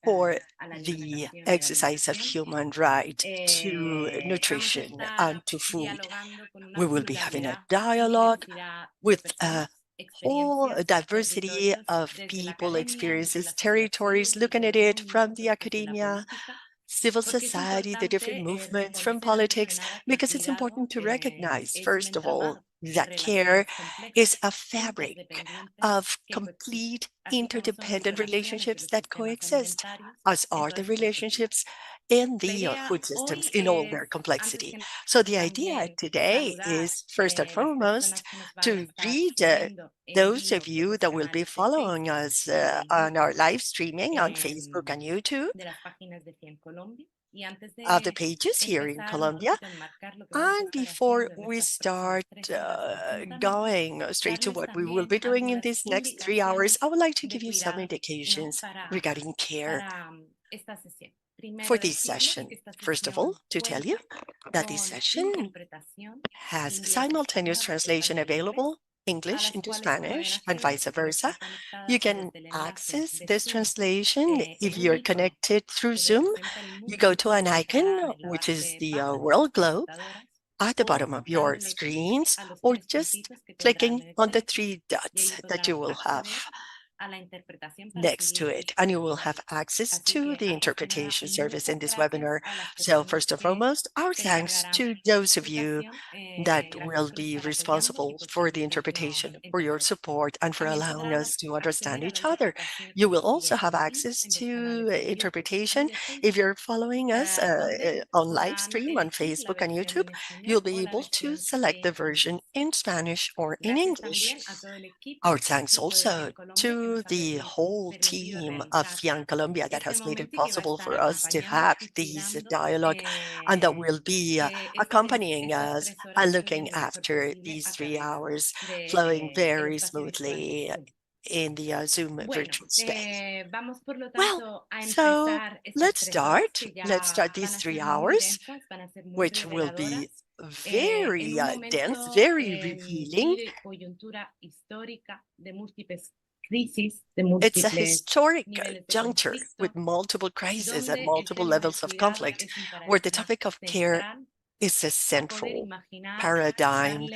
for the exercise of human right to nutrition and to food. We will be having a dialogue with a whole diversity of people, experiences, territories, looking at it from the academia, civil society, the different movements from politics, because it's important to recognize, first of all, that care is a fabric of complete interdependent relationships that coexist, as are the relationships in the food systems in all their complexity. So the idea today is, first and foremost, to read those of you that will be following us on our live streaming on Facebook and YouTube of the pages here in Colombia. And before we start going straight to what we will be doing in these next 3 hours, I would like to give you some indications regarding care for this session. First of all, to tell you that this session has simultaneous translation available, English into Spanish and vice versa. You can access this translation if you're connected through Zoom. You go to an icon, which is the world globe, at the bottom of your screens, or just clicking on the three dots that you will have next to it, and you will have access to the interpretation service in this webinar. So first and foremost, our thanks to those of you that will be responsible for the interpretation, for your support, and for allowing us to understand each other. You will also have access to interpretation. If you're following us on live stream on Facebook and YouTube, you'll be able to select the version in Spanish or in English. Our thanks also to the whole team of Young Colombia that has made it possible for us to have these dialogue and that will be accompanying us and looking after these 3 hours flowing very smoothly in the Zoom virtual space. Well, so let's start. Let's start these 3 hours, which will be very dense, very revealing. It's a historic juncture with multiple crises at multiple levels of conflict, where the topic of care is a central paradigm.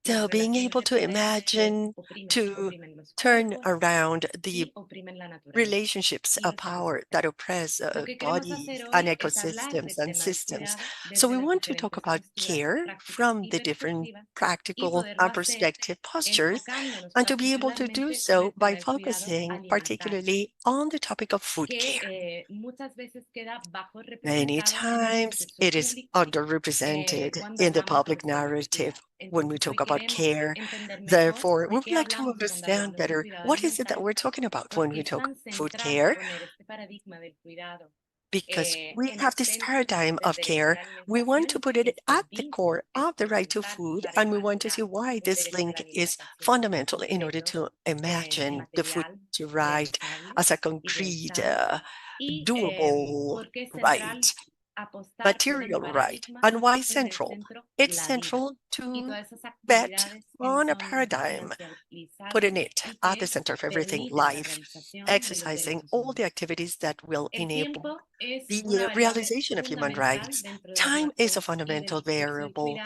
So being able to imagine, to turn around the relationships of power that oppress bodies and ecosystems and systems. So we want to talk about care from the different practical and perspective postures, and to be able to do so by focusing particularly on the topic of food care. Many times it is underrepresented in the public narrative when we talk about care. Therefore, we would like to understand better what is it that we're talking about when we talk food care, because we have this paradigm of care. We want to put it at the core of the right to food, and we want to see why this link is fundamental in order to imagine the food to right as a concrete, doable right, material right. And why central? It's central to bet on a paradigm, putting it at the center of everything life, exercising all the activities that will enable the realization of human rights. Time is a fundamental variable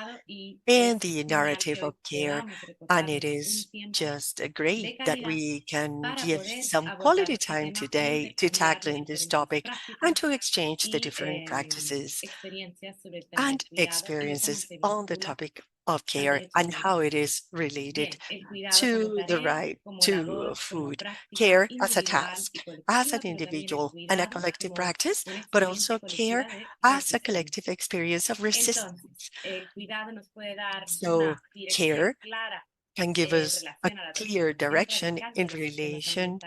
in the narrative of care, and it is just great that we can give some quality time today to tackling this topic and to exchange the different practices and experiences on the topic of care and how it is related to the right to food. Care as a task, as an individual and a collective practice, but also care as a collective experience of resistance. So care can give us a clear direction in relation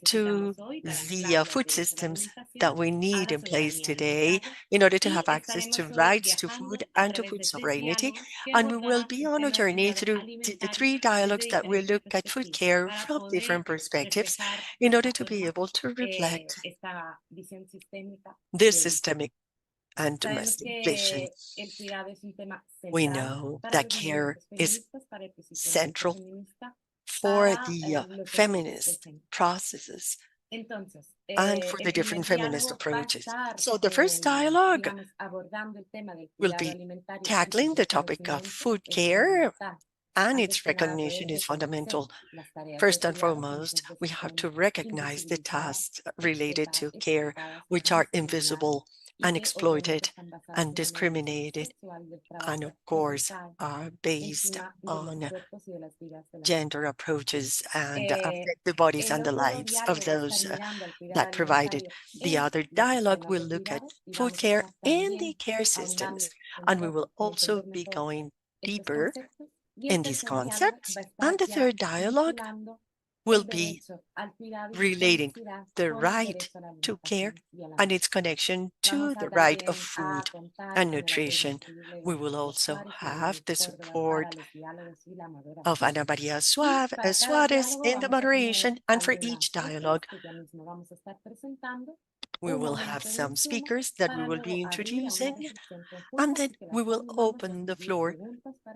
to the food systems that we need in place today in order to have access to rights to food and to food sovereignty. And we will be on a journey through three dialogues that will look at food care from different perspectives in order to be able to reflect this systemic and domestic vision. We know that care is central for the feminist processes and for the different feminist approaches. So the first dialogue will be tackling the topic of food care, and its recognition is fundamental. First and foremost, we have to recognize the tasks related to care, which are invisible and exploited and discriminated, and of course, are based on gender approaches and affect the bodies and the lives of those that provide it. The other dialogue will look at food care and the care systems, and we will also be going deeper in these concepts. And the third dialogue will be relating the right to care and its connection to the right of food and nutrition. We will also have the support of Ana Maria Suarez in the moderation, and for each dialogue, we will have some speakers that we will be introducing, and then we will open the floor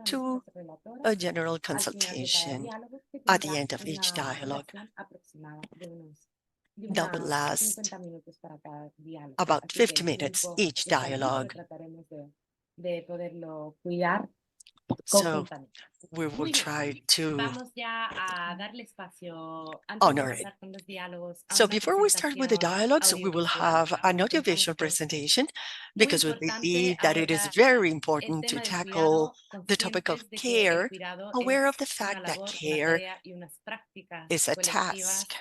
to a general consultation at the end of each dialogue. That will last about 50 minutes each dialogue. So we will try to honor it. So before we start with the dialogues, we will have an audiovisual presentation because we believe that it is very important to tackle the topic of care, aware of the fact that care is a task.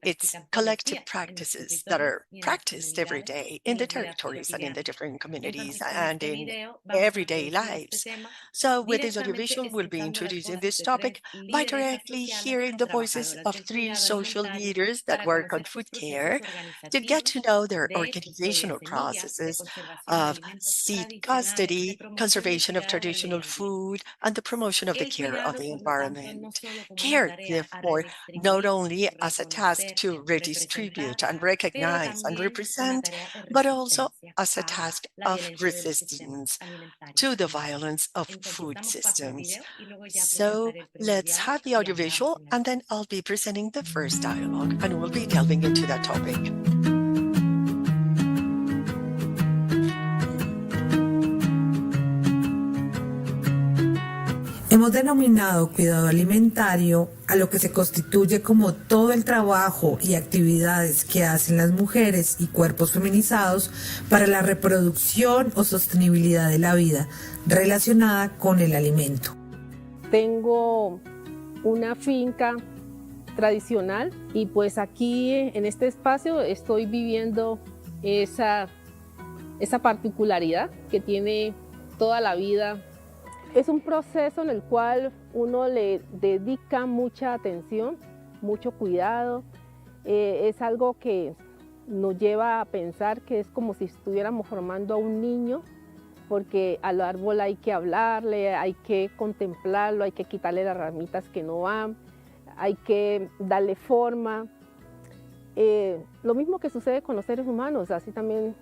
It's collective practices that are practiced every day in the territories and in the different communities and in everyday lives. So with this audiovisual, we'll be introducing this topic by directly hearing the voices of 3 social leaders that work on food care to get to know their organizational processes of seed custody, conservation of traditional food, and the promotion of the care of the environment. Care, therefore, not only as a task to redistribute and recognize and represent, but also as a task of resistance to the violence of food systems. So let's have the audiovisual, and then I'll be presenting the first dialogue, and we'll be delving into that topic. Hemos denominado cuidado alimentario a lo que se constituye como todo el trabajo y actividades que hacen las mujeres y cuerpos feminizados para la reproducción o sostenibilidad de la vida relacionada con el alimento. Tengo una finca tradicional y pues aquí en este espacio estoy viviendo esa particularidad que tiene toda la vida. Es un proceso en el cual uno le dedica mucha atención, mucho cuidado. Es algo que nos lleva a pensar que es como si estuviéramos formando a un niño, porque al árbol hay que hablarle, hay que contemplarlo, hay que quitarle las ramitas que no van, hay que darle forma. Lo mismo que sucede con los seres humanos, así también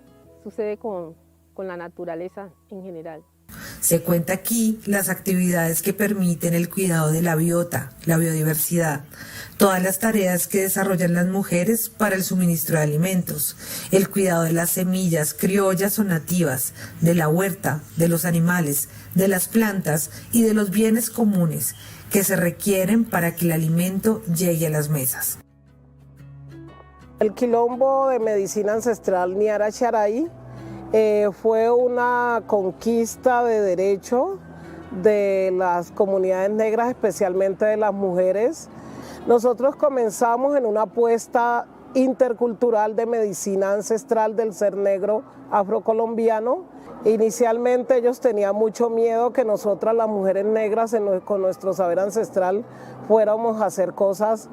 sucede con la naturaleza en general. Se cuenta aquí las actividades que permiten el cuidado de la biota, la biodiversidad, todas las tareas que desarrollan las mujeres para el suministro de alimentos, el cuidado de las semillas criollas o nativas, de la huerta, de los animales, de las plantas y de los bienes comunes que se requieren para que el alimento llegue a las mesas. El quilombo de medicina ancestral Niara Charay fue una conquista de derecho de las comunidades negras, especialmente de las mujeres. Nosotros comenzamos en una apuesta intercultural de medicina ancestral del ser negro afrocolombiano. Inicialmente ellos tenían mucho miedo que nosotras, las mujeres negras, con nuestro saber ancestral, fuéramos a hacer cosas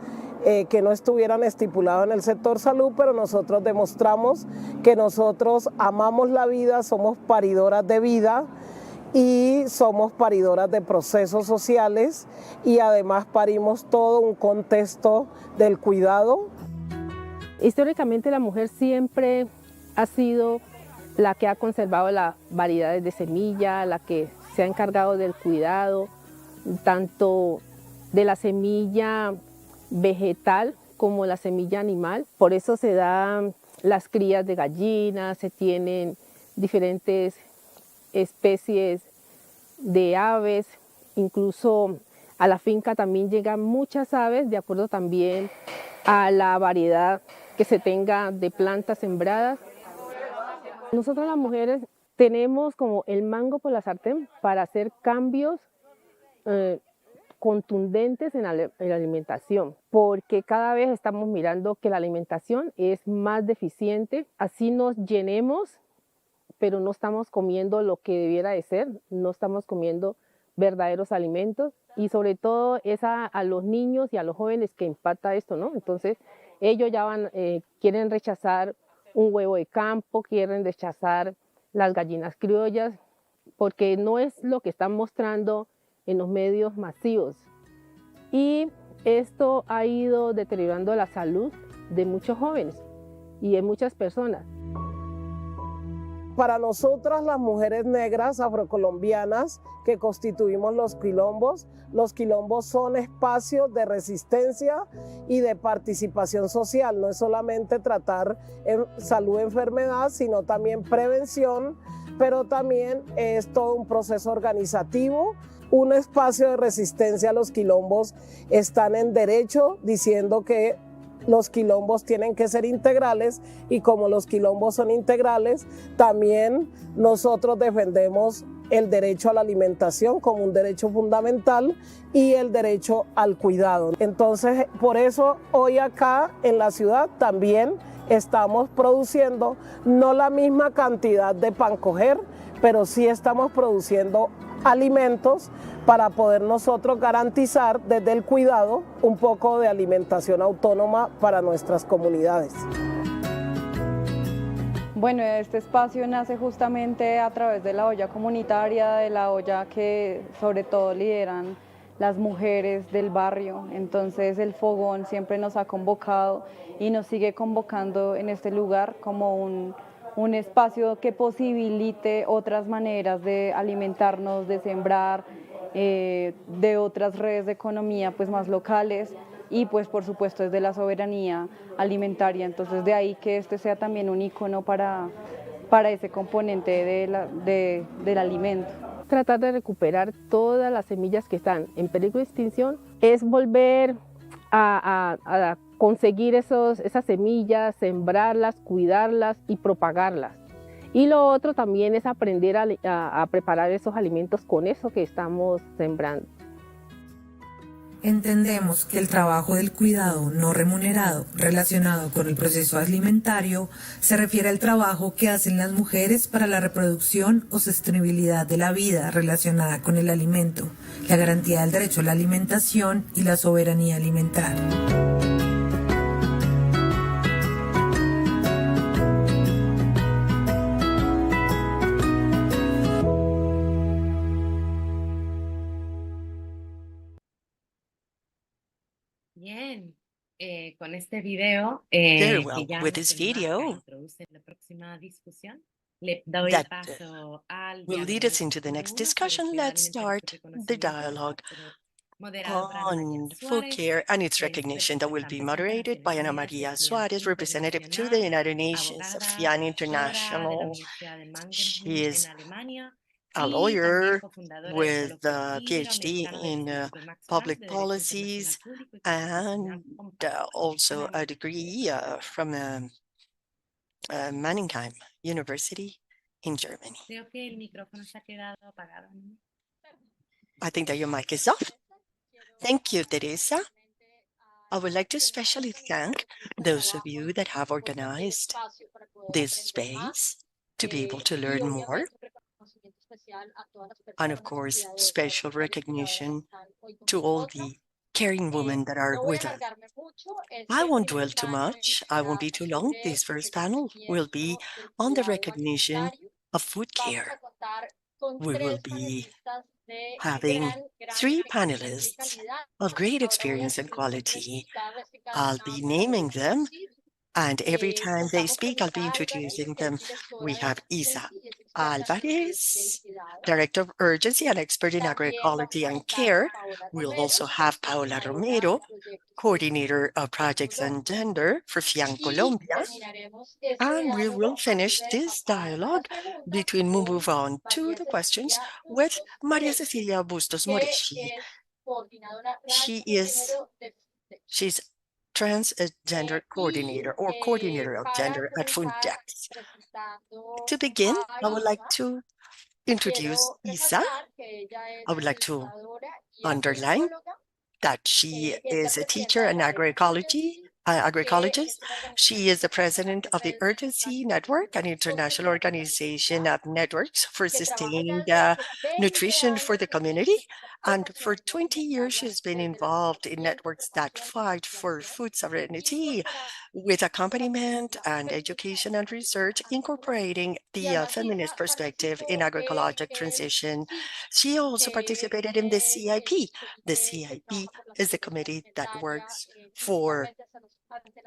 que no estuvieran estipuladas en el sector salud, pero nosotros demostramos que nosotros amamos la vida, somos paridoras de vida y somos paridoras de procesos sociales y además parimos todo un contexto del cuidado. Históricamente la mujer siempre ha sido la que ha conservado las variedades de semilla, la que se ha encargado del cuidado, tanto de la semilla vegetal como la semilla animal. Por eso se dan las crías de gallinas, se tienen diferentes especies de aves, incluso a la finca también llegan muchas aves, de acuerdo también a la variedad que se tenga de plantas sembradas. Nosotros las mujeres tenemos como el mango por la sartén para hacer cambios contundentes en la alimentación, porque cada vez estamos mirando que la alimentación es más deficiente, así nos llenemos, pero no estamos comiendo lo que debiera de ser, no estamos comiendo verdaderos alimentos, y sobre todo es a los niños y a los jóvenes que impacta esto, ¿no? Entonces ellos ya quieren rechazar un huevo de campo, quieren rechazar las gallinas criollas, porque no es lo que están mostrando en los medios masivos. Y esto ha ido deteriorando la salud de muchos jóvenes y de muchas personas. Para nosotras, las mujeres negras afrocolombianas que constituimos los quilombos son espacios de resistencia y de participación social. No es solamente tratar salud, enfermedad, sino también prevención, pero también es todo un proceso organizativo. Un espacio de resistencia a los quilombos están en derecho, diciendo que los quilombos tienen que ser integrales, y como los quilombos son integrales, también nosotros defendemos el derecho a la alimentación como un derecho fundamental y el derecho al cuidado. Entonces, por eso hoy acá en la ciudad también estamos produciendo no la misma cantidad de pan coger, pero sí estamos produciendo alimentos para poder nosotros garantizar desde el cuidado un poco de alimentación autónoma para nuestras comunidades. Bueno, este espacio nace justamente a través de la olla comunitaria, de la olla que sobre todo lideran las mujeres del barrio. Entonces el fogón siempre nos ha convocado y nos sigue convocando en este lugar como un espacio que posibilite otras maneras de alimentarnos, de sembrar, de otras redes de economía pues más locales, y pues por supuesto desde la soberanía alimentaria. Entonces de ahí que este sea también un icono para ese componente del alimento. Tratar de recuperar todas las semillas que están en peligro de extinción es volver a conseguir esas semillas, sembrarlas, cuidarlas y propagarlas. Y lo otro también es aprender a preparar esos alimentos con eso que estamos sembrando. Entendemos que el trabajo del cuidado no remunerado relacionado con el proceso alimentario se refiere al trabajo que hacen las mujeres para la reproducción o sostenibilidad de la vida relacionada con el alimento, la garantía del derecho a la alimentación y la soberanía alimentaria. Bien, con este video Very que well. ya With nos this enmarca, video introduce la próxima discusión, le doy that paso al will lead diálogo us into the número next 1 sobre discussion, seguridad let's alimentaria y start su the reconocimiento, dialogue moderado por Ana María on food Suárez, care and its que es recognition that will be representante de moderated by Naciones Ana Unidas y Maria estudiante Suarez, representative to the internacional, United Nations of abogada, FIAN profesora de la International. Universidad de She Mannheim en is Alemania a y también lawyer cofundadora del with Coloquio a PhD Iberoamericano del in Coloquio Max Planck public de Derecho Internacional policies Público y Constitucional and Comparado. also Ana a María. degree from Mannheim University in Germany. Creo que el micrófono se ha quedado apagado, ¿no? I think that your mic is off. Thank you, Teresa. I would like to especially thank those of you that have organized this space to be able to learn more. And of course, special recognition to all the caring women that are with us. I won't dwell too much. I won't be too long. This first panel will be on the recognition of food care. We will be having three panelists of great experience and quality. I'll be naming them, and every time they speak, I'll be introducing them. We have Isa. Alvarez, Director of Urgency and Expert in Agroecology and Care. We'll also have Paola Romero, Coordinator of Projects and Gender for FIAN Colombia. And we will finish this dialogue between we move on to the questions with Maria Cecilia Bustos Moreshi. She's transgender coordinator or coordinator of gender at Fundex. To begin, I would like to introduce Isa. I would like to underline that she is a teacher and agroecologist. She is the president of the Urgency Network, an international organization of networks for sustained nutrition for the community. And for 20 years, she's been involved in networks that fight for food sovereignty with accompaniment and education and research, incorporating the feminist perspective in agroecological transition. She also participated in the CIP. The CIP is the committee that works for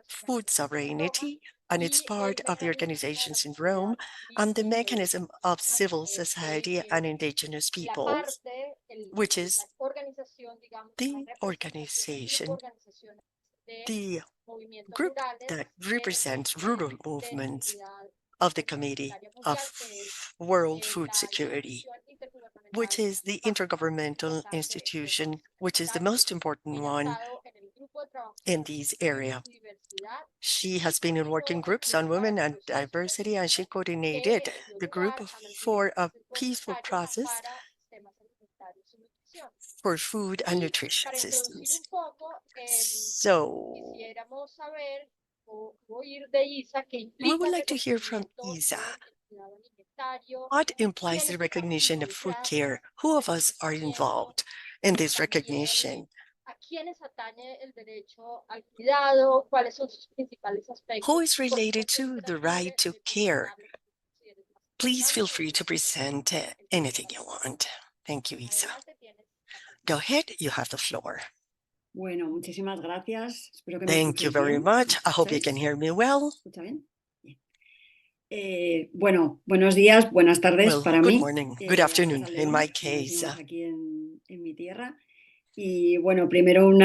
food sovereignty, and it's part of the organizations in Rome and the mechanism of civil society and indigenous peoples, which is the organization, the group that represents rural movements of the Committee of World Food Security, which is the intergovernmental institution, which is the most important one in this area. She has been in working groups on women and diversity, and she coordinated the group for a peaceful process for food and nutrition systems. So we would like to hear from Isa. What implies the recognition of food care? Who of us are involved in this recognition? Who is related to the right to care? Please feel free to present anything you want. Thank you, Isa. Go ahead, you have the floor. Bueno, muchísimas gracias. Espero que me Thank you escuchéis very bien. much. I hope you ¿Escucháis? can hear me well. ¿Escucha bien? Bueno, buenos días, buenas tardes Well, para good mí. morning, a good Castilla afternoon y in León, my como case. decimos aquí en mi tierra. Y bueno, primero un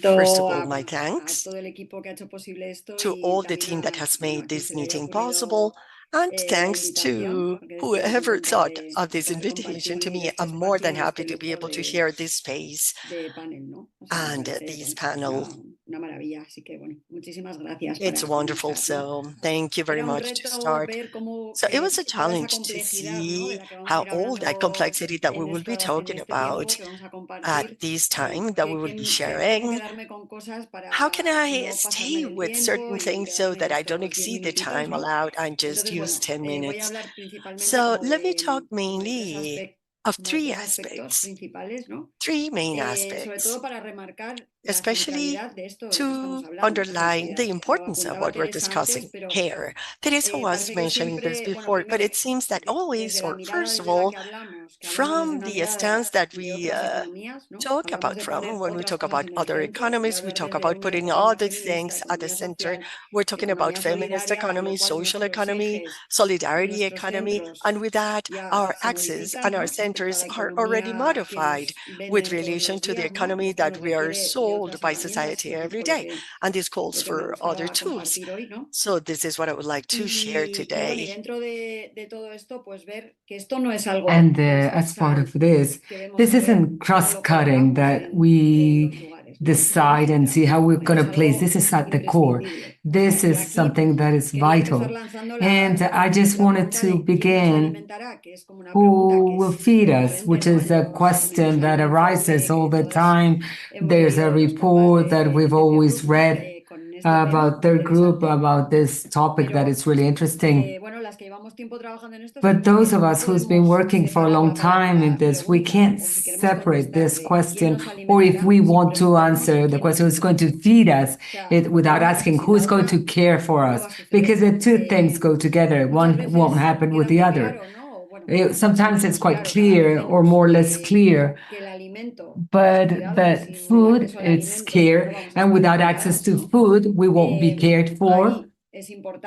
First of agradecimiento all, my a thanks todo el equipo que ha hecho posible esto to y all the también team that has bueno, made a quien this se le haya meeting ocurrido possible, and la thanks invitación, to porque decía whoever encantada thought de of this poder invitation to compartir me. este I'm more espacio than y happy este to be able lujo to share this space de panel, ¿no? O sea, me and parece, this bueno, panel. una maravilla. Así que, bueno, muchísimas gracias It's para wonderful, comenzar, ¿no? so thank you very Era un much to reto start. ver cómo So it was a toda esa challenge to complejidad, ¿no? De see la que vamos a how ir all that hablando complexity that we en will be en talking este tiempo about que vamos a at compartir, this bueno, time that we will be cómo sharing. quedarme con cosas How can para I no pasarme stay del with tiempo certain y things so quedarme en that I don't estos 10 exceed the minutitos, time ¿no? allowed and just Entonces, use bueno, 10 voy a minutes? hablar principalmente So como let me talk de mainly of como de three tres aspectos aspects, principales, ¿no? three main Sobre aspects, todo para remarcar la especially centralidad de esto de lo que estamos to hablando, ¿no? underline the Lo importance of apuntaba what we're Teresa antes, discussing, pero care. Teresa was parece que mentioning this siempre, bueno, before, but primero, it seems that always, desde la or mirada first of desde la all, que hablamos desde from una the mirada stance that de we otras economías, ¿no? talk Hablamos about de from poner when we otras talk cosas about en el other centro, de economies, we hablar talk desde about una putting all economía these feminista, things at the economía center. social, We're talking about economía feminist solidaria, con lo economy, cual social nuestros economy, ejes y solidarity nuestros economy, centros and with that, ya our se axes modifican, and our ¿no? Respecto a centers la are already economía que modified nos with venden todos relation los to the días, ¿no? Y economy esto that nos we are requiere de sold otras by herramientas, society que es un every poco day, and this calls lo que me for other gustaba tools. compartir hoy, ¿no? So this is what I would like to share Bueno, y today. dentro de todo esto, pues ver que esto no es algo And as part of this, que vemos this a ver isn't cómo lo cross-cutting colocamos that en we los lugares, ¿no? Esto es algo decide and see how we're going to es place. algo This is at the core. imprescindible. This Y is aquí something that is quería empezar vital. lanzando And I just la wanted pregunta to de quién nos begin alimentará, que es como una pregunta who que will es feed us, recurrente, which ¿no? is a En question los that años arises de all the todos time. hemos There's a leído los mapas report that de we've Pepe always Group, ¿no? read Con este tema about their group, interesante. about this topic that Pero is really interesting. bueno, las que llevamos tiempo trabajando en esto But sabemos those que of no us who's been podemos working for a separar long la time in la this, we pregunta can't o si queremos separate contestar this de quién question, nos or if alimentará, we si want to preguntamos answer the quién nos question who's going to alimentará. feed us O sea, it without por un asking si who's la going otra to care for no us, va a suceder. because the two things go together. Muchas One won't veces happen with queda the muy other. claro, ¿no? O, bueno, Sometimes it's más quite claro cada vez clear or menos more or less clear, que el alimento, but sin cuidado y that sin el food, acceso al it's alimento, no care, vamos a and estar without access cuidadas, to ¿no? food, we won't be cared for. Hay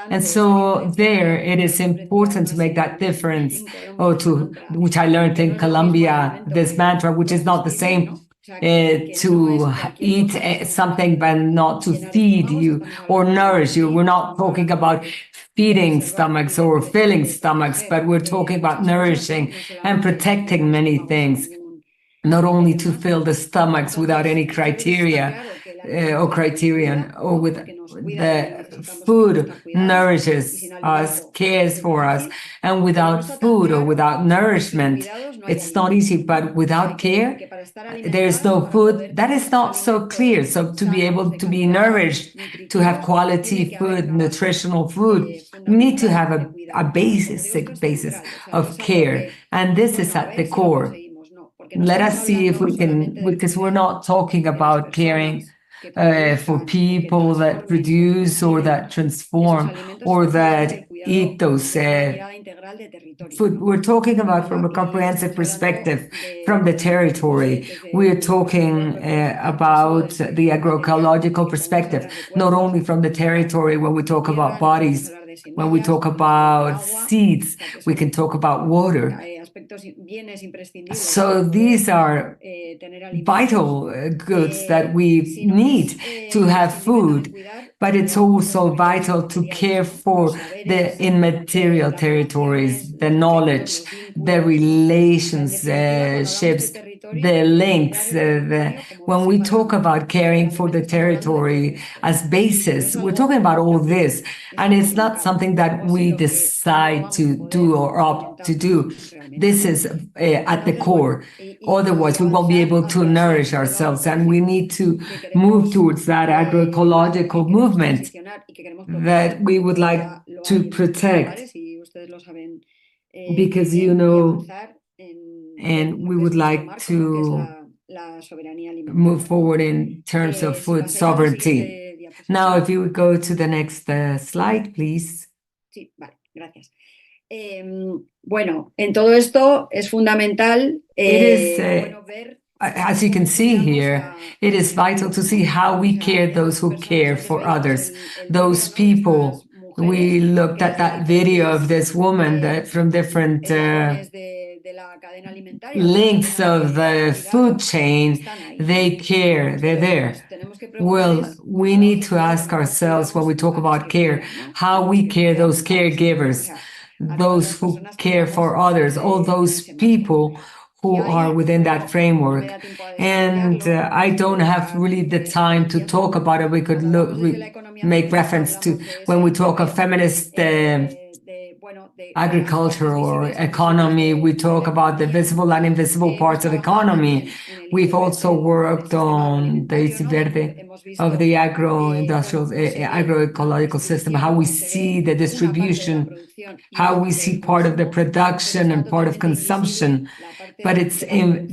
And so there, it is important to make that difference, or to, which I learned in Colombia, this mantra, which is not the same to eat something but not to feed you or nourish you. We're not talking about feeding stomachs or filling stomachs, but we're talking about nourishing and protecting many things, not only to fill the stomachs without any criteria or criterion, or with the food nourishes us, cares for us, and without food or without nourishment, it's not easy. But without care, there's no food. That is not so clear. So to be able to be nourished, to have quality food, nutritional food, we need to have a basic basis of care, and this is at the core. Let us see if we can, because we're not talking about caring for people that produce or that transform or that eat those food. We're talking about from a comprehensive perspective from the territory. We're talking about the agroecological perspective, not only from the territory when we talk about bodies, when we talk about seeds, we can talk about water. So these are vital goods that we need to have food, but it's also vital to care for the immaterial territories, the knowledge, the relationships, the links. When we talk about caring for the territory as basis, we're talking about all this, and it's not something that we decide to do or opt to do. This is at the core. Otherwise, we won't be able to nourish ourselves, and we need to move towards that agroecological movement that we would like to protect, because and we would like to move forward in terms of food sovereignty. Now, if you would go to the next slide, please. Sí, vale, gracias. Bueno, en todo esto es fundamental ver, as you can see here, it is vital to see how we care those who care for others, those people. We looked at that video of this woman that from different links of the food chain, they care, they're there. Well, we need to ask ourselves when we talk about care, how we care those caregivers, those who care for others, all those people who are within that framework. And I don't have really the time to talk about it. We could make reference to when we talk of feminist agriculture or economy, we talk about the visible and invisible parts of economy. We've also worked on the verde of the agro-industrial, agroecological system, how we see the distribution, how we see part of the production and part of consumption. But it's in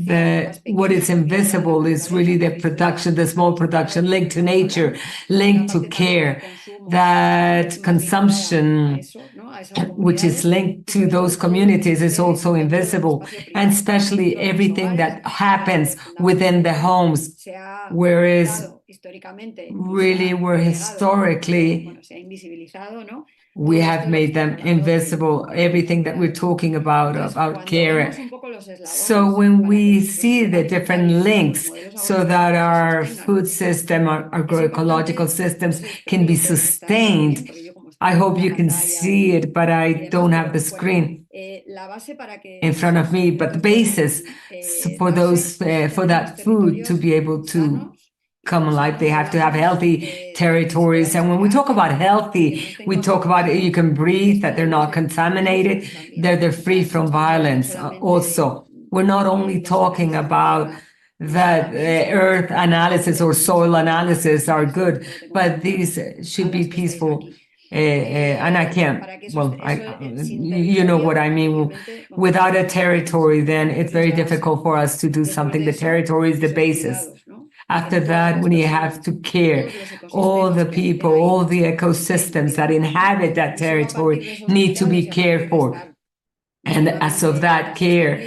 what is invisible is really the production, the small production linked to nature, linked to care, that consumption, which is linked to those communities, is also invisible, and especially everything that happens within the homes, whereas really we're historically we have made them invisible, everything that we're talking about care. So when we see the different links so that our food system, our agroecological systems can be sustained, I hope you can see it, but I don't have the screen in front of me. But the basis for that food to be able to come alive, they have to have healthy territories. And when we talk about healthy, we talk about you can breathe, that they're not contaminated, they're free from violence. Also, we're not only talking about that earth analysis or soil analysis are good, but these should be peaceful. And I can't, well, you know what I mean. Without a territory, then it's very difficult for us to do something. The territory is the basis. After that, when you have to care, all the people, all the ecosystems that inhabit that territory need to be cared for. And as of that care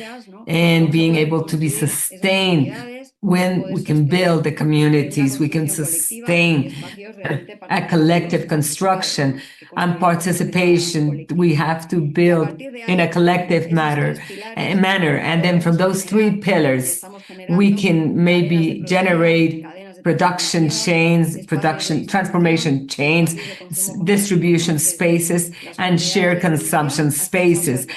and being able to be sustained, when we can build the communities, we can sustain a collective construction and participation. We have to build in a collective manner. And then from those three pillars, we can maybe generate production chains, transformation chains, distribution spaces, and shared consumption spaces.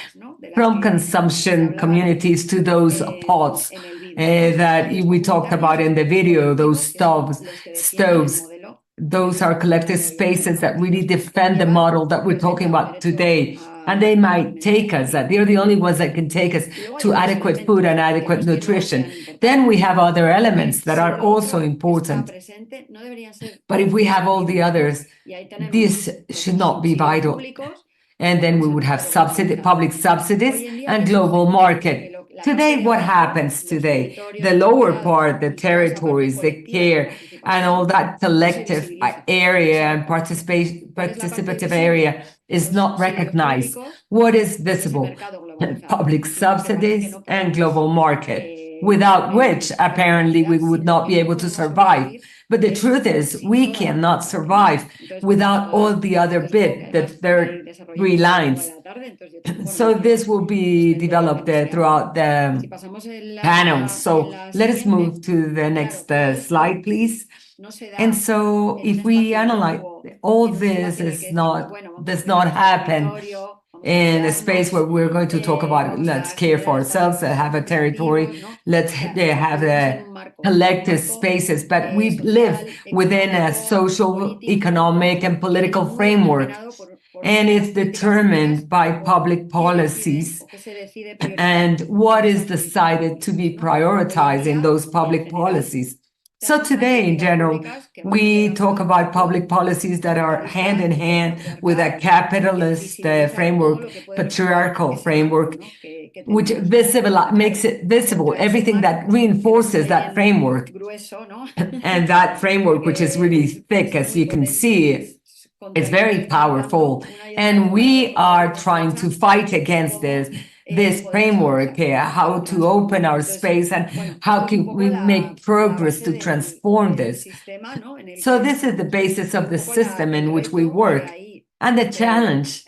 From consumption communities to those pods that we talked about in the video, those stoves. Those are collective spaces that really defend the model that we're talking about today. And they might take us, that they're the only ones that can take us to adequate food and adequate nutrition. Then we have other elements that are also important. But if we have all the others, this should not be vital. And then we would have public subsidies and global market. Today, what happens today? The lower part, the territories, the care, and all that collective area and participative area is not recognized. What is visible? Public subsidies and global market, without which apparently we would not be able to survive. But the truth is, we cannot survive without all the other bit, the third three lines. So this will be developed throughout the panels. So let us move to the next slide, please. And so if we analyze, all this does not happen in a space where we're going to talk about, let's care for ourselves, have a territory, let's have collective spaces, but we live within a social, economic, and political framework. And it's determined by public policies and what is decided to be prioritized in those public policies. So today, in general, we talk about public policies that are hand in hand with a capitalist framework, patriarchal framework, which makes it visible, everything that reinforces that framework. And that framework, which is really thick, as you can see, it's very powerful. And we are trying to fight against this framework, how to open our space and how can we make progress to transform this. So this is the basis of the system in which we work, and the challenge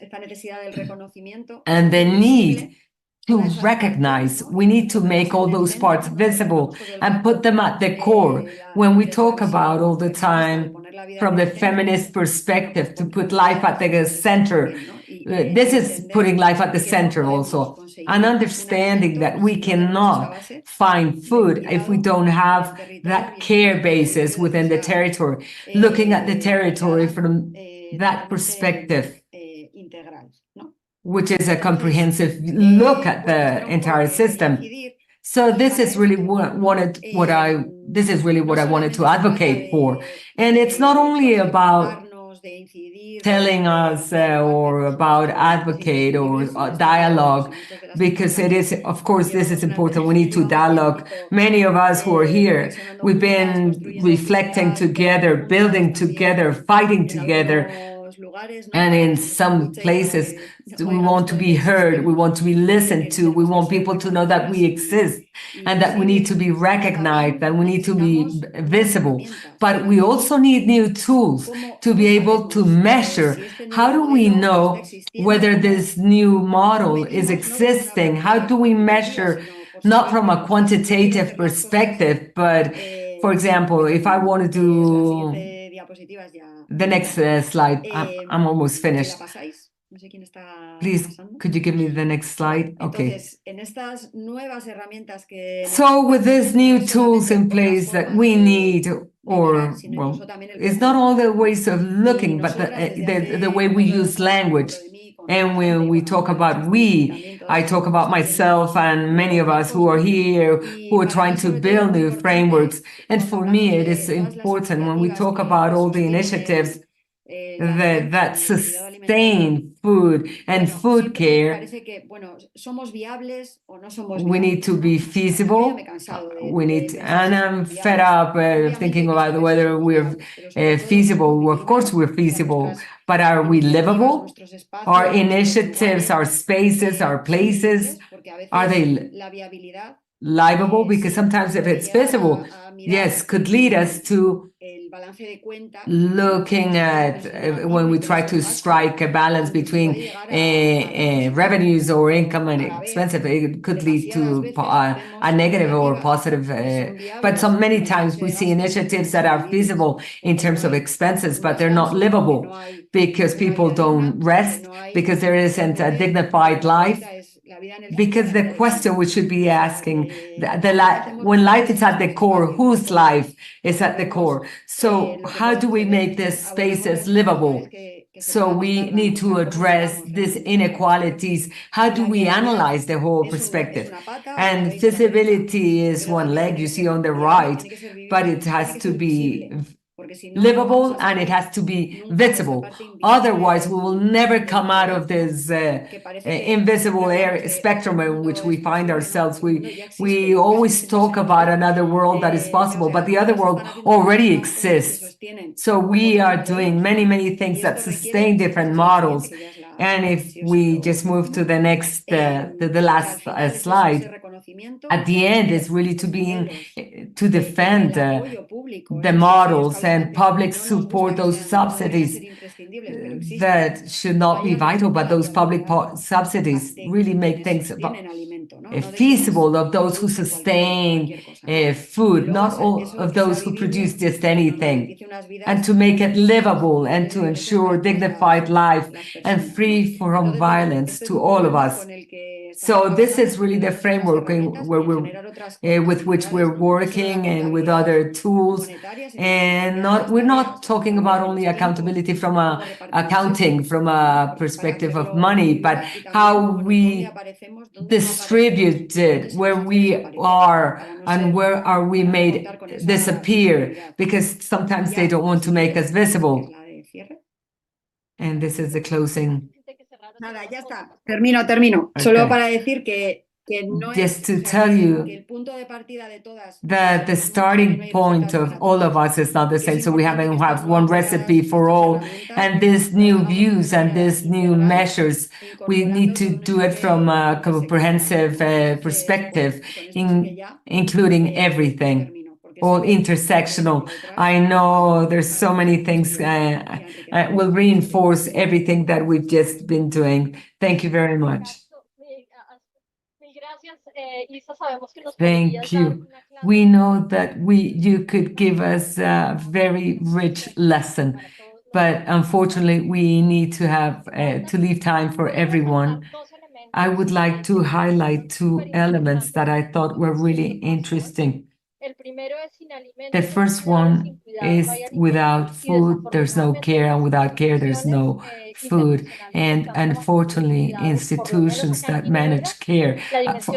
and the need to recognize. We need to make all those parts visible and put them at the core. When we talk about all the time from the feminist perspective, to put life at the center, this is putting life at the center also, and understanding that we cannot find food if we don't have that care basis within the territory, looking at the territory from that perspective, which is a comprehensive look at the entire system. So this is really what I wanted to advocate for. And it's not only about telling us or about advocate or dialogue, because it is, of course, this is important. We need to dialogue. Many of us who are here, we've been reflecting together, building together, fighting together. And in some places, we want to be heard, we want to be listened to, we want people to know that we exist and that we need to be recognized, that we need to be visible. But we also need new tools to be able to measure. How do we know whether this new model is existing? How do we measure, not from a quantitative perspective, but for example, if I want to do the next slide, I'm almost finished. Please, could you give me the next slide? Okay. So with these new tools in place that we need, or, well, it's not all the ways of looking, but the way we use language. And when we talk about we, I talk about myself and many of us who are here, who are trying to build new frameworks. And for me, it is important when we talk about all the initiatives that sustain food and food care. We need to be feasible. And I'm fed up thinking about whether we're feasible. Of course, we're feasible, but are we livable? Our initiatives, our spaces, our places, are they livable, because sometimes if it's visible, yes, could lead us to looking at when we try to strike a balance between revenues or income and expenses, it could lead to a negative or positive. But so many times we see initiatives that are feasible in terms of expenses, but they're not livable because people don't rest, because there isn't a dignified life. Because the question we should be asking, when life is at the core, whose life is at the core? So how do we make these spaces livable? So we need to address these inequalities. How do we analyze the whole perspective? And feasibility is one leg you see on the right, but it has to be livable and it has to be visible. Otherwise, we will never come out of this invisible air spectrum in which we find ourselves. We always talk about another world that is possible, but the other world already exists. So we are doing many, many things that sustain different models. And if we just move to the next, the last slide, at the end is really to defend the models and public support those subsidies that should not be vital, but those public subsidies really make things feasible of those who sustain food, not all of those who produce just anything, and to make it livable and to ensure dignified life and free from violence to all of us. So this is really the framework with which we're working and with other tools. And we're not talking about only accountability from accounting from a perspective of money, but how we distribute it, where we are and where are we made disappear, because sometimes they don't want to make us visible. And this is the closing. Nada, ya está. Termino. Okay. Solo para decir que just to tell you that the starting point of all of us is not the same. So we haven't have one recipe for all. And these new views and these new measures, we need to do it from a comprehensive perspective, including everything. All intersectional. I know there's so many things will reinforce everything that we've just been doing. Thank you very much. Thank you. We know that you could give us a very rich lesson, but unfortunately we need to have to leave time for everyone. I would like to highlight two elements that I thought were really interesting. The first one is without food, there's no care, and without care, there's no food. And unfortunately, institutions that manage care,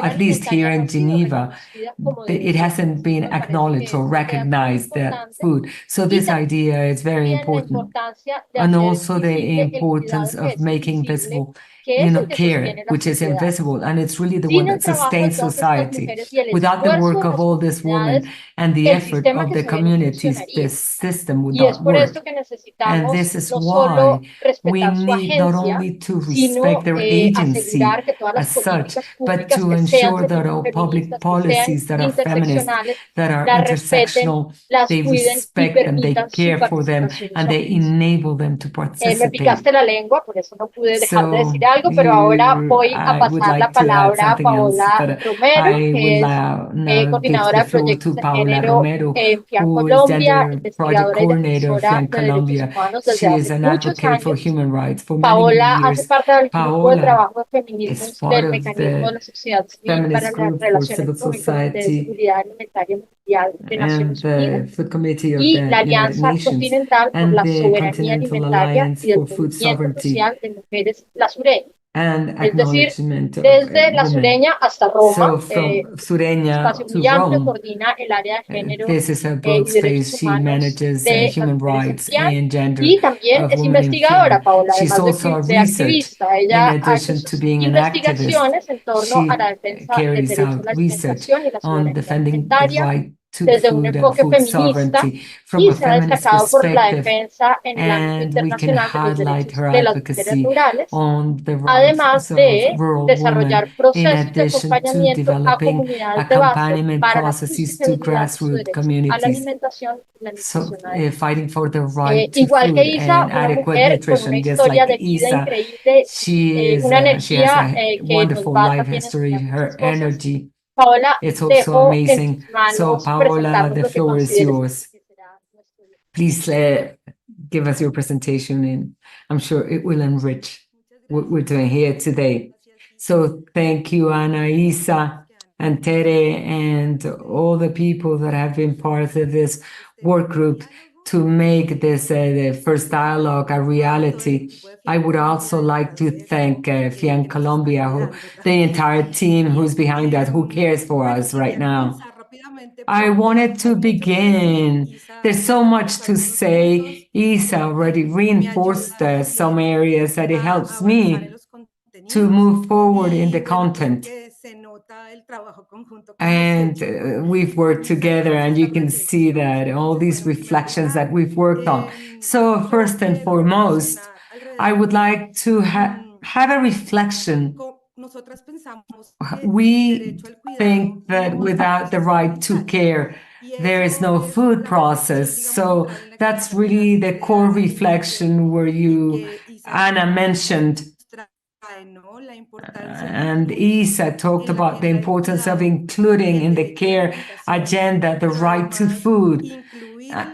at least here in Geneva, it hasn't been acknowledged or recognized that food. So this idea is very important. And also the importance of making visible care, which is invisible, and it's really the one that sustains society. Without the work of all these women and the effort of the communities, this system would not work. And this is why we need not only to respect their agency as such, but to ensure that all public policies that are feminist, that are intersectional, they respect them, they care for them, and they enable them to participate. So pero ahora voy a pasar la palabra a Paola Romero, que es coordinadora de proyectos de género FIAN Colombia, investigadora y defensora de derechos humanos desde hace muchos años. Paola hace parte del grupo de trabajo de feminismo del mecanismo de la sociedad civil para las relaciones con el Comité de Seguridad Alimentaria Mundial de Naciones Unidas y la Alianza Continental por la Soberanía Alimentaria y del Movimiento Social de Mujeres, la sureña. Es decir, desde la sureña hasta Roma, espacio muy amplio, coordina el área de género y derechos humanos de y también es investigadora, Paola, además de activista. Ella ha hecho sus investigaciones en torno a la defensa del derecho a la alimentación y la soberanía alimentaria desde un enfoque food sovereignty sovereignty from y a se ha feminist destacado por la perspective, defensa en el ámbito and we can internacional de los highlight derechos her de las mujeres advocacy rurales, on the además rights of de rural women, desarrollar in procesos de addition to acompañamiento a developing comunidades de base accompaniment para la processes to justiciabilidad de su grassroots derecho a la communities. alimentación y la So, nutrición adecuada. fighting for the right to Igual que food Isa, and una adequate mujer con una nutrition, just historia like de vida Isa, increíble, una she has energía a que nos wonderful va life también a history. enseñar muchas Her cosas. energy, Paola, it's also dejo en tus amazing. So, manos Paola, presentarnos the lo que floor is consideres yours. que será nuestro día. Please give us your presentation, and I'm sure it will enrich what we're doing here today. So thank you, Ana, Isa, and Tere, and all the people that have been part of this work group to make this the first dialogue a reality. I would also like to thank FIAN Colombia, the entire team who's behind that, who cares for us right now. I wanted to begin. There's so much to say. Isa already reinforced some areas that it helps me to move forward in the content. And we've worked together, and you can see that all these reflections that we've worked on. So first and foremost, I would like to have a reflection. We think that without the right to care, there is no food process. So that's really the core reflection where Anna mentioned, and Isa talked about the importance of including in the care agenda the right to food,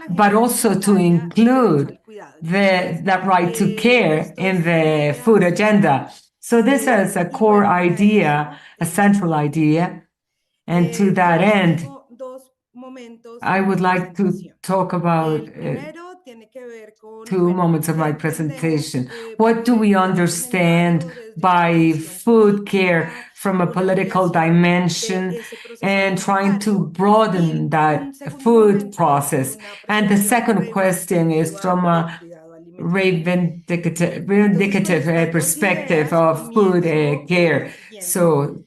but also to include that right to care in the food agenda. So this is a core idea, a central idea, and to that end, I would like to talk about two moments of my presentation. What do we understand by food care from a political dimension and trying to broaden that food process? And the second question is from a reivindicative perspective of food care. So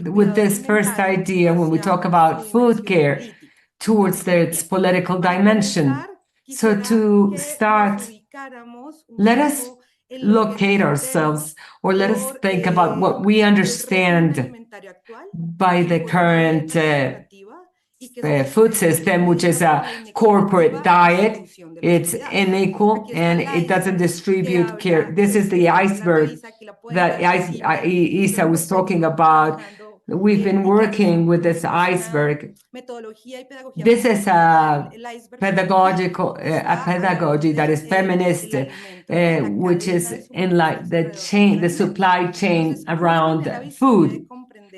with this first idea, when we talk about food care towards its political dimension, so to start, let us locate ourselves, or let us think about what we understand by the current food system, which is a corporate diet. It's unequal and it doesn't distribute care. This is the iceberg that Isa was talking about. We've been working with this iceberg. This is a pedagogy that is feminist, which is in like the supply chain around food.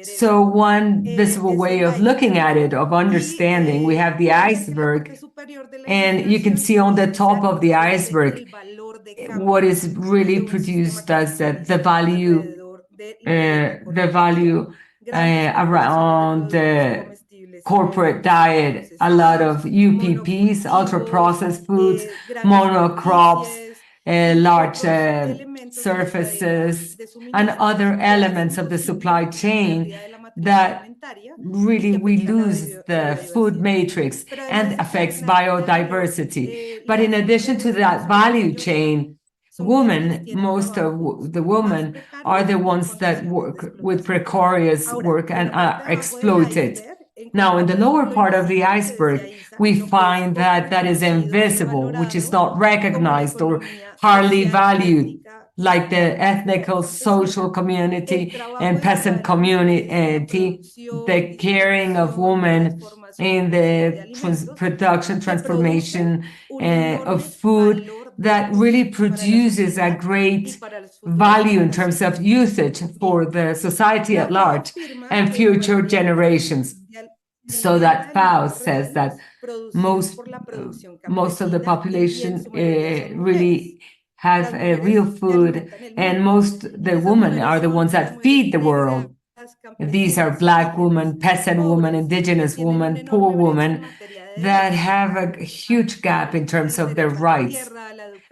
So one visible way of looking at it, of understanding, we have the iceberg, and you can see on the top of the iceberg what is really produced as the value around the corporate diet, a lot of UPPs, ultra processed foods, monocrops, large surfaces, and other elements of the supply chain that really we lose the food matrix and affects biodiversity. But in addition to that value chain, most of the women are the ones that work with precarious work and are exploited. Now, in the lower part of the iceberg, we find that is invisible, which is not recognized or hardly valued, like the ethnical, social community and peasant community, the caring of women in the production, transformation of food that really produces a great value in terms of usage for the society at large and future generations. So that FAO says that most of the population really have real food, and the women are the ones that feed the world. These are Black women, peasant women, indigenous women, poor women that have a huge gap in terms of their rights.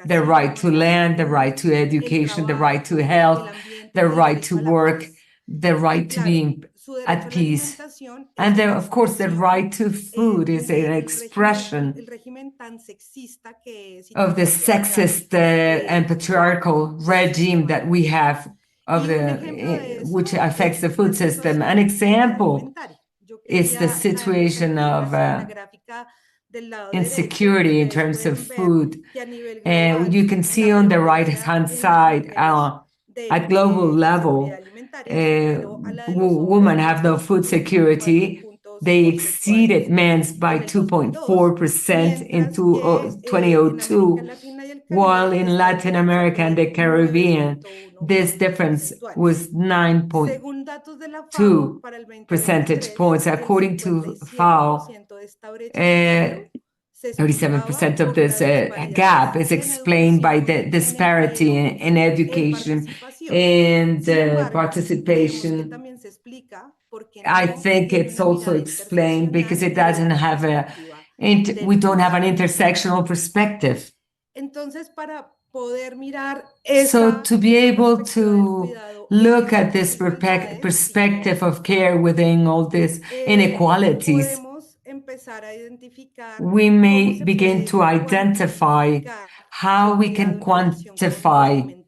The right to land, the right to education, the right to health, the right to work, the right to be at peace. And then, of course, the right to food is an expression of the sexist and patriarchal regime that we have of which affects the food system. An example is the situation of insecurity in terms of food. You can see on the right-hand side, at global level, women have no food security. They exceeded men's by 2.4% in 2002, while in Latin America and the Caribbean, this difference was 9.2 percentage points. According to FAO, 37% of this gap is explained by the disparity in education and participation. I think it's also explained because it doesn't have we don't have an intersectional perspective. So to be able to look at this perspective of care within all these inequalities, we may begin to identify how we can quantify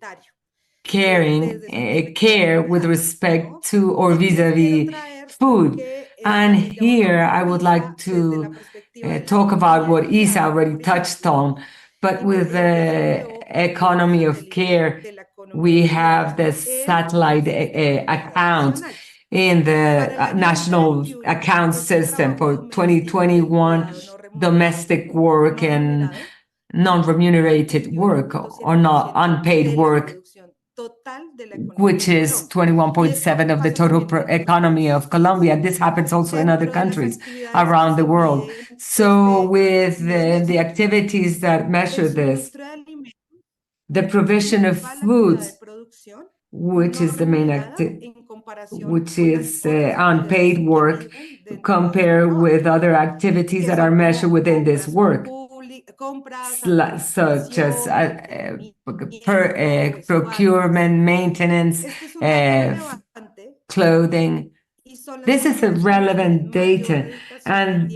care with respect to or vis-a-vis food. And here I would like to talk about what Isa already touched on, but with the economy of care, we have the satellite account in the national account system for 2021, domestic work and non-remunerated work or not unpaid work, which is 21.7% of the total economy of Colombia. This happens also in other countries around the world. So with the activities that measure this, the provision of foods, which is the main which is unpaid work, compared with other activities that are measured within this work, such as procurement, maintenance, clothing. This is a relevant data, and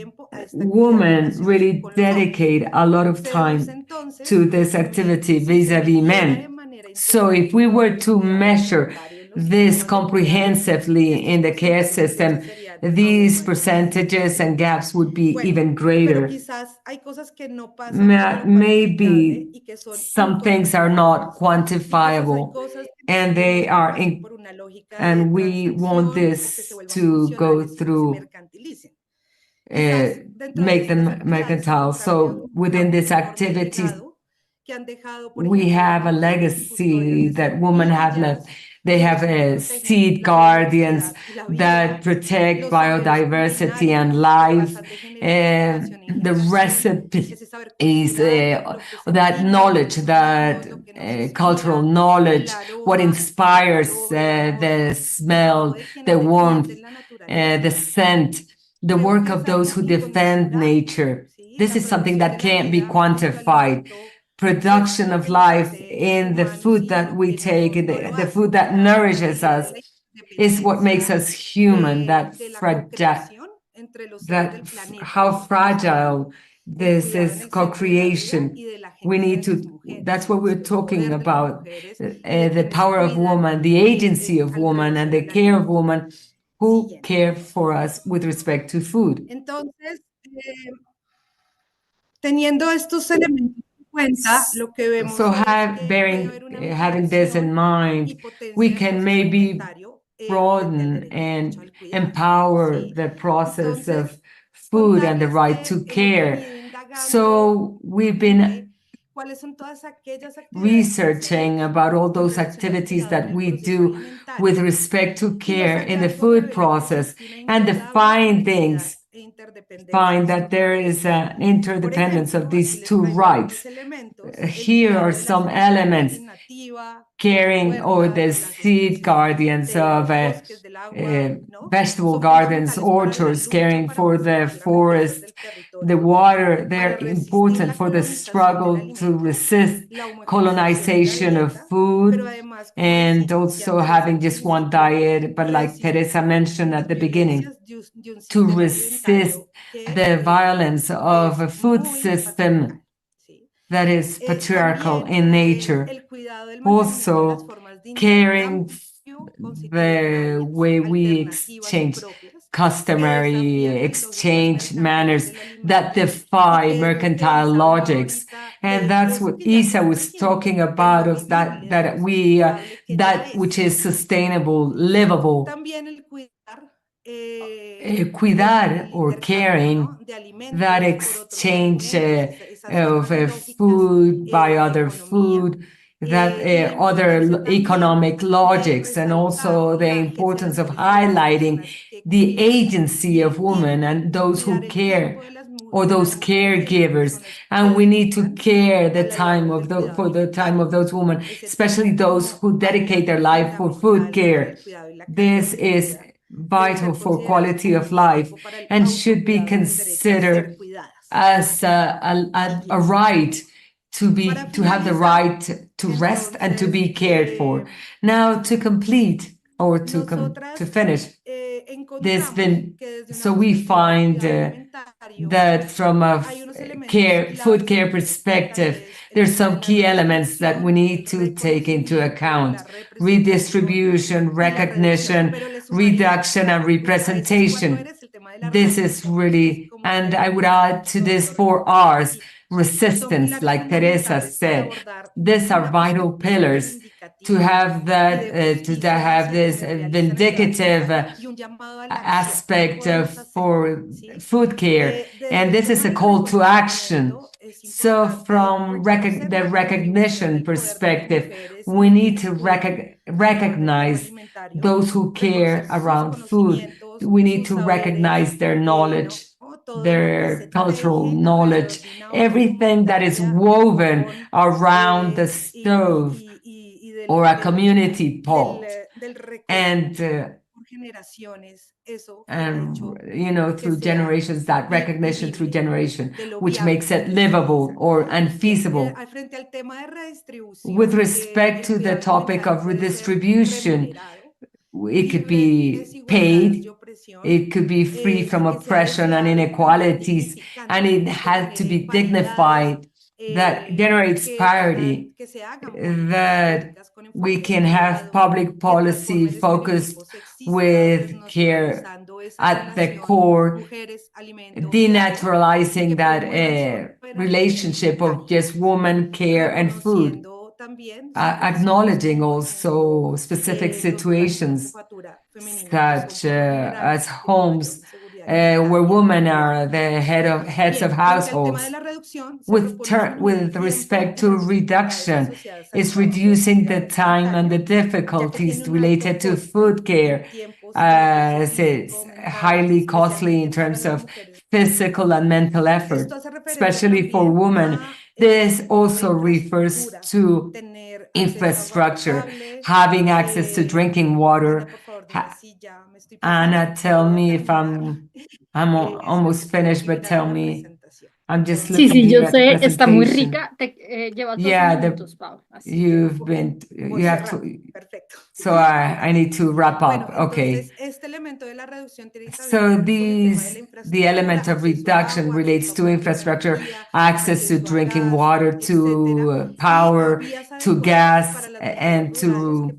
women really dedicate a lot of time to this activity vis-a-vis men. So if we were to measure this comprehensively in the care system, these percentages and gaps would be even greater. Maybe some things are not quantifiable, and they are and we want this to go through make them mercantile. So within these activities, we have a legacy that women have left. They have seed guardians that protect biodiversity and life. The recipe is that knowledge, that cultural knowledge, what inspires the smell, the warmth, the scent, the work of those who defend nature. This is something that can't be quantified. Production of life in the food that we take, the food that nourishes us, is what makes us human. How fragile this is co-creation. We need to. That's what we're talking about. The power of woman, the agency of woman, and the care of woman who care for us with respect to food. So having this in mind, we can maybe broaden and empower the process of food and the right to care. So we've been researching about all those activities that we do with respect to care in the food process, and the findings find that there is an interdependence of these two rights. Here are some elements. caring, or the seed guardians of vegetable gardens, orchards, caring for the forest, the water. They're important for the struggle to resist colonization of food, and also having just one diet, but like Teresa mentioned at the beginning, to resist the violence of a food system that is patriarchal in nature. Also, caring the way we exchange customary exchange manners that defy mercantile logics. And that's what Isa was talking about, of that we that which is sustainable, livable. Cuidar or caring, that exchange of food by other food, that other economic logics, and also the importance of highlighting the agency of women and those who care, or those caregivers. And we need to care the time of for the time of those women, especially those who dedicate their life for food care. This is vital for quality of life and should be considered as a right to have the right to rest and to be cared for. Now, to complete or to finish this, so we find that from a food care perspective, there's some key elements that we need to take into account: redistribution, recognition, reduction, and representation. This is really, and I would add to this 4 R's: resistance, like Teresa said. These are vital pillars to have that, to have this vindicative aspect for food care. And this is a call to action. So from the recognition perspective, we need to recognize those who care around food. We need to recognize their knowledge, their cultural knowledge, everything that is woven around the stove or a community pot. And through generations, that recognition through generation, which makes it livable or unfeasible. With respect to the topic of redistribution, it could be paid, it could be free from oppression and inequalities, and it has to be dignified, that generates parity, that we can have public policy focused with care at the core, denaturalizing that relationship of just woman, care, and food, acknowledging also specific situations such as homes where women are the heads of households. With respect to reduction, it's reducing the time and the difficulties related to food care, as it's highly costly in terms of physical and mental effort, especially for women. This also refers to infrastructure, having access to drinking water. Anna, tell me if I'm almost finished, but tell me. I'm just Sí, looking sí, yo here at the sé, está muy presentation. rica. Llevas 12 Yeah, minutos, Pau. Así que you have to, so I need to wrap up. Okay. So the element of reduction relates to infrastructure, access to drinking water, to power, to gas, and to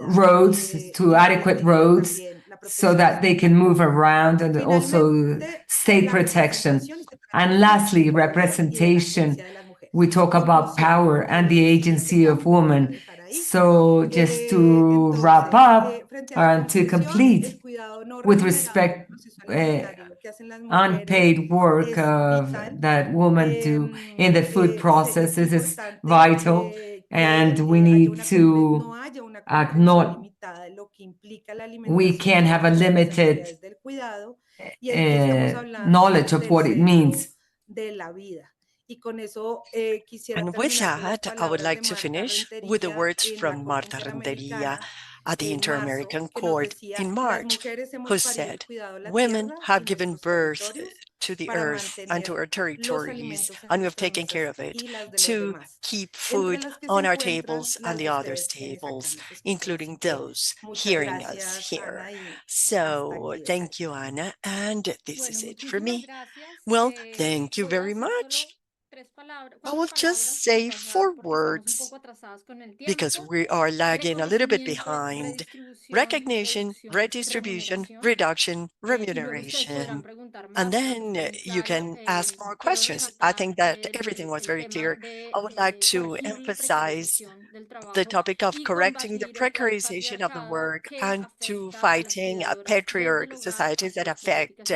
roads, to adequate roads, so that they can move around, and also state protection. And lastly, representation. We talk about power and the agency of women. So just to wrap up and to complete, with respect unpaid work that women do in the food process, this is vital, and we need to acknowledge we can have a limited knowledge of what it means. And with that, I would like to finish with the words from Marta Renteria at the Inter-American Court in March, who said, "Women have given birth to the earth and to our territories, and we have taken care of it to keep food on our tables and the others' tables, including those hearing us here." So thank you, Anna. And this is it for me. Well, thank you very much. I will just say 4 words because we are lagging a little bit behind. Recognition, redistribution, reduction, remuneration. And then you can ask more questions. I think that everything was very clear. I would like to emphasize the topic of correcting the precarization of the work and to fighting patriarch societies that affect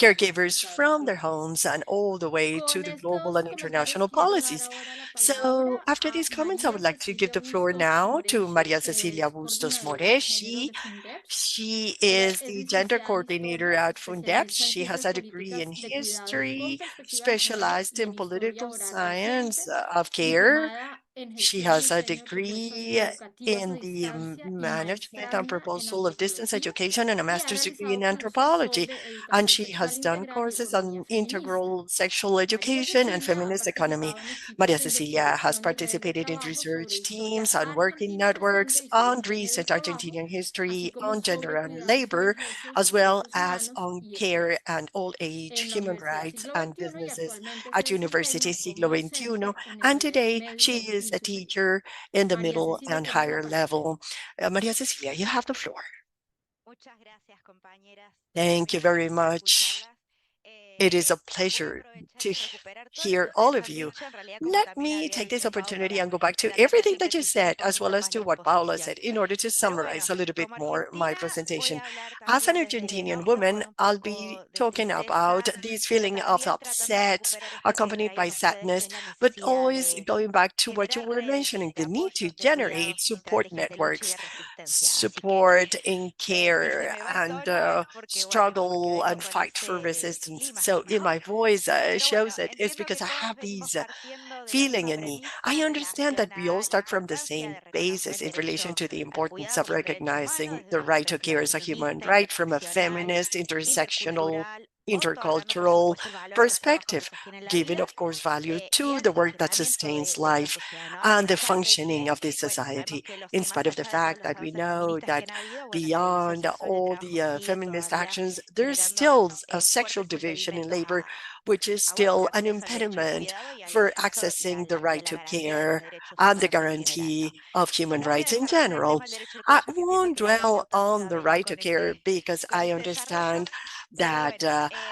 caregivers from their homes and all the way to the global and international policies. So after these comments, I would like to give the floor now to Maria Cecilia Bustos More. She is the gender coordinator at Fundeps. She has a degree in history, specialized in political science of care. She has a degree in the management and proposal of distance education and a master's degree in anthropology. And she has done courses on integral sexual education and feminist economy. Maria Cecilia has participated in research teams on working networks, on recent Argentinian history, on gender and labor, as well as on care and old age, human rights, and businesses at University Siglo XXI. And today she is a teacher in the middle and higher level. Maria Cecilia, you have the floor. Thank you very much. It is a pleasure to hear all of you. Let me take this opportunity and go back to everything that you said, as well as to what Paula said, in order to summarize a little bit more my presentation. As an Argentinian woman, I'll be talking about this feeling of upset, accompanied by sadness, but always going back to what you were mentioning, the need to generate support networks, support in care, and struggle and fight for resistance. So in my voice shows it. It's because I have these feeling in me. I understand that we all start from the same basis in relation to the importance of recognizing the right to care as a human right from a feminist, intersectional, intercultural perspective, giving, of course, value to the work that sustains life and the functioning of this society, in spite of the fact that we know that beyond all the feminist actions, there's still a sexual division in labor, which is still an impediment for accessing the right to care and the guarantee of human rights in general. I won't dwell on the right to care because I understand that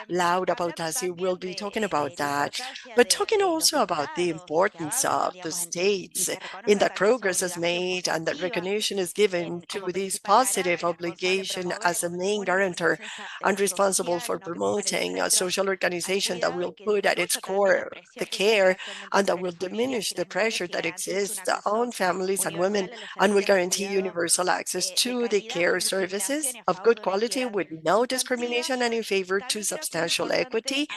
Laura Pautasi will be talking about that, but talking also about the importance of the states in that progress is made and that recognition is given to this positive obligation as a main guarantor and responsible for promoting a social organization that will put at its core the care and that will diminish the pressure that exists on families and women and will guarantee universal access to the care services of good quality with no discrimination and in favor to substantial equity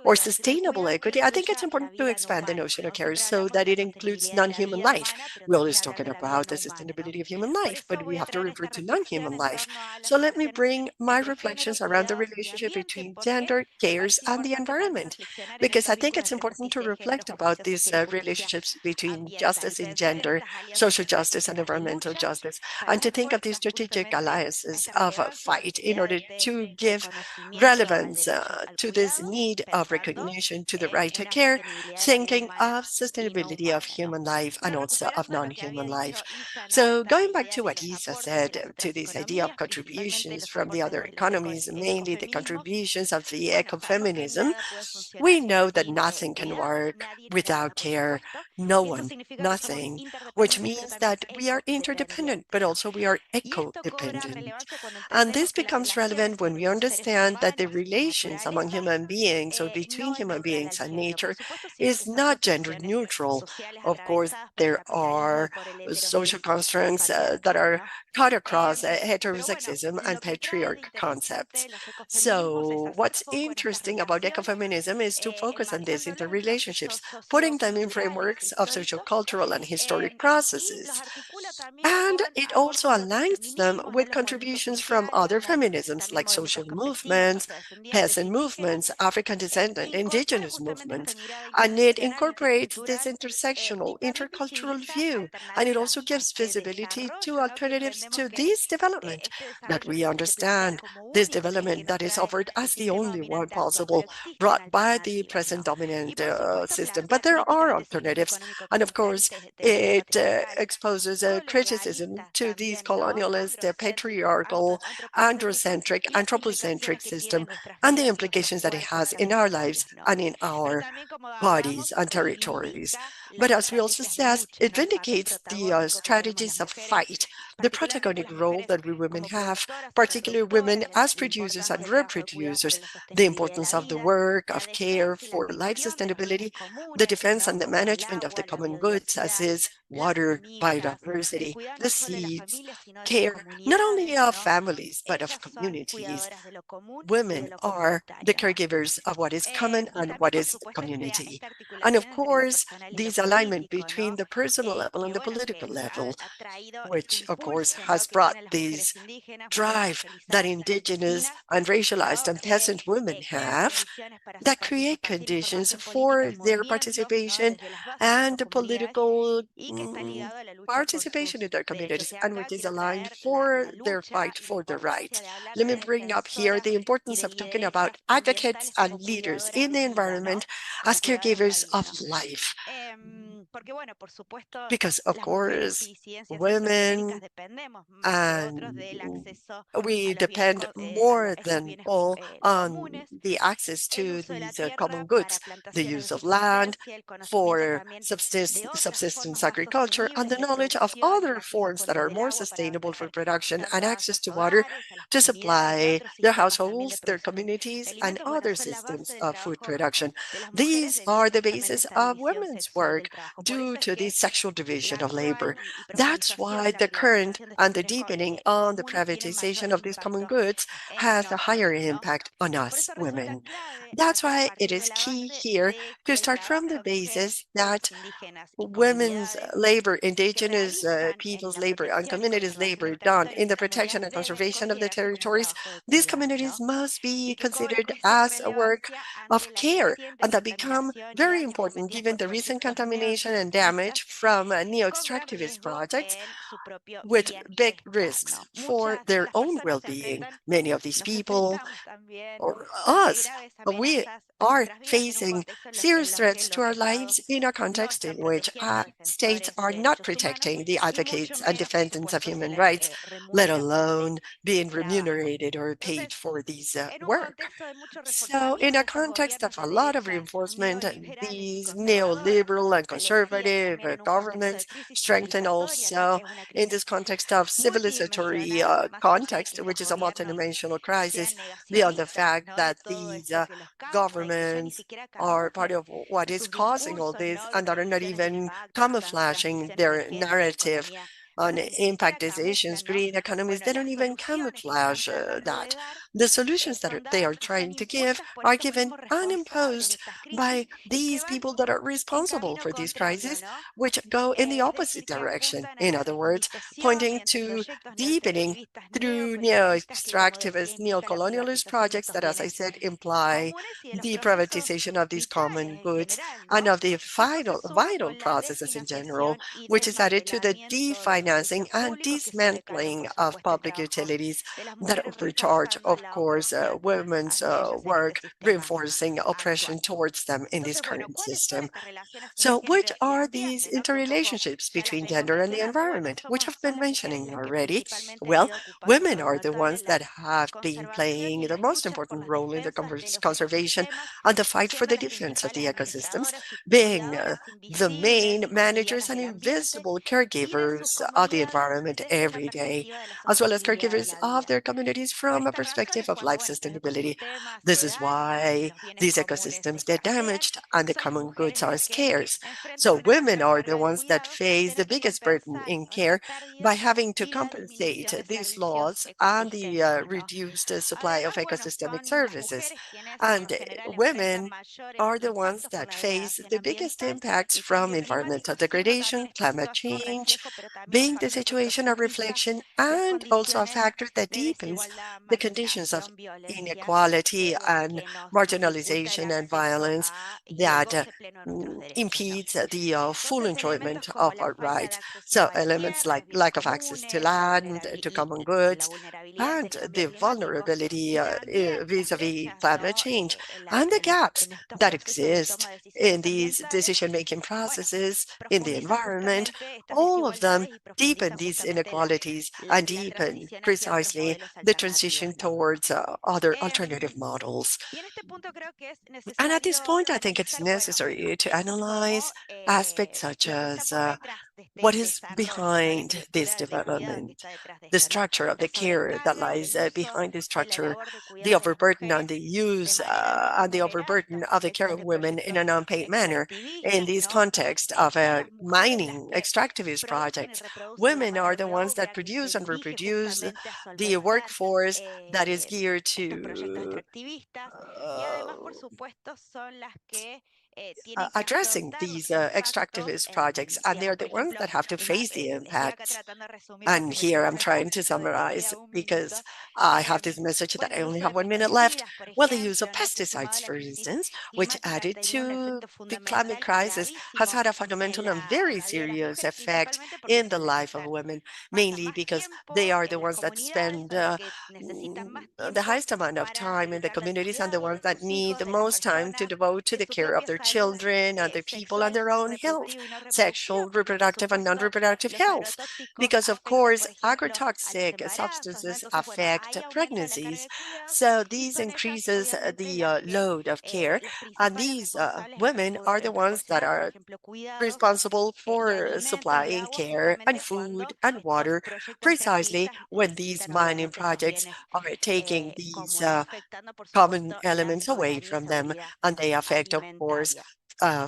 or sustainable equity. I think it's important to expand the notion of care so that it includes non-human life. We're always talking about the sustainability of human life, but we have to refer to non-human life. So let me bring my reflections around the relationship between gender, cares, and the environment, because I think it's important to reflect about these relationships between justice in gender, social justice, and environmental justice, and to think of these strategic alliances of a fight in order to give relevance to this need of recognition to the right to care, thinking of sustainability of human life and also of non-human life. So going back to what Isa said, to this idea of contributions from the other economies, mainly the contributions of the ecofeminism, we know that nothing can work without care. No one, nothing, which means that we are interdependent, but also we are eco-dependent. And this becomes relevant when we understand understand that the relations among human beings or between human beings and nature is not gender neutral. Of course, there are social constructs that are cut across heterosexism and patriarch concepts. So what's interesting about ecofeminism is to focus on these interrelationships, putting them in frameworks of social, cultural, and historic processes. And it also aligns them with contributions from other feminisms like social movements, peasant movements, African descendant, indigenous movements. And it incorporates this intersectional, intercultural view. And it also gives visibility to alternatives to this development that we understand, this development that is offered as the only one possible brought by the present dominant system. But there are alternatives. And of course, it exposes a criticism to these colonialist, patriarchal, androcentric, anthropocentric system and the implications that it has in our lives and in our bodies and territories. But as we also said, it vindicates the strategies of fight, the protagonic role that we women have, particularly women as producers and reproducers, the importance of the work, of care for life sustainability, the defense and the management of the common goods, as is water, biodiversity, the seeds, care not only of families, but of communities. Women are the caregivers of what is common and what is community. And of course, this alignment between the personal level and the political level, which of course has brought this drive that indigenous and racialized and peasant women have, that create conditions for their participation and political participation in their communities, and which is aligned for their fight for the rights. Let me bring up here the importance of talking about advocates and leaders in the environment as caregivers of life. Because, of course, women and we depend more than all on the access to these common goods, the use of land for subsistence agriculture, and the knowledge of other forms that are more sustainable for production and access to water to supply their households, their communities, and other systems of food production. These are the basis of women's work due to the sexual division of labor. That's why the current and the deepening on the privatization of these common goods has a higher impact on us women. That's why it is key here to start from the basis that women's labor, indigenous people's labor, and communities' labor done in the protection and conservation of the territories, these communities must be considered as a work of care, and that become very important given the recent contamination and damage from neo-extractivist projects with big risks for their own well-being. Many of these people, or us, we are facing serious threats to our lives in a context in which states are not protecting the advocates and defendants of human rights, let alone being remunerated or paid for these work. So in a context of a lot of reinforcement, these neoliberal and conservative governments strengthen also in this context of civilizatory context, which is a multidimensional crisis, beyond the fact that these governments are part of what is causing all this and that are not even camouflaging their narrative on impact decisions, green economies, they don't even camouflage that. The solutions that they are trying to give are given unimposed by these people that are responsible for these crises, which go in the opposite direction. In other words, pointing to deepening through neo-extractivist, neo-colonialist projects that, as I said, imply the privatization of these common goods and of the vital processes in general, which is added to the definancing and dismantling of public utilities that overcharge, of course, women's work, reinforcing oppression towards them in this current system. So which are these interrelationships between gender and the environment, which I've been mentioning already? Well, women are the ones that have been playing the most important role in the conservation and the fight for the defense of the ecosystems, being the main managers and invisible caregivers of the environment every day, as well as caregivers of their communities from a perspective perspective of life sustainability. This is why these ecosystems get damaged and the common goods are scarce. So women are the ones that face the biggest burden in care by having to compensate these laws and the reduced supply of ecosystemic services. And women are the ones that face the biggest impacts from environmental degradation, climate change, being the situation a reflection and also a factor that deepens the conditions of inequality and marginalization and violence that impedes the full enjoyment of our rights. So elements like lack of access to land, to common goods, and the vulnerability vis-a-vis climate change, and the gaps that exist in these decision-making processes in the environment, all of them deepen these inequalities and deepen precisely the transition towards other alternative models. And at this point, I think it's necessary to analyze aspects such as what is behind this development, the structure of the care that lies behind the structure, the overburden on the use and the overburden of the care of women in an unpaid manner. In this context of mining extractivist projects, women are the ones that produce and reproduce the workforce that is geared to addressing these extractivist projects, and they're the ones that have to face the impacts. And here I'm trying to summarize because I have this message that I only have 1 minute left. Well, the use of pesticides, for instance, which added to the climate crisis, has had a fundamental and very serious effect in the life of women, mainly because they are the ones that spend the highest amount of time in the communities and the ones that need the most time to devote to the care of their children and their people and their own health, sexual, reproductive, and non-reproductive health. Because, of course, agrotoxic substances affect pregnancies. So these increases the load of care, and these women are the ones that are responsible for supplying care and food and water precisely when these mining projects are taking these common elements away from them, and they affect, of course,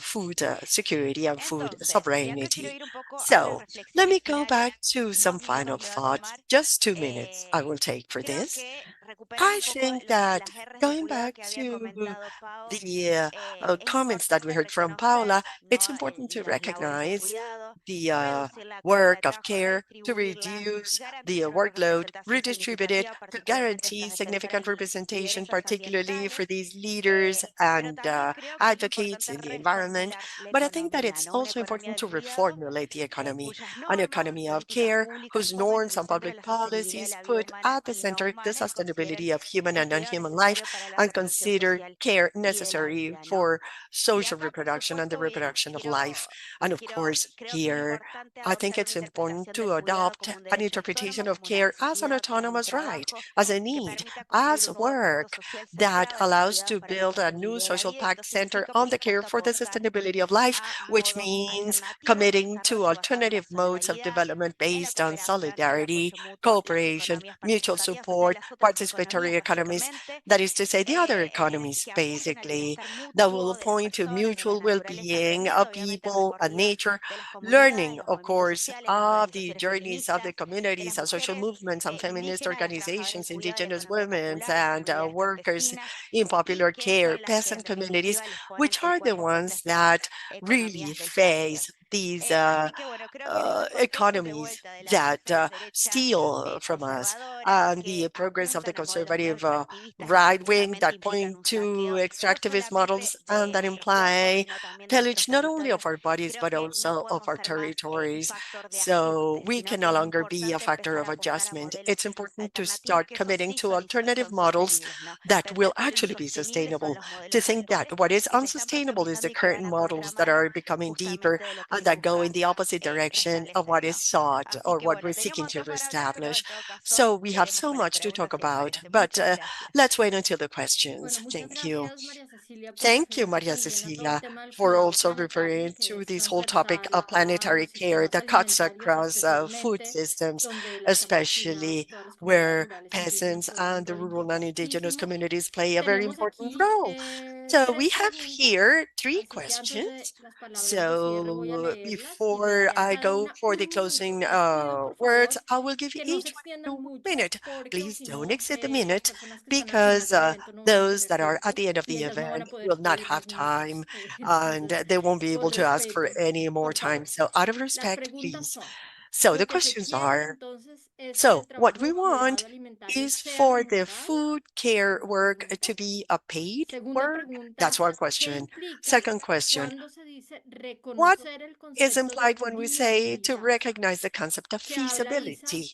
food security and food sovereignty. So let me go back to some final thoughts. Just 2 minutes I will take for this. I think that going back to the comments that we heard from Paula, it's important to recognize the work of care to reduce the workload, redistribute it to guarantee significant representation, particularly for these leaders and advocates in the environment. But I think that it's also important to reformulate the economy, an economy of care whose norms and public policies put at the center the sustainability of human and non-human life and consider care necessary for social reproduction and the reproduction of life. And of course, here, I think it's important to adopt an interpretation of care as an autonomous right, as a need, as work that allows to build a new social pact center on the care for the sustainability of life, which means committing to alternative modes of development based on solidarity, cooperation, mutual support, participatory economies, that is to say, the other economies, basically, that will point to mutual well-being of people and nature, learning, of course, of the journeys of the communities and social movements and feminist organizations, indigenous women and workers in popular care, peasant communities, which are the ones that really face these economies that steal from us, and the progress of the conservative right wing that point to extractivist models and that imply pillage not only of our bodies but also of our territories. So we can no longer be a factor of adjustment. It's important to start committing to alternative models that will actually be sustainable. To think that what is unsustainable is the current models that are becoming deeper and that go in the opposite direction of what is sought or what we're seeking to establish. So we have so much to talk about, but let's wait until the questions. Thank you. Thank you, Maria Cecilia, for also referring to this whole topic of planetary care that cuts across food systems, especially where peasants and the rural and indigenous communities play a very important role. So we have here three questions. So before I go for the closing words, I will give you each one 1 minute. Please don't exceed the minute because those that are at the end of the event will not have time and they won't be able to ask for any more time. So out of respect, please. So the questions are, so what we want is for the food care work to be a paid work. That's one question. Second question, what is implied when we say to recognize the concept of feasibility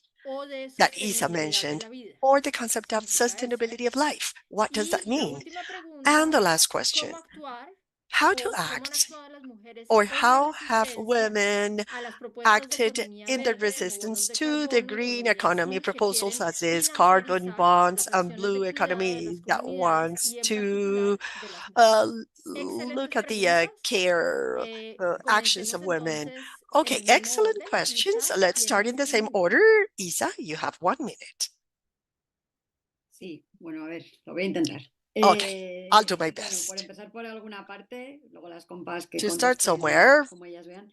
that Isa mentioned, or the concept of sustainability of life? What does that mean? And the last question, how to act or how have women acted in the resistance to the green economy proposals such as carbon bonds and blue economy that wants to uh, look at the care actions of women. Okay, excellent questions. Let's start in the same order. Isa, you have 1 minute. Sí, bueno, a ver, lo voy a intentar. Okay, I'll do my Por best. empezar por alguna parte, luego las compas que To start contesten somewhere, como ellas vean.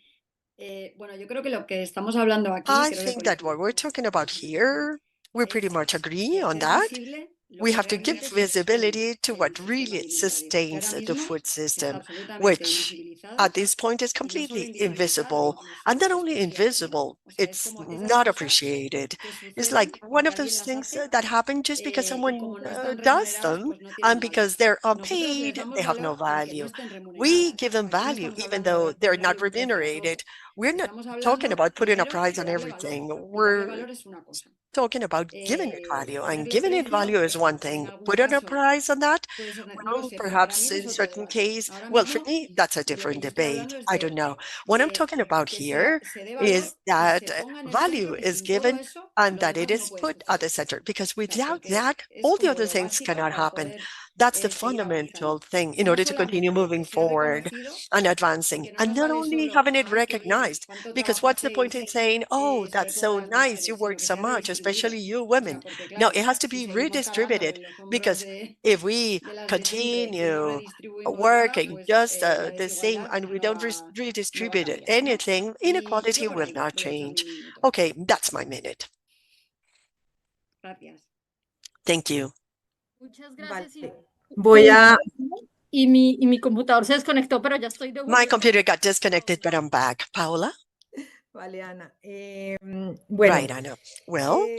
Bueno, yo creo que lo que estamos hablando aquí, I creo que think that what we're talking about here, we pretty much agree on hacer that. visible lo We que have to give realmente sostiene visibility to el what sistema really alimentario, que sustains ahora the mismo food está system, absolutamente which invisibilizado at this point is y no solo completely invisibilizado, invisible. And not es only despreciado, ¿no? invisible, O sea, es it's como esas not cosas appreciated. que It's like suceden one porque of alguien those las things hace that happen just because y someone como no están does remuneradas, them, pues no tienen and valor. because they're Nosotros les unpaid, damos they have no valor aunque no value. estén We remuneradas. give them Aquí no value estamos even hablando de though they're ponerle not un precio a todo. remunerated. We're not Estamos talking hablando about putting a primero price de on darle valor everything. y darle We're valor es una cosa. talking about giving it value, and Ponerle giving it precio, value is pues a lo one mejor en thing. algún Putting a caso price on that, puede ser, no lo well, sé, pero para mí perhaps eso es in otro certain debate. case, Ahora well, for mismo, me, that's a de lo que different yo estoy debate. hablando es I don't know. What I'm de talking about que here se dé is valor y that se ponga en el value centro que is sin todo given eso and lo that it demás no is puede put at suceder. the center, because O sea, without porque that, es all the como other lo things básico cannot para happen. poder That's the seguir fundamental avanzando. thing in No order to continue solamente que moving sea forward reconocido, and advancing, porque no and nos not vale only solo, having it ay, qué bien, recognized, cuánto because trabajo what's the point in hacéis, saying, oh, sobre that's todo so las nice, you mujeres, sino work que so sea much, redistribuido. especially you O sea, women. porque No, claro, it has to si be seguimos cargando redistributed en los hombros because if we de las de siempre y no continue redistribuimos nada, working pues just la the same desigualdad and we don't no va a redistribute cambiar, ¿no? anything, Y inequality yo por will ahí not voy a dejar mi change. minuto. Okay, that's my minute. Gracias. Thank you. Muchas Vale. gracias. Voy a, Y mi computador se desconectó, pero ya estoy de My vuelta. computer got disconnected, but I'm back. Paola? vale, Ana. Right, Bueno, Anna. Well,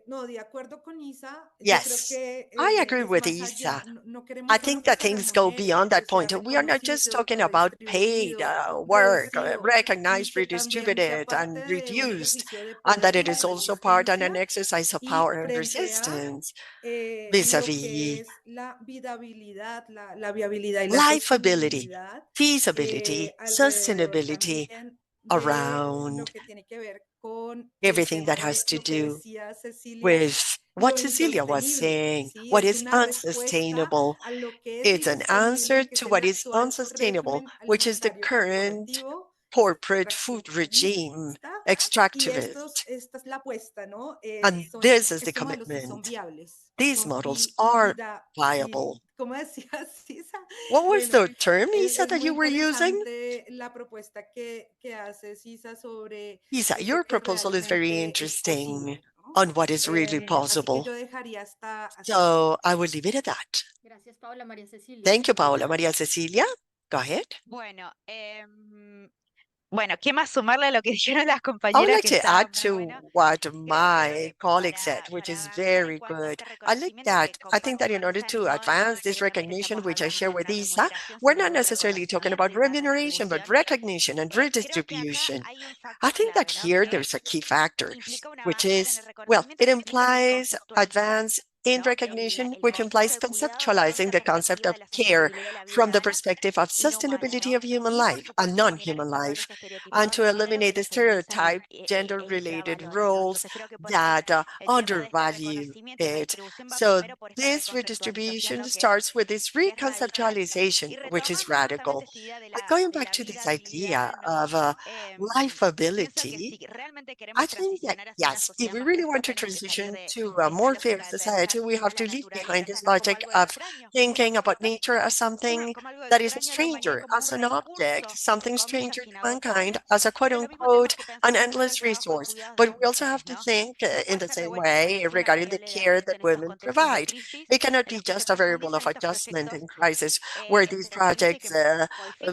no, de acuerdo con Isa, yo creo yes, que I agree es with más Isa. allá. No, no I queremos solo think que that se things go remunere, beyond que that sea point. We are not just reconocido, talking about paid redistribuido, work, reducido y recognized, que también sea redistributed, parte and de un reduced, ejercicio de and that poder y it de is also part and resistencia an exercise of y power and frente a resistance lo que vis-a-vis es la vidabilidad, la viabilidad y la lifeability, sostenibilidad, feasibility, alrededor sustainability también de lo around que tiene que ver con el everything that tema has de to lo que do decía Cecilia, with lo what Cecilia was insostenible, saying, ¿sí? what Es is una respuesta unsustainable. a lo que es It's an answer insostenible, que es to el what is actual unsustainable, régimen which is the alimentario current corporativo, corporate food regime, extractivista, y extractivist. esta es la apuesta, ¿no? And this is the Estos modelos sí son commitment. viables, These son models are viable. ¿cómo decía Sisa? What was Bueno, the term, Isa, es that muy you were using? interesante la propuesta que hace Sisa sobre Isa, lo your que proposal is very realmente es interesting posible, ¿no? on what is really Así que possible. yo dejaría hasta aquí. So I will leave it at that. Gracias, Paola. María Cecilia. Thank you, Paola. Maria Cecilia, go ahead. Bueno, bueno, ¿qué más sumarle a lo que dijeron las I would compañeras like que to estaba add muy to bueno? what Creo my que colleague said, which is very avanzar en good. este I like reconocimiento, that. que I think comparto that in con order Isa, to no advance this necesariamente recognition, estamos which I hablando share de with una Isa, remuneración, we're sino not de un necessarily talking about reconocimiento y una remuneration, but retribución. recognition and Creo que acá redistribution. hay un I factor think that clave, ¿no? here Que there's a key factor, implica un which avanzar en el is, well, reconocimiento it que permita implies reconceptualizar advance in recognition, which implies conceptualizing the concept of care from the perspective of sustainability of human life and non-human life, and to eliminate the stereotype gender-related roles that undervalue it. So this redistribution starts with this reconceptualization, which is radical. And going back to this idea of lifeability, I think that, yes, if we really want to transition to a more fair society, we have to leave behind this logic of thinking about nature as something that is a stranger, as an object, something stranger to mankind, as a quote unquote, an endless resource. But we also have to think in the same way regarding the care that women provide. It cannot be just a variable of adjustment in crisis where these projects,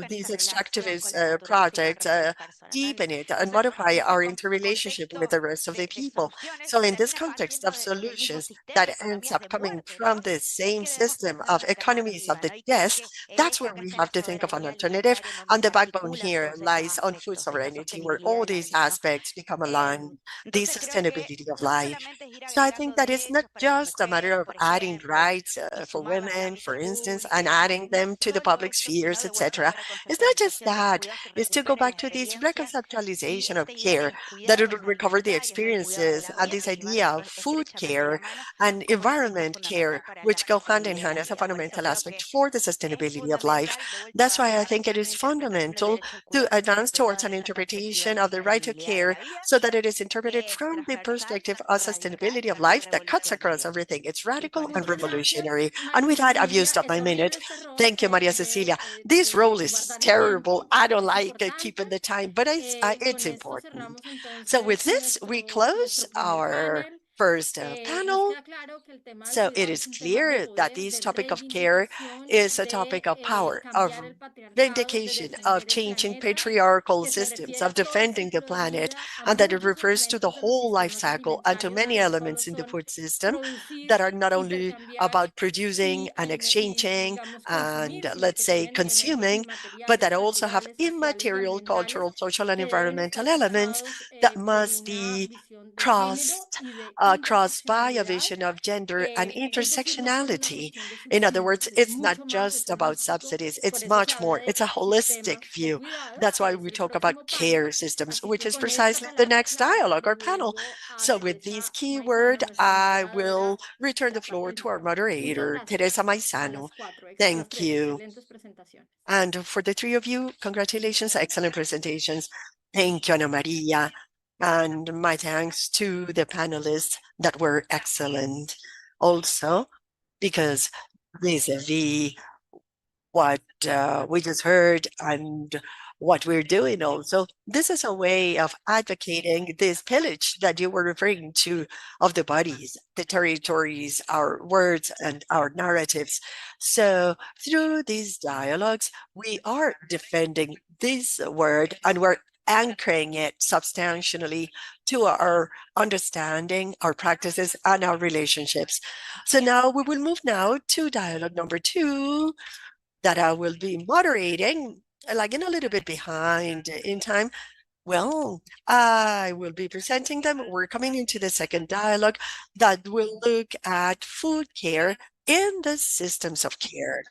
these extractivist projects, deepen it and modify our interrelationship with the rest of the people. So in this context of solutions that ends up coming from the same system of economies of the death, that's where we have to think of an alternative. And the backbone here lies on food sovereignty, where all these aspects become aligned, the sustainability of life. So I think that it's not just a matter of adding rights for women, for instance, and adding them to the public spheres, etc. It's not just that. It's to go back to this reconceptualization of care, that it would recover the experiences and this idea of food care and environment care, which go hand in hand as a fundamental aspect for the sustainability of life. That's why I think it is fundamental to advance towards an interpretation of the right to care so that it is interpreted from the perspective of sustainability of life that cuts across everything. It's radical and Muchas gracias, revolutionary. And María with that, I've used Cecilia. up my Ese minute. este rol Thank you, Maria Cecilia. This role is dar terrible. tiempo I don't es like importante. keeping the time, but it's Con esto important. cerramos So with entonces this, we close nuestro primer our panel. first Nos panel. queda claro que el tema del So it cuidado is es un tema de clear that poder, this de topic of care reivindicación, is a de topic of power, of cambiar el patriarcado, de vindication, of defender el changing planeta, patriarchal que se systems, refiere a of todo el defending the ciclo de planet, vida, a and that it muchos refers to the elementos de los whole life sistemas cycle and to alimentarios many que no solo elements in the son food system producir, that are not only intercambiar about producing and y, exchanging digamos, and, consumir, sino let's que say, tienen elementos consuming, but inmateriales, that also have culturales, sociales y immaterial, ambientales cultural, social, and que deben environmental estar elements basados that en must una be visión de género crossed y de crossed by a interseccionalidad. vision of gender and Es decir, no solo una intersectionality. cuestión de In other subsidios, words, es it's not mucho más, es just about holístico, subsidies, por it's eso se much habla more. de It's a holistic sistemas de view. cuidado, That's que why es we el talk about próximo panel. care systems, Así which que is con esta precisely the palabra next clave dialogue or panel. devuelvo a So with these Teresa keywords, Maizano, nuestra I moderadora, will return the floor el to our micrófono. Muchas moderator, gracias Teresa a las Maizano. cuatro, a las Thank tres, you. excelentes presentaciones. And for the three of you, congratulations, excellent presentations. Thank you, Ana Maria. And my thanks to the panelists that were excellent also, because vis-a-vis what we just heard and what we're doing also, this is a way of advocating this pillage that you were referring to of the bodies, the territories, our words and our narratives. So through these dialogues, we are defending this word and we're anchoring it substantially to our understanding, our practices, and our relationships. So now we will move now to dialogue number 2 that I will be moderating, lagging a little bit behind in time. Well, I will be presenting them. We're coming into the second dialogue that will look at food care in the systems of care.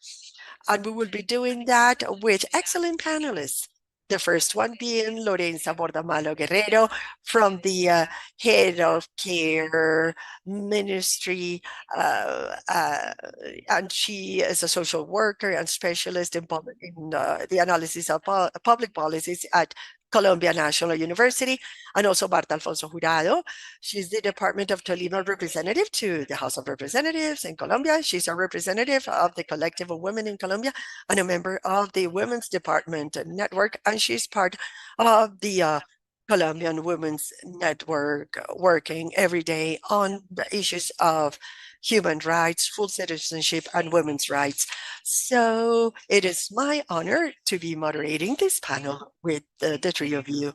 And we will be doing that with excellent panelists. The first one being Lorenza Bordamalo Guerrero from the Head of Care Ministry, and she is a social worker and specialist in the analysis of public policies at Columbia National University, and also Marta Alfonso Jurado. She's the Department of Tolima representative to the House of Representatives in Colombia. She's a representative of the Collective of Women in Colombia and a member of the Women's Department Network, and she's part of the Colombian Women's Network, working every day on the issues of human rights, full citizenship, and women's rights. So it is my honor to be moderating this panel with the three of you.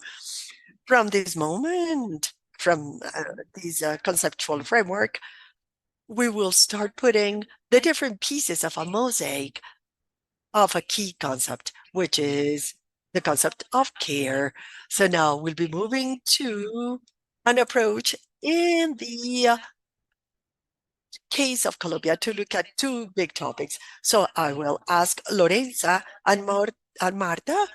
From this moment, from this conceptual framework, we will start putting the different pieces of a mosaic of a key concept, which is the concept of care. So now we'll be moving to an approach in the case of Colombia to look at two big topics. So I will ask Lorenza and Marta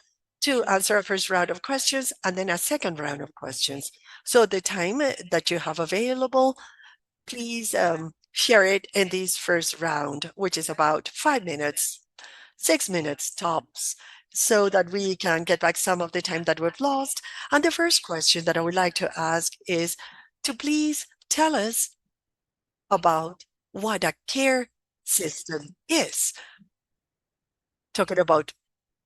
to answer a first round of questions and then a second round of questions. So the time that you have available, please share it in this first round, which is about 5 minutes, 6 minutes tops, so that we can get back some of the time that we've lost. And the first question that I would like to ask is to please tell us about what a care system is. Talking about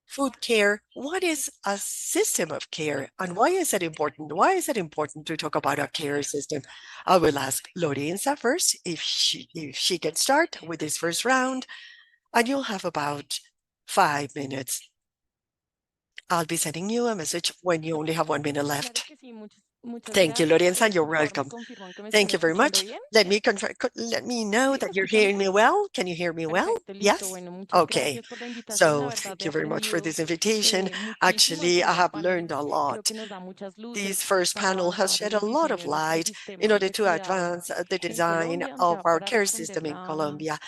food care, what is a system of care and why is it important? Why is it important to talk about a care system? I will ask Lorenza first if she can start with this first round, and you'll have about 5 minutes. I'll be sending you a message when you only have 1 minute left. Thank you, Lorenza, and you're welcome. Thank you very much. Let me know that you're hearing me well. Can you hear me well? Yes? Okay. So thank you very much for this invitation. Actually, I have learned a lot. This first panel has shed a lot of light in order to advance the design of our care system in Colombia.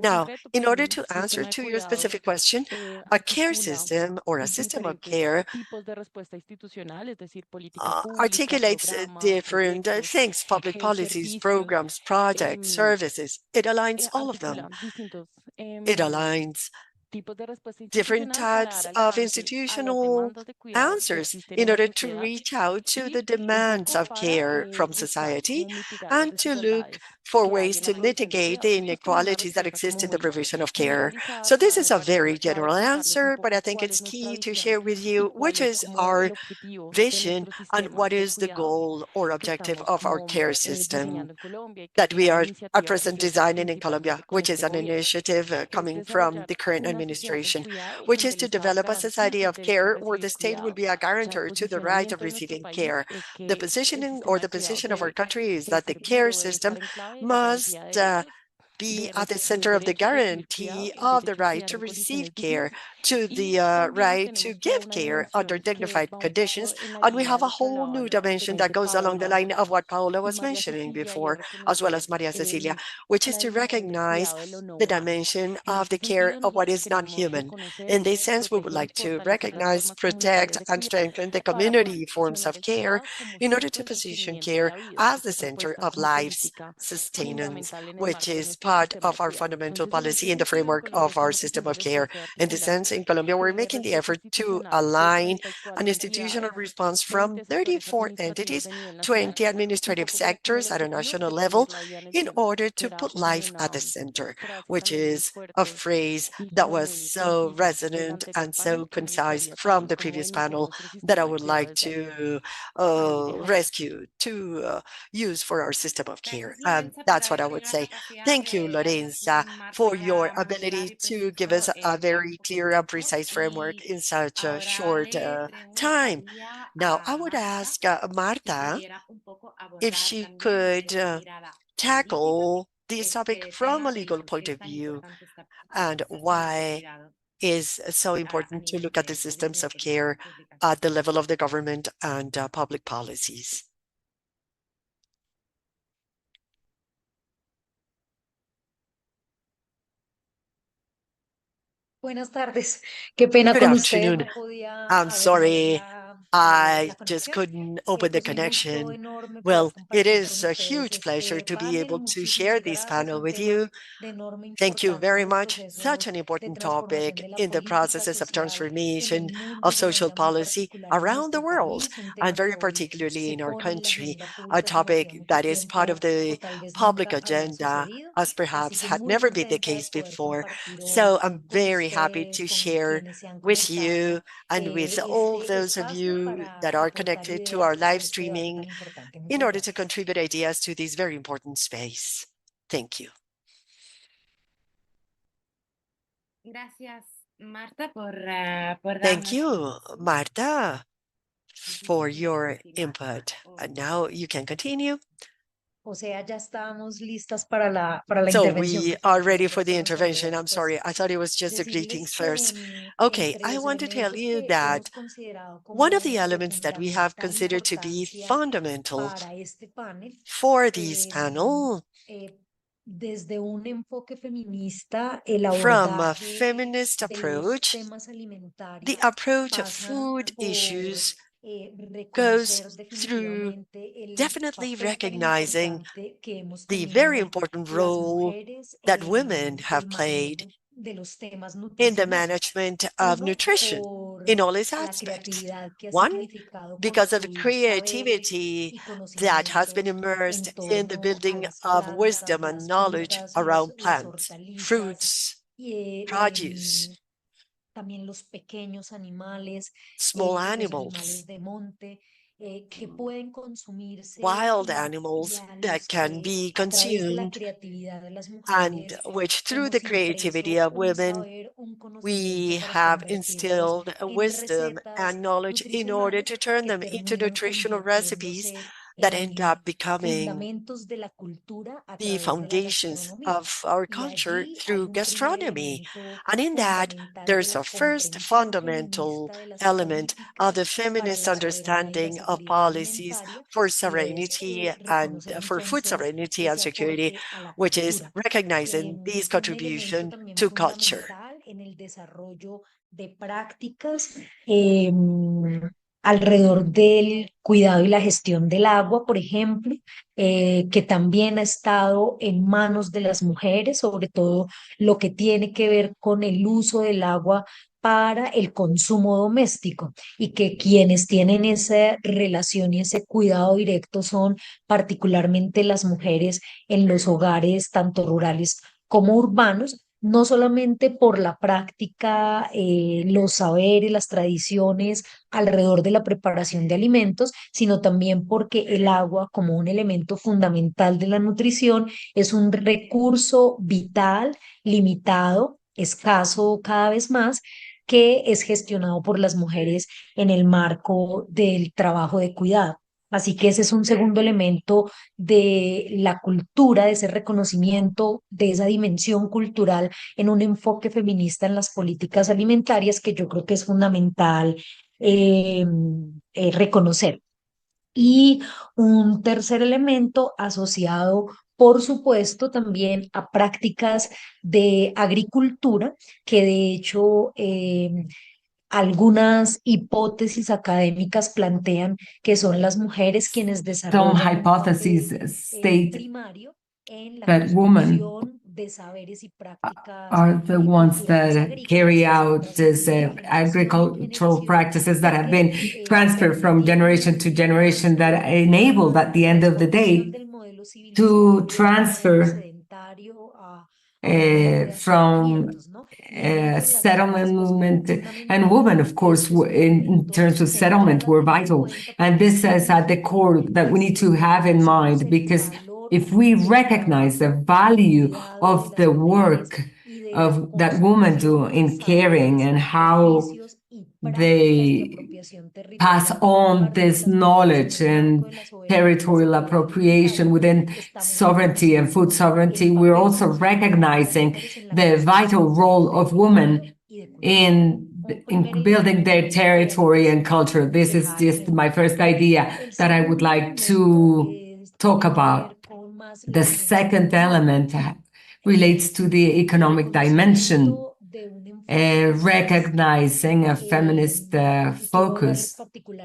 Now, in order to answer to your specific question, a care system or a system of care articulates different things, public policies, programs, projects, services. It aligns all of them. It aligns different types of institutional answers in order to reach out to the demands of care from society and to look for ways to mitigate the inequalities that exist in the provision of care. So this is a very general answer, but I think it's key to share with you which is our vision and what is the goal or objective of our care system that we are at present designing in Colombia, which is an initiative coming from the current administration, which is to develop a society of care where the state will be a guarantor to the right of receiving care. The positioning or the position of our country is that the care system must be at the center of the guarantee of the right to receive care, to the right to give care under dignified conditions. And we have a whole new dimension that goes along the line of what Paola was mentioning before, as well as Maria Cecilia, which is to recognize the dimension of the care of what is non-human. In this sense, we would like to recognize, protect, and strengthen the community forms of care in order to position care as the center of life's sustenance, which is part of our fundamental policy in the framework of our system of care. In this sense, in Colombia, we're making the effort to align an institutional response from 34 entities, 20 administrative sectors at a national level, in order to put life at the center, which is a phrase that was so resonant and so concise from the previous panel that I would like to rescue, to use for our system of care. That's what I would say. Thank you, Lorenza, for your ability to give us a very clear and precise framework in such a short time. Now, I would ask Marta if she could tackle this topic from a legal point of view and why is so important to look at the systems of care at the level of the government and public policies. Buenas tardes. Qué pena Good con ustedes. afternoon. No podía I'm haber sorry, la I just conexión. couldn't open the Pues un gusto connection. enorme poder Well, it compartir con is a ustedes huge pleasure este to be panel y able to share muchísimas this gracias. panel Un with tema you. de enorme Thank you importancia, very los much. Such procesos an de important transformación topic de la in the política processes of social en transformation el mundo of y de social manera muy policy particular en around the nuestro world, país, un and tema very que hoy particularly se in our pone en la country, agenda a pública como hacía topic mucho that is part tiempo of o the tal vez public nunca había agenda sucedido. as Así perhaps que had muy never been the contenta de case poder before. compartir So hoy I'm con very happy ustedes, to con share quienes se han with you conectado and with all those of espacio you para that are aportar connected to our ideas a live este debate streaming tan importante. in Muchas order to gracias. contribute ideas to this very important space. Thank you. Gracias, Marta, por Thank darnos you, Marta, for your continuar. input. And now you can continue. O sea, ya estamos listas para la So intervención. we Qué pena, are pensé ready que for era the solo un saludo. intervention. I'm Pues sorry. I thought it was just the decirles greetings que first. Okay, entre I los want to tell elementos you que that hemos considerado one of the como de elements that we have fundamental considered to be importancia fundamental para este panel, for this panel eh, desde un enfoque feminista, el From a abordaje feminist de los approach, temas the alimentarios approach of pasa food por issues goes reconocer through definitivamente el definitely papel tan recognizing importante que hemos the very tenido important las role mujeres that en women el have played manejo de los temas in the nutricionales. management of Uno, nutrition por in all its la aspects. creatividad que ha One, significado because of the construir saberes creativity y that has been conocimientos immersed en in the torno a building las of plantas, wisdom and las knowledge frutas, around las plants, hortalizas, fruits, y, produce, también los pequeños animales, small los animales animals, de monte, que pueden consumirse wild y animals a that los can que be a través de la consumed, creatividad de las and mujeres which through the hemos creativity impreso of un women, saber, un conocimiento we para have convertirlos instilled en wisdom recetas and knowledge in order nutricionales to turn que them into terminan nutritional recipes convirtiéndose that end up en becoming fundamentos de la cultura a the través de la foundations gastronomía. of our Y culture allí hay through un primer gastronomy. elemento And in that, fundamental de there's la a first comprensión fundamental feminista de las element of políticas the para feminist la soberanía y la understanding of seguridad policies alimentaria, for y es serenity and reconocer for food entonces serenity and ese security, aporte a la which is cultura. recognizing these Un elemento contribution también to culture. fundamental en el desarrollo de prácticas alrededor del cuidado y la gestión del agua, por ejemplo, que también ha estado en manos de las mujeres, sobre todo lo que tiene que ver con el uso del agua para el consumo doméstico, y que quienes tienen esa relación y ese cuidado directo son particularmente las mujeres en los hogares tanto rurales como urbanos, no solamente por la práctica, los saberes, las tradiciones alrededor de la preparación de alimentos, sino también porque el agua, como un elemento fundamental de la nutrición, es un recurso vital, limitado, escaso cada vez más, que es gestionado por las mujeres en el marco del trabajo de cuidado. Así que ese es un segundo elemento de la cultura, de ese reconocimiento, de esa dimensión cultural en un enfoque feminista en las políticas alimentarias, que yo creo que es fundamental eh, reconocer. Y un tercer elemento asociado, por supuesto, también a prácticas de agricultura, que de hecho algunas hipótesis académicas plantean que son las mujeres quienes Some desarrollan un hypotheses papel state primario en la that women construcción de saberes y prácticas are the ones culturales that carry agrícolas que se han out these transmitido de generación en agricultural generación practices that y have been que transferred from generation permitieron to generation that enabled una at the end of the transformación day del modelo to civilizatorio de un modelo transfer sedentario a un modelo de from asentamientos, ¿no? Y allí pues las settlement mujeres pues fueron movement, and fundamentales, women, of y course, esto es un in elemento terms of central settlement, a were tener en vital. cuenta, And porque this is at si the core that we need to have in mind, because reconocemos el if valor we del recognize the trabajo de value cuidado de of las the mujeres work y de la of that women do construcción de in caring saberes, and how oficios y prácticas de they apropiación pass territorial on this particularizadas en knowledge el marco and de la soberanía y la territorial seguridad appropriation alimentaria, within estamos sovereignty and food reconociendo sovereignty, el we're papel also fundamental de las recognizing mujeres en la the vital construcción role de of women territorio y de cultura. Un in primer building elemento their para territory and culture. This is dejar en just el my marco. first idea El that I would segundo like elemento to talk tiene que about. ver con más la The dimensión second económica. element relates to the El economic dimension, reconocimiento de un enfoque feminista recognizing a feminist y quiero hablar focus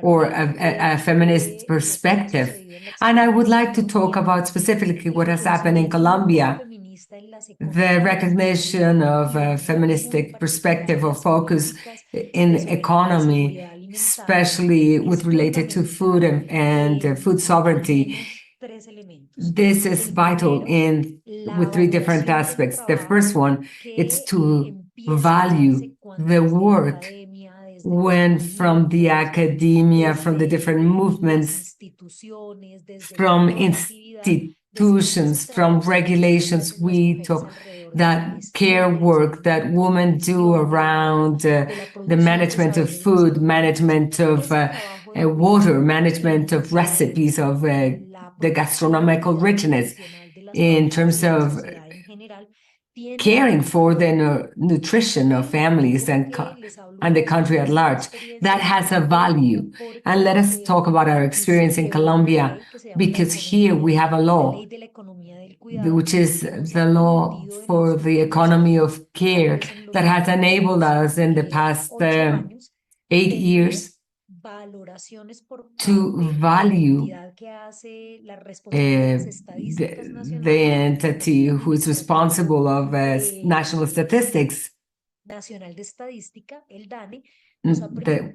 or particularmente a feminist de lo que ha perspective. sucedido en la And I experiencia would like to talk colombiana, about specifically el what has happened in reconocimiento de un enfoque Colombia, feminista en las the economías recognition of y de a manera muy feministic particular perspective or las focus políticas in de soberanía y economy, seguridad alimentaria, especially es with related to food fundamental and food en al sovereignty. menos tres elementos. This is El vital primero, in la with three different valoración de ese aspects. The first trabajo one, it's que to empieza a value hacerse the desde la work academia, desde los when from the movimientos, academia, from the different desde las movements, instituciones, desde la from normatividad, decir que ese institutions, from trabajo que regulations, hacen las we mujeres talk alrededor de la that care gestión, de la work that seguridad, de la women do nutrición, del agua, around de la the producción de management of saberes de food, salud pública. management of Ese trabajo de water, cuidado management tiene of que ver recipes of con la the apropiación y gastronomical cuidado richness nutricional de las in familias terms y de la of sociedad en general, tiene caring un for the valor. nutrition of Y families ¿por qué les hablo and the de esto country at desde mi large. That experiencia? has a value. And let us Porque talk about our aquí se experience in creó una Colombia, ley que se llama la because here we have a la law Ley de la Economía del which is the law for the economy of care that has enabled us in the past 8 years to value the entity who is responsible of national statistics, that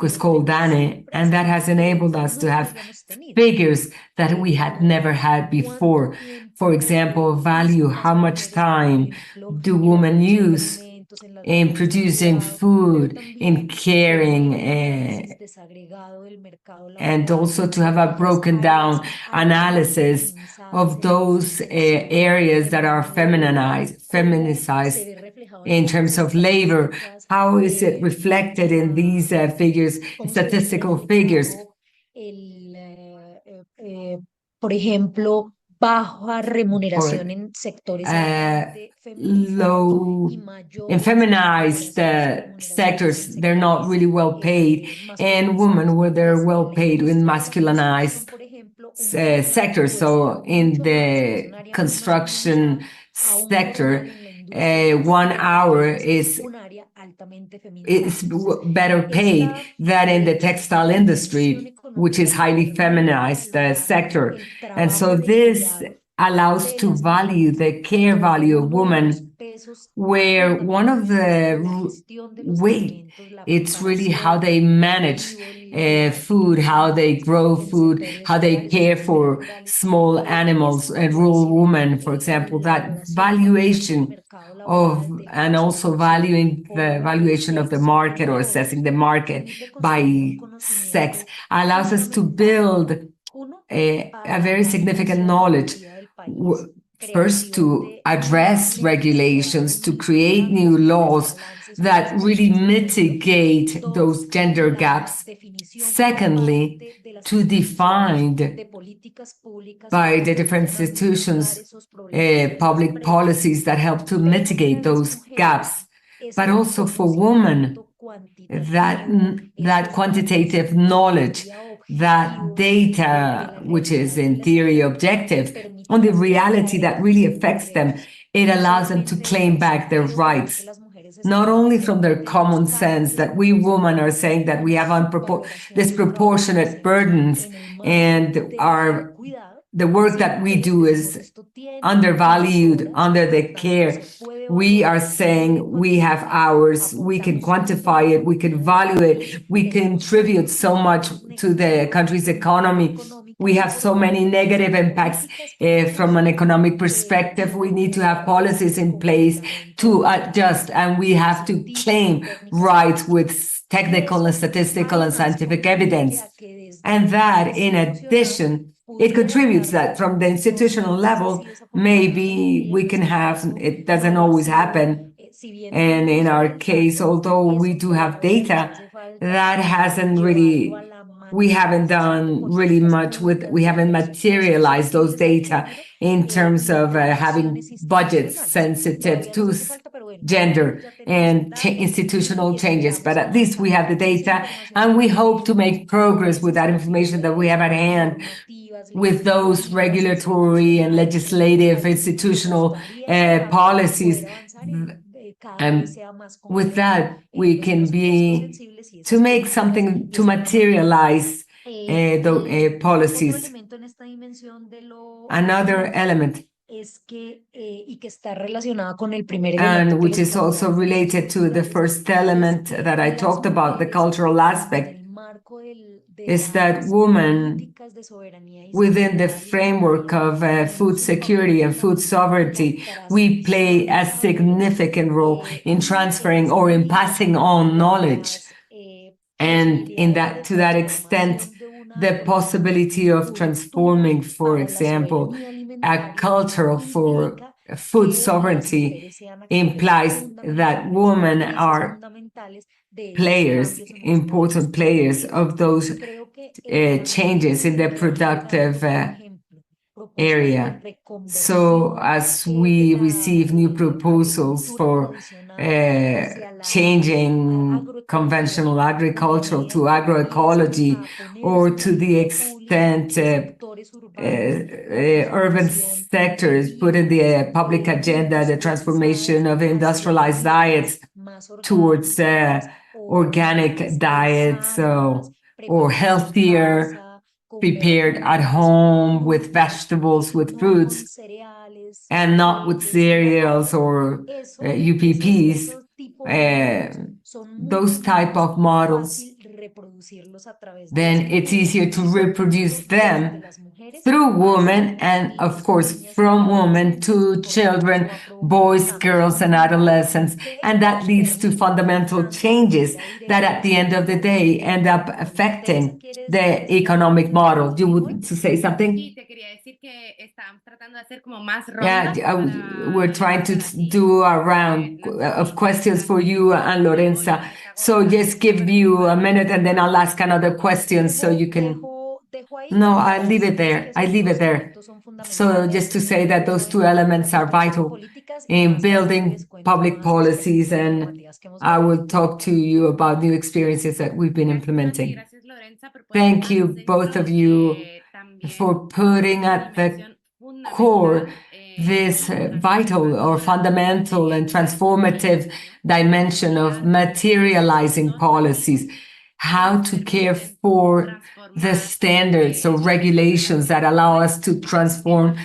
was called DANE, and that has enabled us to have figures that we had never had before. For example, value how much time do women use in producing food, in caring, and also to have a broken down analysis of those areas that are feminicized in terms of labor. How is it reflected in these figures, statistical figures? Por ejemplo, baja remuneración en sectores low in feminized sectors, they're not really well paid, and women where they're well paid in masculinized sectors. So in the construction sector, 1 hour is better paid than in the textile industry, which is highly feminized sector. And so this allows to value the care value of women, where one of the weight, it's really how they manage food, how they grow food, how they care for small animals, and rural women, for example. That valuation of, and also valuing the valuation of the market or assessing the market by sex allows us to build a very significant knowledge. First, to address regulations, to create new laws that really mitigate those gender gaps. Secondly, to define by the different institutions public policies that help to mitigate those gaps, but also for women, that quantitative knowledge, that data, which is in theory objective, on the reality that really affects them, it allows them to claim back their rights, not only from their common sense that we women are saying that we have disproportionate burdens and the work that we do is undervalued under the care. We are saying we have hours, we can quantify it, we can value it, we contribute so much to the country's economy. We have so many negative impacts from an economic perspective. We need to have policies in place to adjust, and we have to claim rights with technical and statistical and scientific evidence. And that, in addition, it contributes that from the institutional level, maybe we can have, it doesn't always happen. And in our case, although we do have data, that hasn't really, we haven't done really much with, we haven't materialized those data in terms of having budgets sensitive to gender and institutional changes. But at least we have the data, and we hope to make progress with that information that we have at hand, with those regulatory and legislative institutional policies. And with that, we can be to make something to materialize the policies. Another element, and which is also related to the first element that I talked about, the cultural aspect, is that women, within the framework of food security and food sovereignty, we play a significant role in transferring or in passing on knowledge. And in that, to that extent, the possibility of transforming, for example, a culture for food sovereignty implies that women are players, important players of those changes in the productive area. So as we receive new proposals for changing conventional agriculture to agroecology, or to the extent urban sectors put in the public agenda the transformation of industrialized diets towards organic diets, or healthier, prepared at home with vegetables, with fruits, and not with cereals or UPPs. Those type of models, then it's easier to reproduce them through women, and of course from women to children, boys, girls, and adolescents. And that leads to fundamental changes that at the end of the day end up affecting the economic model. You would to say something? Yeah, we're trying to do a round of questions for you and Lorenza. So just give you a minute and then I'll ask another question so you can... No, I leave it there. I leave it there. So just to say that those two elements are vital in building public policies, and I will talk to you about new experiences that we've been implementing. Thank you, both of you, for putting at the core this vital or fundamental and transformative dimension of materializing policies, how to care for the standards or regulations that allow us to transform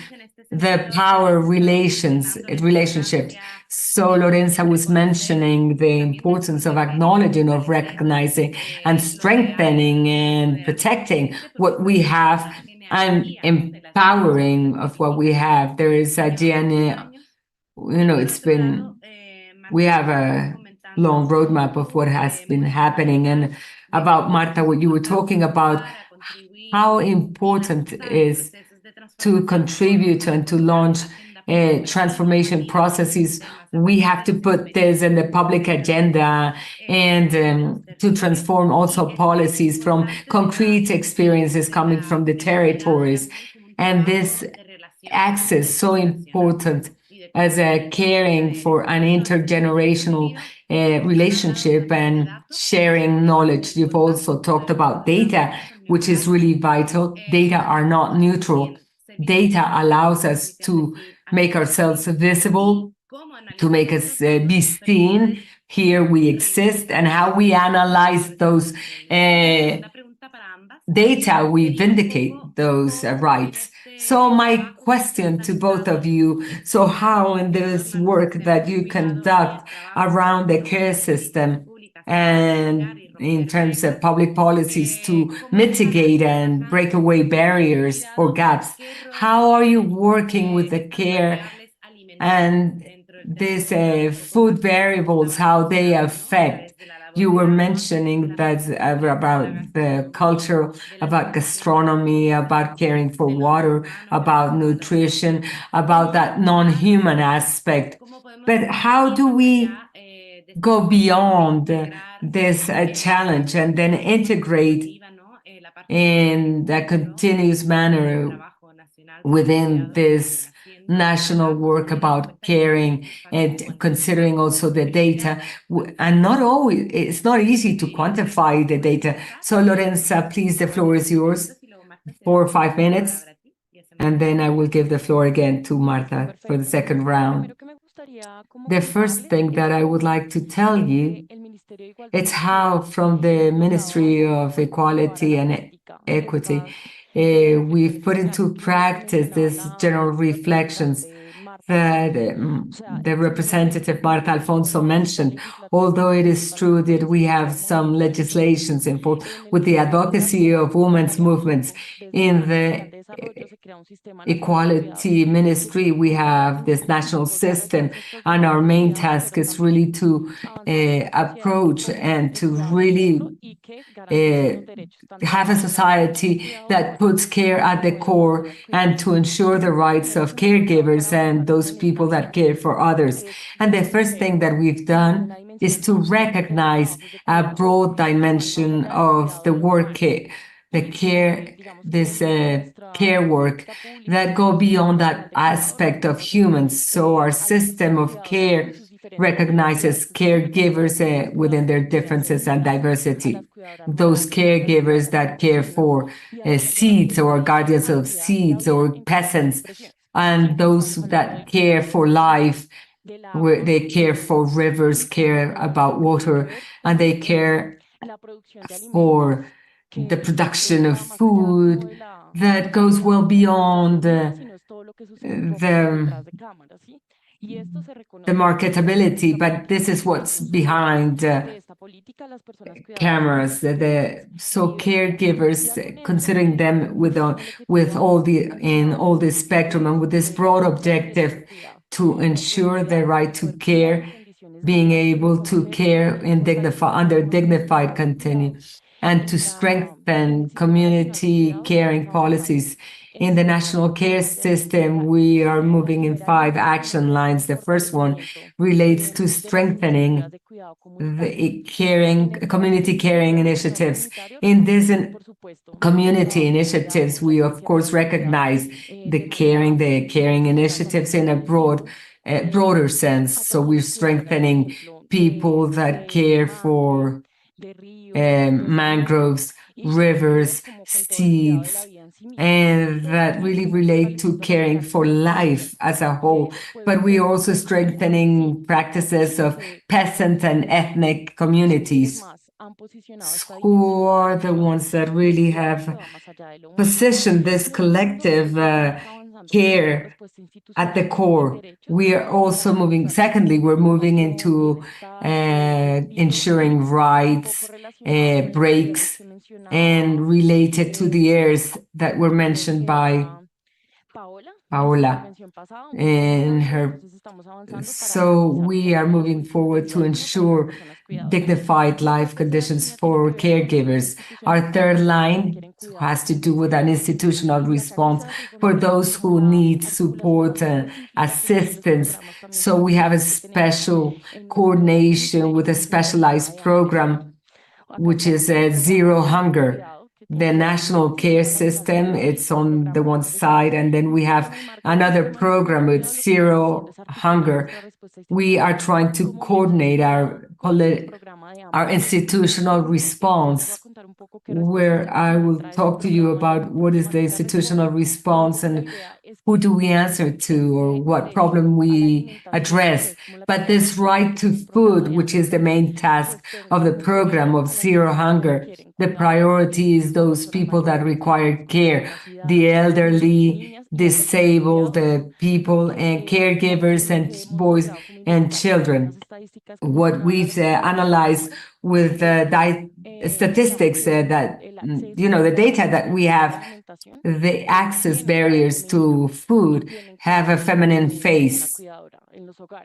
the power relationship. So Lorenza was mentioning the importance of acknowledging, of recognizing and strengthening and protecting what we have and empowering of what we have. There is a DNA, we have a long roadmap of what has been happening. And about Marta, what you were talking about, how important it is to contribute and to launch transformation processes. We have to put this in the public agenda and to transform also policies from concrete experiences coming from the territories. And this access so important as a caring for an intergenerational relationship and sharing knowledge. You've also talked about data, which is really vital. Data are not neutral. Data allows us to make ourselves visible, to make us be seen. Here we exist, and how we analyze those data, we vindicate those rights. So my question to both of you, so how in this work that you conduct around the care system and in terms of public policies to mitigate and break away barriers or gaps, how are you working with the care and these food variables, how they affect? You were mentioning that about the culture, about gastronomy, about caring for water, about nutrition, about that non-human aspect. But how do we go beyond this challenge and then integrate in a continuous manner within this national work about caring and considering also the data? And not always, it's not easy to quantify the data. So Lorenza, please, the floor is yours. 4 or 5 minutes. And then I will give the floor again to Marta for the second round. The first thing that I would like to tell you, it's how from the Ministry of Equality and Equity, we've put into practice these general reflections that the representative Marta Alfonso mentioned. Although it is true that we have some legislations involved with the advocacy of women's movements in the Equality Ministry, we have this national system, and our main task is really to approach and to really have a society that puts care at the core and to ensure the rights of caregivers and those people that care for others. And the first thing that we've done is to recognize a broad dimension of the work, this care work that go beyond that aspect of humans. So our system of care recognizes caregivers within their differences and diversity. Those caregivers that care for seeds or guardians of seeds or peasants, and those that care for life, where they care for rivers, care about water, and they care for the production of food that goes well beyond the marketability, but this is what's behind cameras. So caregivers, considering them with all the in all this spectrum and with this broad objective to ensure the right to care, being able to care in under dignified continue, and to strengthen community caring policies. In the national care system, we are moving in 5 action lines. The first one relates to strengthening the community caring initiatives. In these community initiatives, we of course recognize the caring initiatives in a broader sense. So we're strengthening people that care for mangroves, rivers, seeds, and that really relate to caring for life as a whole. But we're also strengthening practices of peasant and ethnic communities, who are the ones that really have positioned this collective care at the core. We are also moving, secondly, we're moving into ensuring rights, breaks, and related to the areas that were mentioned by Paola in her. So we are moving forward to ensure dignified life conditions for caregivers. Our third line has to do with an institutional response for those who need support and assistance. So we have a special coordination with a specialized program, which is Zero Hunger. The national care system, it's on the one side, and then we have another program with Zero Hunger. We are trying to coordinate our institutional response, where I will talk to you about what is the institutional response and who do we answer to or what problem we address. But this right to food, which is the main task of the program of Zero Hunger, the priority is those people that require care, the elderly, disabled people, and caregivers, and boys and children. What we've analyzed with statistics that, the data that we have, the access barriers to food have a feminine face,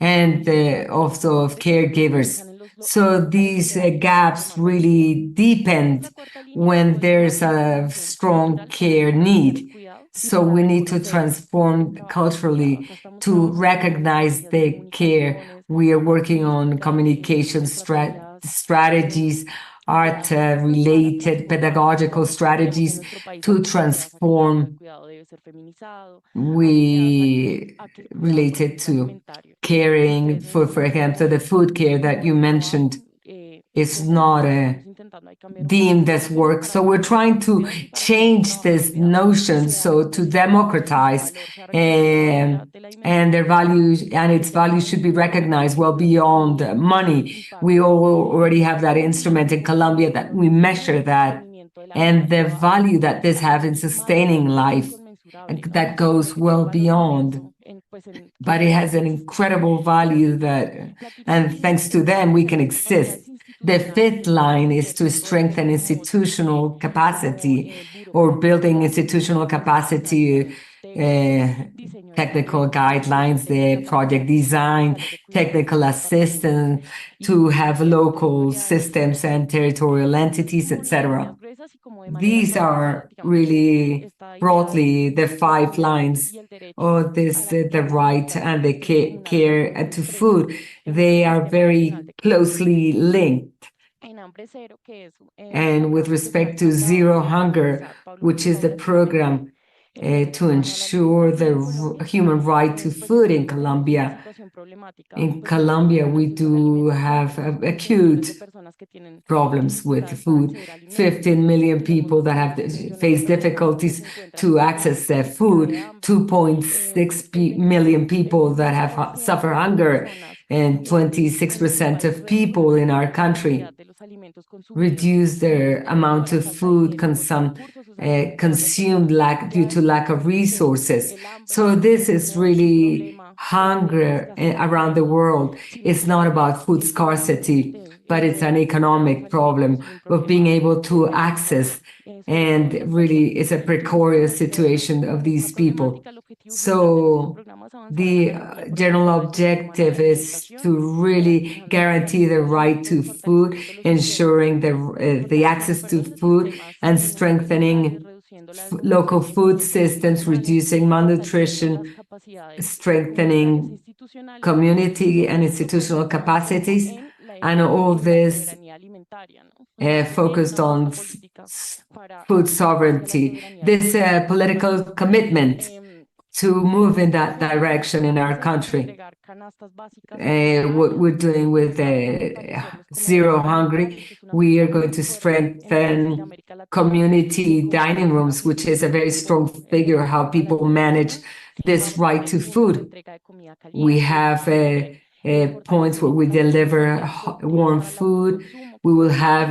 and also of caregivers. So these gaps really deepen when there's a strong care need. So we need to transform culturally to recognize the care. We are working on communication strategies, art-related pedagogical strategies to transform. We related to caring for example, the food care that you mentioned is not deemed as work. So we're trying to change this notion, so to democratize and their values, and its values should be recognized well beyond money. We already have that instrument in Colombia that we measure that and the value that this has in sustaining life, and that goes well beyond. But it has an incredible value and thanks to them, we can exist. The fifth line is to strengthen institutional capacity or building institutional capacity, technical guidelines, the project design, technical assistance, to have local systems and territorial entities, etc. These are really broadly the 5 lines of this, the right and the care to food. They are very closely linked. And with respect to Zero Hunger, which is the program to ensure the human right to food in Colombia. In Colombia, we do have acute problems with food. 15 million people that have faced difficulties to access their food, 2.6 million people that have suffer hunger, and 26% of people in our country reduce their amount of food consumed due to lack of resources. So this is really hunger around the world. It's not about food scarcity, but it's an economic problem of being able to access, and really it's a precarious situation of these people. So the general objective is to really guarantee the right to food, ensuring the access to food, and strengthening local food systems, reducing malnutrition, strengthening community and institutional capacities, and all this focused on food sovereignty. This political commitment to move in that direction in our country. What we're doing with Zero Hungry, we are going to strengthen community dining rooms, which is a very strong figure how people manage this right to food. We have points where we deliver warm food. We will have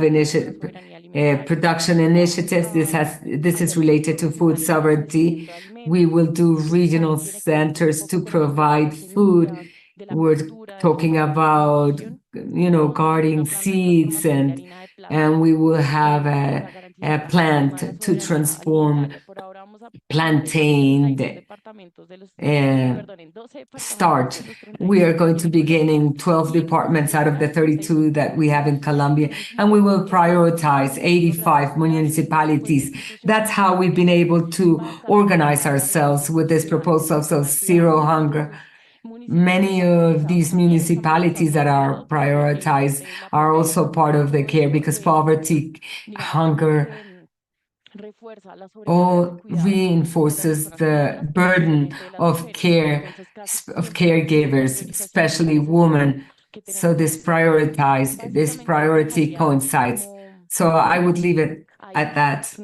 production initiatives. This is related to food sovereignty. We will do regional centers to provide food. We're talking about, garden seeds, and we will have a plant to transform plantain starch. We are going to begin in 12 departments out of the 32 that we have in Colombia, and we will prioritize 85 municipalities. That's how we've been able to organize ourselves with this proposal of zero hunger. Many of these municipalities that are prioritized are also part of the care, because poverty, hunger, all reinforces the burden of care of caregivers, especially women. So this priority coincides. So I would leave it at that.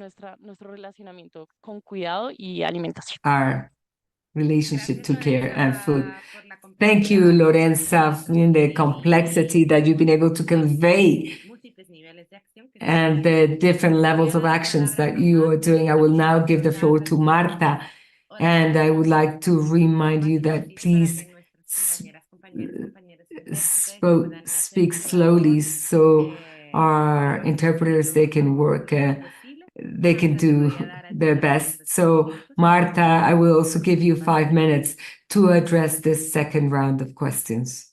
Our relationship to care and food. Thank you, Lorenza, in the complexity that you've been able to convey and the different levels of actions that you are doing. I will now give the floor to Marta, and I would like to remind you that please speak slowly so our interpreters, they can work, they can do their best. So Marta, I will also give you 5 minutes to address this second round of questions.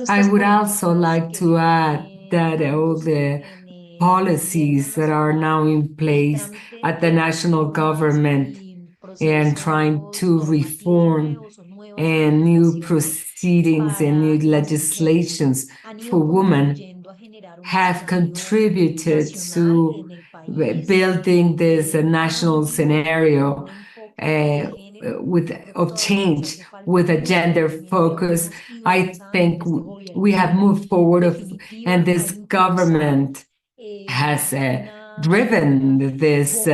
I would also like to add that all the policies that are now in place at the national government and trying to reform and new proceedings and new legislations for women have contributed to building this national scenario of change with a gender focus. I think we have moved forward, and this government has driven this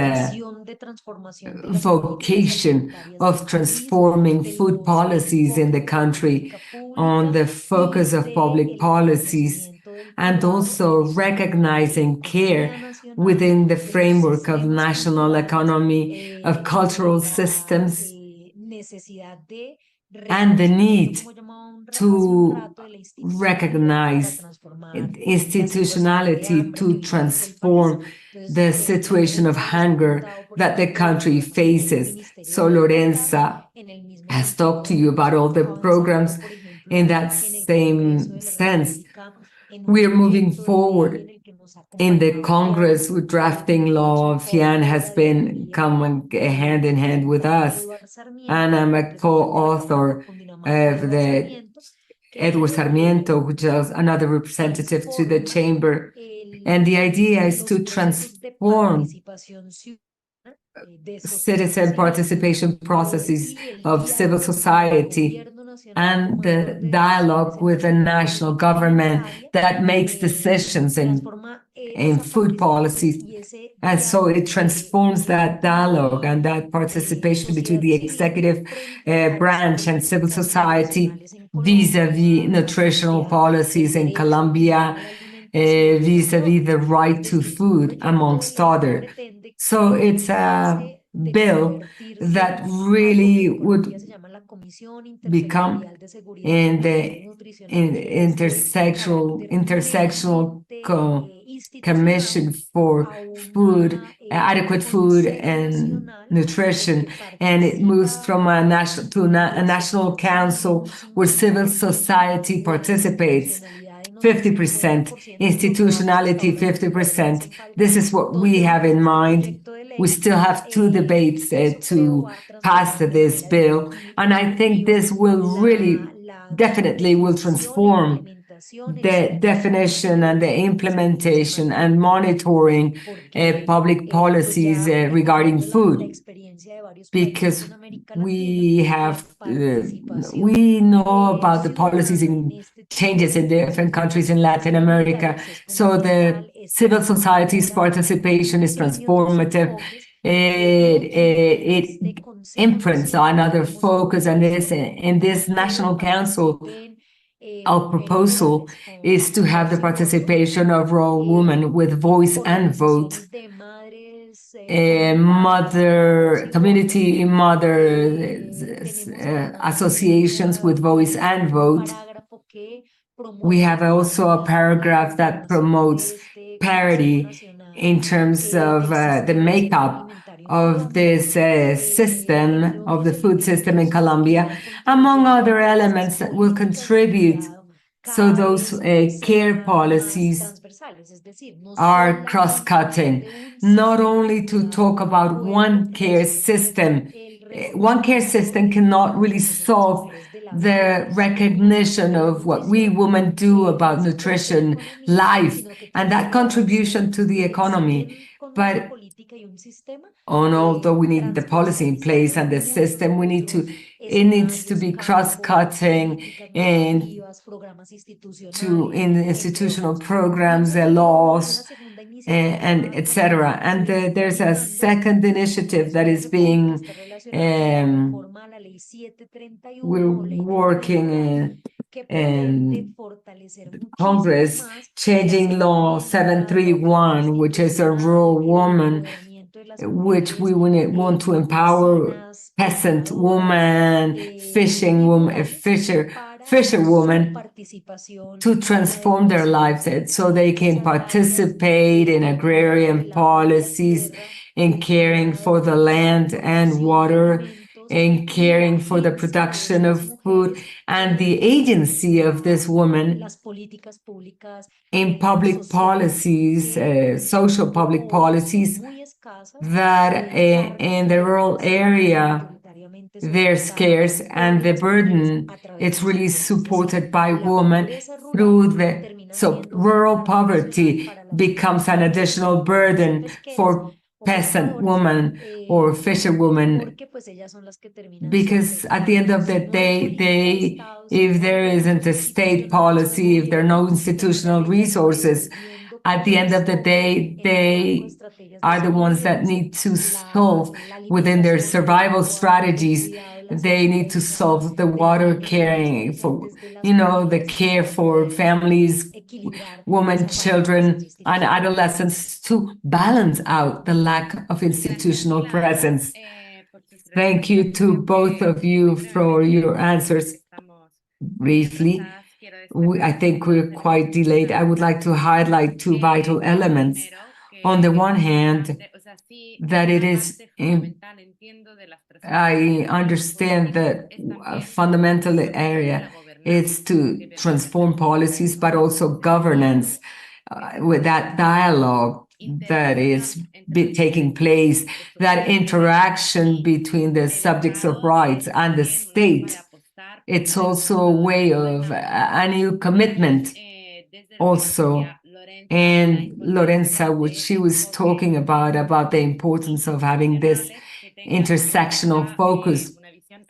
vocation of transforming food policies in the country on the focus of public policies, and also recognizing care within the framework of national economy, of cultural systems, and the need to recognize institutionality to transform the situation of hunger that the country faces. So Lorenza has talked to you about all the programs in that same sense. We are moving forward in the Congress with drafting law. FIAN has been coming hand in hand with us, and I'm a co-author of the Edward Sarmiento, which is another representative to the chamber, And the idea is to transform citizen participation processes of civil society and the dialogue with the national government that makes decisions in food policies. And so it transforms that dialogue and that participation between the executive branch and civil society vis-a-vis nutritional policies in Colombia, vis-a-vis the right to food, amongst others. So it's a bill that really would become in the intersectional commission for food, adequate food and nutrition, and it moves from a national to a national council where civil society participates. 50%, institutionality 50%. This is what we have in mind. We still have two debates to pass this bill, and I think this will really definitely will transform the definition and the implementation and monitoring public policies regarding food, because we know about the policies and changes in different countries in Latin America. So the civil society's participation is transformative. It imprints another focus on this. In this National Council, our proposal is to have the participation of rural women with voice and vote, mother associations with voice and vote. We have also a paragraph that promotes parity in terms of the makeup of this system, of the food system in Colombia, among other elements that will contribute so those care policies are cross-cutting, not only to talk about one care system. One care system cannot really solve the recognition of what we women do about nutrition, life, and that contribution to the economy. But although we need the policy in place and the system, it needs to be cross-cutting in institutional programs, the laws, and etc. And there's a second initiative that is being we're working in Congress, changing law 731, which is a rural woman, which we want to empower peasant woman, fishing woman, fisherwoman to transform their lives so they can participate in agrarian policies, in caring for the land and water, in caring for the production of food, and the agency of this woman in public policies, social public policies that in the rural area they're scarce, and the burden it's really supported by women so rural poverty becomes an additional burden for peasant woman or fisherwoman, because at the end of the day, if there isn't a state policy, if there are no institutional resources, at the end of the day, they are the ones that need to solve within their survival strategies. They need to solve the water caring for, the care for families, women, children, and adolescents to balance out the lack of institutional presence. Thank you to both of you for your answers. Briefly, I think we're quite delayed. I would like to highlight two vital elements. On the one hand, that it is, I understand that a fundamental area is to transform policies, but also governance with that dialogue that is taking place, that interaction between the subjects of rights and the state. It's also a way of a new commitment also And Lorenza, what she was talking about the importance of having this intersectional focus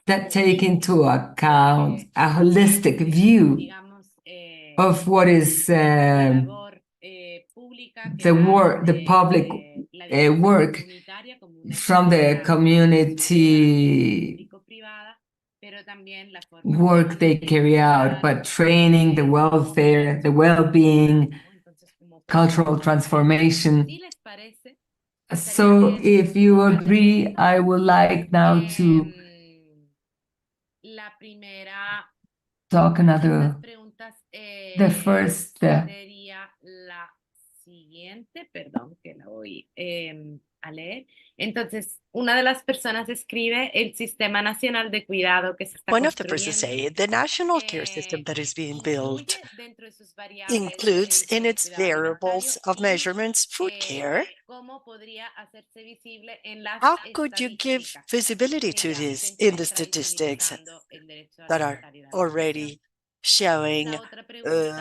that take into account a holistic view of what is the public work from the community work they carry out, but training, the welfare, the well-being, cultural transformation. So if you agree, I would like now to talk another, the first. Perdón, que la voy a leer. Entonces, una de las personas escribe el Sistema Nacional de Cuidado que se está One of the persons say the national care system that is being built includes in its variables of measurements food care. How could you give visibility to this in the statistics that are already showing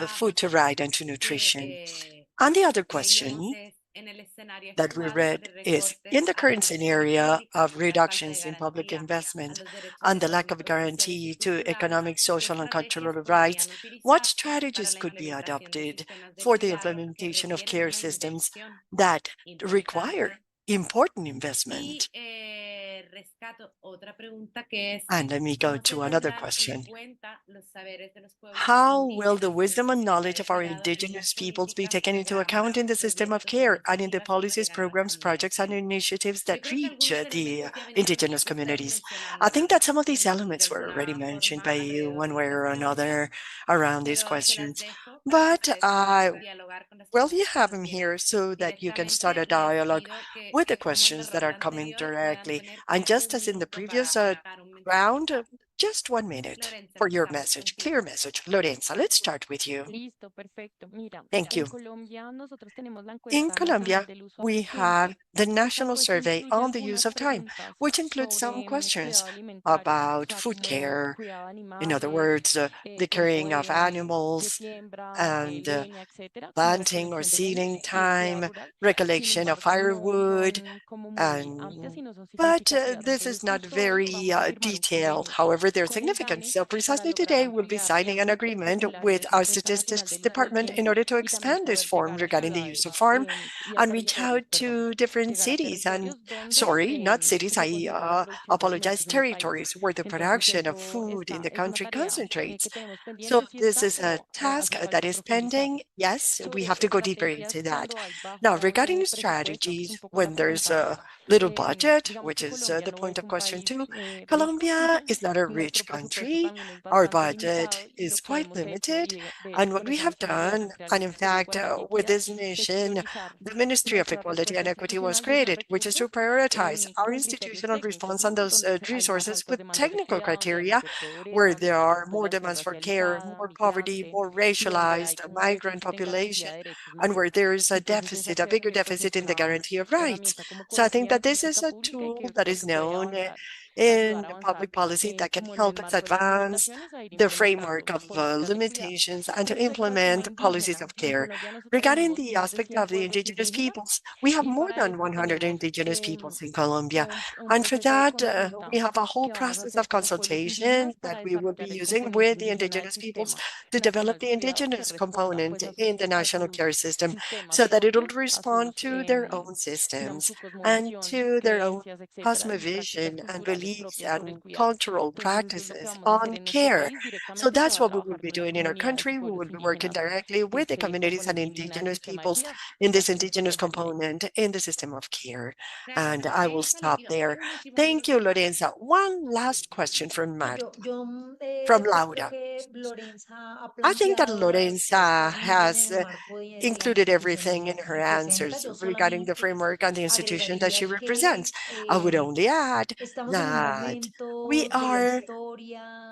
food to right and to nutrition? And the other question that we read is, in the current scenario of reductions in public investment and the lack of guarantee to economic, social, and cultural rights, what strategies could be adopted for the implementation of care systems that require important investment? And let me go to another question. How will the wisdom and knowledge of our indigenous peoples be taken into account in the system of care and in the policies, programs, projects, and initiatives that reach the indigenous communities? I think that some of these elements were already mentioned by you one way or another around these questions, but well, you have them here so that you can start a dialogue with the questions that are coming directly. And just as in the previous round, just 1 minute for your message, clear message. Lorenza, let's start with you. Listo, perfecto. Mira, Thank you. en Colombia nosotros tenemos la In encuesta Colombia, nacional del uso we del tiempo. have the Esta National encuesta Survey incluye on the use algunas of time, preguntas which includes some sobre questions cuidado alimentario, o about sea, food como care, cuidado de in other animales, words, the caring of de animals siembra, and leña, etcétera, como planting or recolección de leña seeding y cuidado time, rural. Sin recollection of embargo, no firewood, son como muy amplias and y no son but significativas. this is Entonces, not justo hoy very vamos a firmar un detailed. convenio However, they're con el significant. DANE So para precisely lograr today, we'll be ampliar signing an el agreement formulario de with esta our encuesta nacional statistics del uso del department in tiempo order to y también expand this poder form llegar a regarding the use ciudades of farm y a and reach out territorios, perdón, to different llegar a cities and, territorios donde sorry, not cities, pues, se I concentra la producción de apologize, alimentos en el país. territories where the Entonces production of eso food in the es una country tarea concentrates. que tenemos So pendiente, sí this está, is a pero task hace that falta is pending. profundizarlo. Yes, we have Sobre to go deeper into estrategias that. cuando hay Now, bajos regarding de the presupuesto, que es un strategies, poco la when there's pregunta, a little budget, digamos which que is Colombia the no point es of un question país two, rico, Colombia is not a nuestro rich presupuesto country. también es Our bastante budget limitado y lo is que quite hemos hecho, limited. y de And hecho what con we esa have misión de done, ampliar and el in estudio de fact, igualdad y with equidad, this es mission, priorizar the Ministry of nuestra Equality and respuesta Equity was institucional de esos created, which is to recursos prioritize our con criterios institutional técnicos, response on ¿no? those Donde hay más resources altas with demandas de technical cuidado, donde hay criteria, mayor where pobreza, there are more población demands for care, racializada, more poverty, migrante, more y donde hay racialized como un migrant déficit en garantía population, de derechos and where mayores. there is a Entonces esa deficit, a bigger creo que es deficit in the nuestra guarantee of rights. herramienta como So I think colombianos that en this política is a pública y tool que that creo is que puede known avanzar, ayudar in a public avanzar policy that can como en el help us marco de las advance limitaciones, a ir the framework implementando of políticas de cuidado. limitations and Con to respecto al tema implement policies indígena, of en care. Colombia nosotros Regarding tenemos the más de aspect 100 of the pueblos indigenous indígenas peoples, we have y more para than esto 100 tenemos indigenous peoples in Colombia. un And for proceso de that, consulta we have a whole que vamos a process of hacer con los pueblos consultation indígenas that para we will be desarrollar el using componente with the indígena del indigenous peoples Sistema to develop Nacional the de Cuidado que indigenous responda component pues a in the a national sus care system sistemas so that it'll propios, a respond sus, to their own digamos, systems su and cosmovisión, to their own creencias, etcétera, y prácticas cosmovision and culturales beliefs propias sobre el and cuidado. cultural Entonces eso es lo que practices vamos a hacer on en nuestro care. país So directamente. Se that's va a what we will trabajar be con las doing in our comunidades y country. We will pueblos be working indígenas directly de with the este communities and componente indígena del indigenous sistema de peoples cuidado in para this que eso se indigenous consolide. component in the system of care. And I will stop there. Thank you, Lorenza. One last question from from Yo creo Laura. que Lorenza ha I think that planteado las Lorenza respuestas muy bien en has el marco de la included institución everything in her 360. answers Yo regarding the solamente framework and the institution that she agregaría que represents. I would only add estamos en un that we momento de la are historia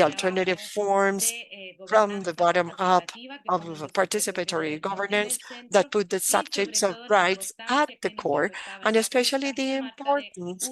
the alternative forms from the bottom up of participatory governance that put the subjects of rights at the core, and especially the importance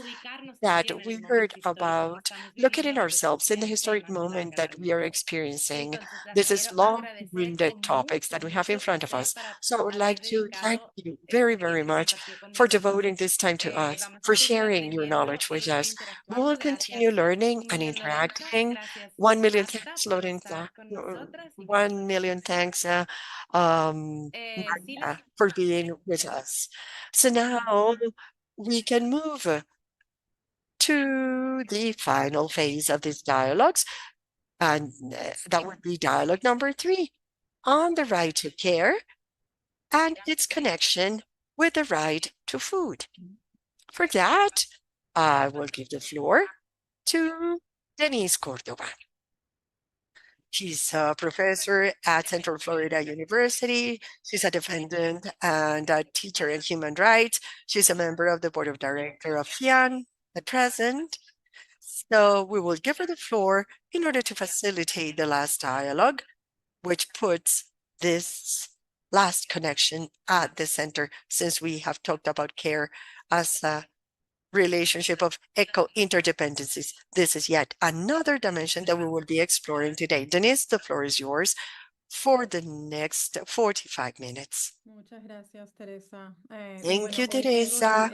that we heard about looking at ourselves in the historic moment that we are experiencing. This is long-winded topics that we have in front of us. So I would like to thank you very, very much for devoting this time to us, for sharing your knowledge with us. We will continue learning and interacting. 1 million thanks, Lorenza. 1 million thanks, Maria, for being with us. So now we can move to the final phase of these dialogues, and that would be dialogue number 3 on the right to care and its connection with the right to food. For that, I will give the floor to Denise Cordova. She's a professor at Central Florida University. She's a defendant and a teacher in human rights. She's a member of the board of directors of FIAN at present. So we will give her the floor in order to facilitate the last dialogue, which puts this last connection at the center, since we have talked about care as a relationship of eco-interdependencies. This is yet another dimension that we will be exploring today. Denise, the floor is yours for the next 45 minutes. Thank you, Teresa.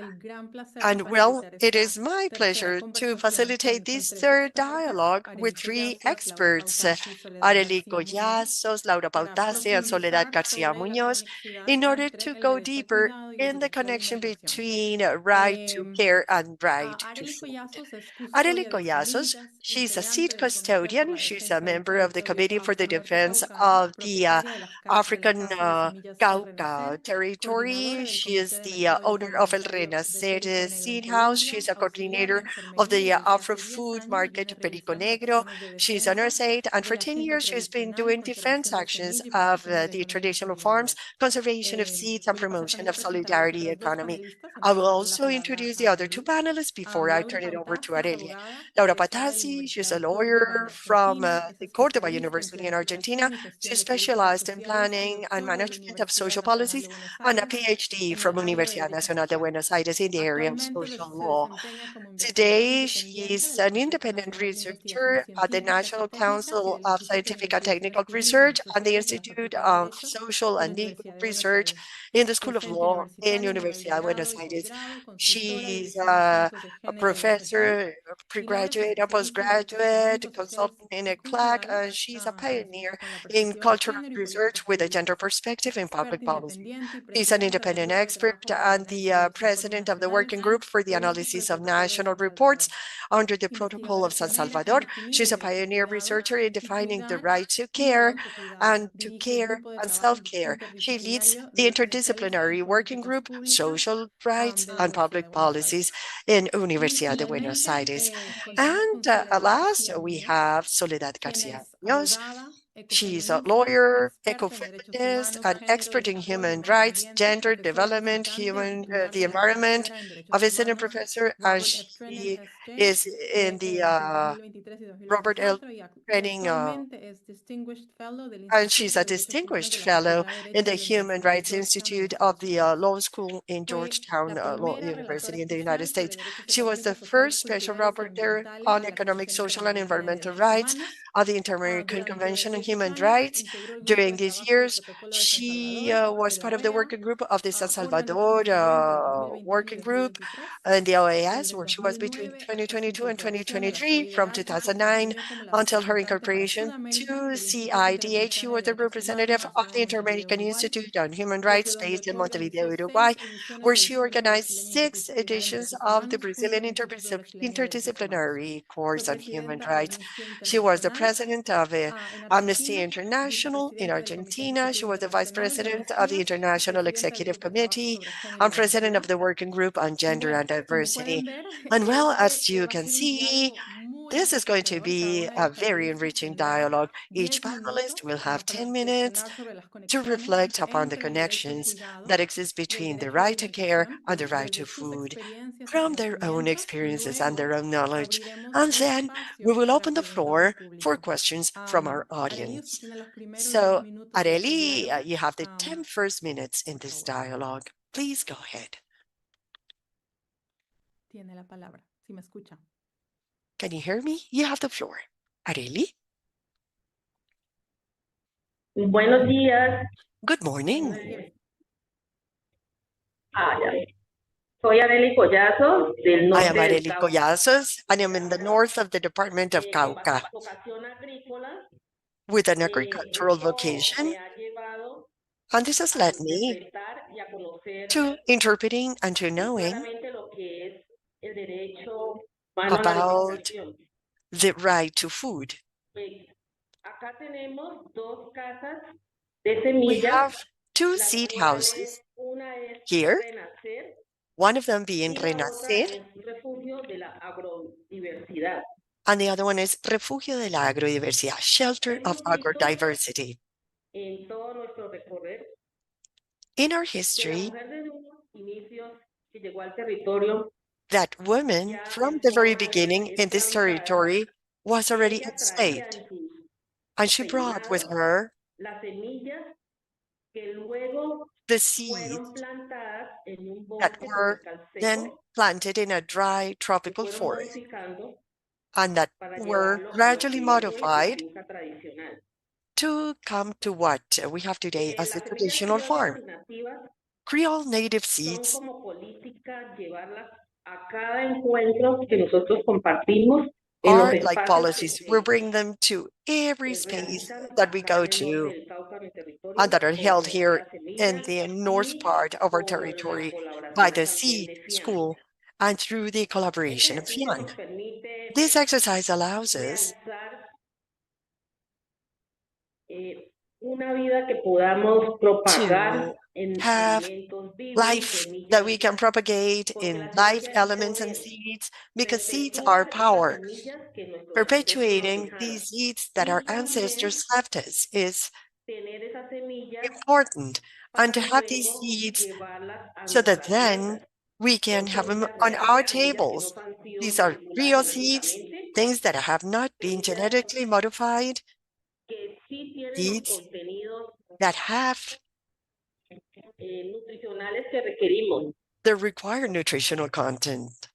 And well, it is my pleasure to facilitate this third dialogue with 3 experts, Arely Collazos, Laura Pautase, and Soledad Garcia Muñoz, in order to go deeper in the connection between right to care and right to food. Arely Collazos, she's a seat custodian. She's a member of the Committee for the Defense of the African Cauca territory. She is the owner of El Renacer Seed House. She's a coordinator of the Afro Food Market Perico Negro. She's a nurse aide, and for 10 years she's been doing defense actions of the traditional farms, conservation of seeds, and promotion of solidarity economy. I will also introduce the other 2 panelists before I turn it over to Aurelia. Laura Patazzi, she's a lawyer from the Córdoba University in Argentina. She specialized in planning and management of social policies and a PhD from Universidad Nacional de Buenos Aires in the area of social law. Today, she's an independent researcher at the National Council of Scientific and Technical Research and the Institute of Social and Legal Research in the School of Law in Universidad de Buenos Aires. She's a professor, a pregraduate, a postgraduate, consultant in ECLAC, and she's a pioneer in cultural research with a gender perspective in public policy. She's an independent expert and the president of the Working Group for the Analysis of National Reports under the Protocol of San Salvador. She's a pioneer researcher in defining the right to care and self-care. She leads the interdisciplinary working group, Social Rights and Public Policies in Universidad de Buenos Aires. And last, we have Soledad Garcia Muñoz. She's a lawyer, ecofeminist, an expert in human rights, gender development, the environment, a visiting professor, and she is in the Robert L. Training and she's a distinguished fellow in the Human Rights Institute of the Law School in Georgetown Law University in the United States. She was the first special rapporteur on economic, social, and environmental rights of the Inter-American Convention on Human Rights. During these years, she was part of the working group of the San Salvador working group in the OAS, where she was between 2022 and 2023, from 2009 until her incorporation to CIDH. She was the representative of the Inter-American Institute on Human Rights based in Montevideo, Uruguay, where she organized 6 editions of the Brazilian Interdisciplinary Course on Human Rights. She was the president of Amnesty International in Argentina. She was the vice president of the International Executive Committee and president of the Working Group on Gender and Diversity. And well, as you can see, This is going to be a very enriching dialogue. Each panelist will have 10 minutes to reflect upon the connections that exist between the right to care and the right to food from their own experiences and their own knowledge. And then we will open the floor for questions from our audience. So, Areli, you have the 10 first minutes in this dialogue. Please go ahead. Tiene la palabra, si me escucha. Can you hear me? You have the floor. Areli? Buenos días. Good morning. Ya. Soy Arely Collazo, del I norte am del Areli Cauca. Collazos, and I'm in the north of the department of Cauca Vocación agrícola, with an agricultural vocation, me ha llevado and this has a led me interpretar y a conocer to interpreting and to knowing claramente lo que es el derecho humano a la about alimentación. the right to food. Acá tenemos dos casas de We semillas, have two las seed cuales houses una es here, Renacer one of them being y la otra Renacer, es Refugio de la Agrodiversidad. and the other one is Refugio de la Agrodiversidad, Shelter of Hemos visto Agrodiversity. en todo nuestro recorrer In our que la history, mujer desde unos inicios que llegó al territorio that woman from the very beginning in this territory was already ella traía enslaved, en sus and she brought with peinados her las semillas que luego the seeds fueron plantadas en un that bosque were tropical then seco planted in a dry que tropical fueron forest modificando and that para were llevarlo a lo gradually que es hoy la modified finca tradicional. to come to what we have today as the Las semillas traditional criollas farm. y nativas Creole native son seeds como política llevarlas a cada encuentro que nosotros compartimos en los are like espacios que policies. We bring them to every se space realizan that we acá go en el norte to del Cauca, mi territorio, and that are por held Semilla here las in Semillas the north y part of our por la territory by colaboración the también seed de FIAN. school and through the collaboration Este of ejercicio FIAN. nos permite This exercise allows us realizar una vida que podamos propagar to en have alimentos vivos, life that semillas we can vivas, propagate porque in la life semilla es elements and poder, seeds because seeds are perpetúa esas power. semillas que nuestros ancestros nos Perpetuating dejaron. these seeds that our Y también ancestors left us is tener esas semillas important, and to para have these luego seeds llevarlas a so that nuestras then mesas. we can Son have them semillas on reales, our semillas que no tables. han sido These are real manipuladas seeds, genéticamente, things that have not been semillas genetically modified, que sí tienen los seeds contenidos that have nutricionales que requerimos. the required nutritional content.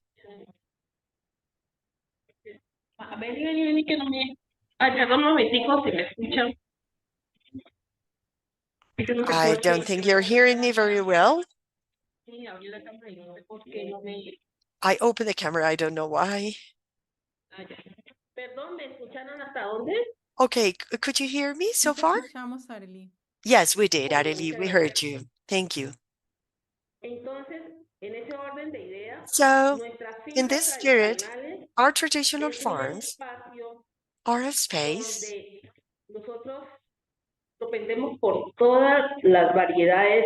Vení, vení, vení, que no me... Ay, perdón, un momentico, si me escuchan. Es que no sé I por don't qué. think you're hearing me very well. Sí, abrí la cámara y no sé por qué no me... I opened the camera, I don't know why. Ah, ya. Perdón, ¿me escucharon hasta dónde? Okay, could you hear me so Sí te far? escuchamos, Arely. Yes, we did, Bueno, Arely. muchas We gracias. heard you. Thank you. Entonces, en ese orden de ideas, So, nuestras in fincas this spirit, tradicionales our traditional es un farms espacio are a space donde nosotros propendemos por todas las variedades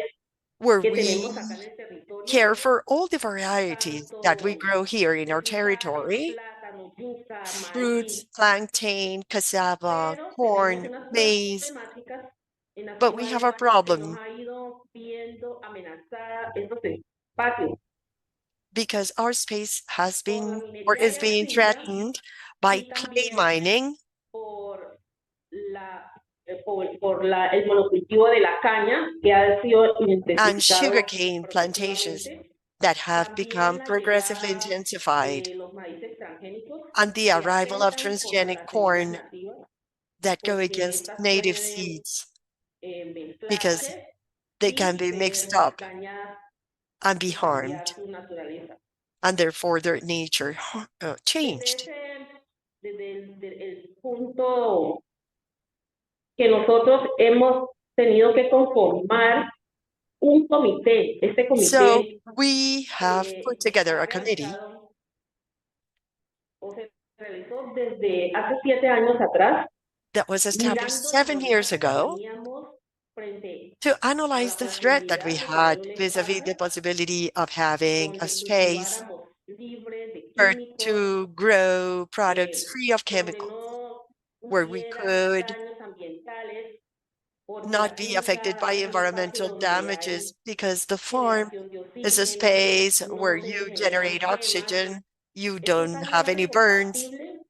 where que tenemos we acá en el territorio, care for all the varieties that we tanto grow here in our vegetales, territory, plátano, yuca, fruits, maíz, plantain, cassava, pero tenemos corn, unas maize, problemáticas en las but we have a cuales se nos problem ha ido viendo amenazada estos espacios because our space has por la been or minería is de being arcilla threatened by y clay también mining por el monocultivo de la caña que ha sido and intensificado sugarcane plantations progresivamente, that have también become la progressively llegada intensified, de los maíces transgénicos and the que arrival of atentan contra transgenic las semillas corn nativas that go porque against estas native pueden seeds because mezclarse they can y be mixed ser up dañadas and be y cambiar harmed, su naturaleza. and therefore their nature Desde changed. el punto que nosotros hemos tenido que conformar un comité. Este So comité we have put together ha a committee realizado o se realizó desde hace 7 años atrás, that was established mirando la 7 years amenaza que ago teníamos frente to a analyze la the threat that we posibilidad de tener had un vis-a-vis the espacio possibility of having a donde space cultiváramos libre de or químicos, to grow products free of donde chemicals, no where we hubiera could daños ambientales, porque not la be finca affected by es un espacio environmental donde hay damages because the farm generación de is a oxígeno, space where no se you generan generate quemas. oxygen, you Es don't have totalmente any burns, compatible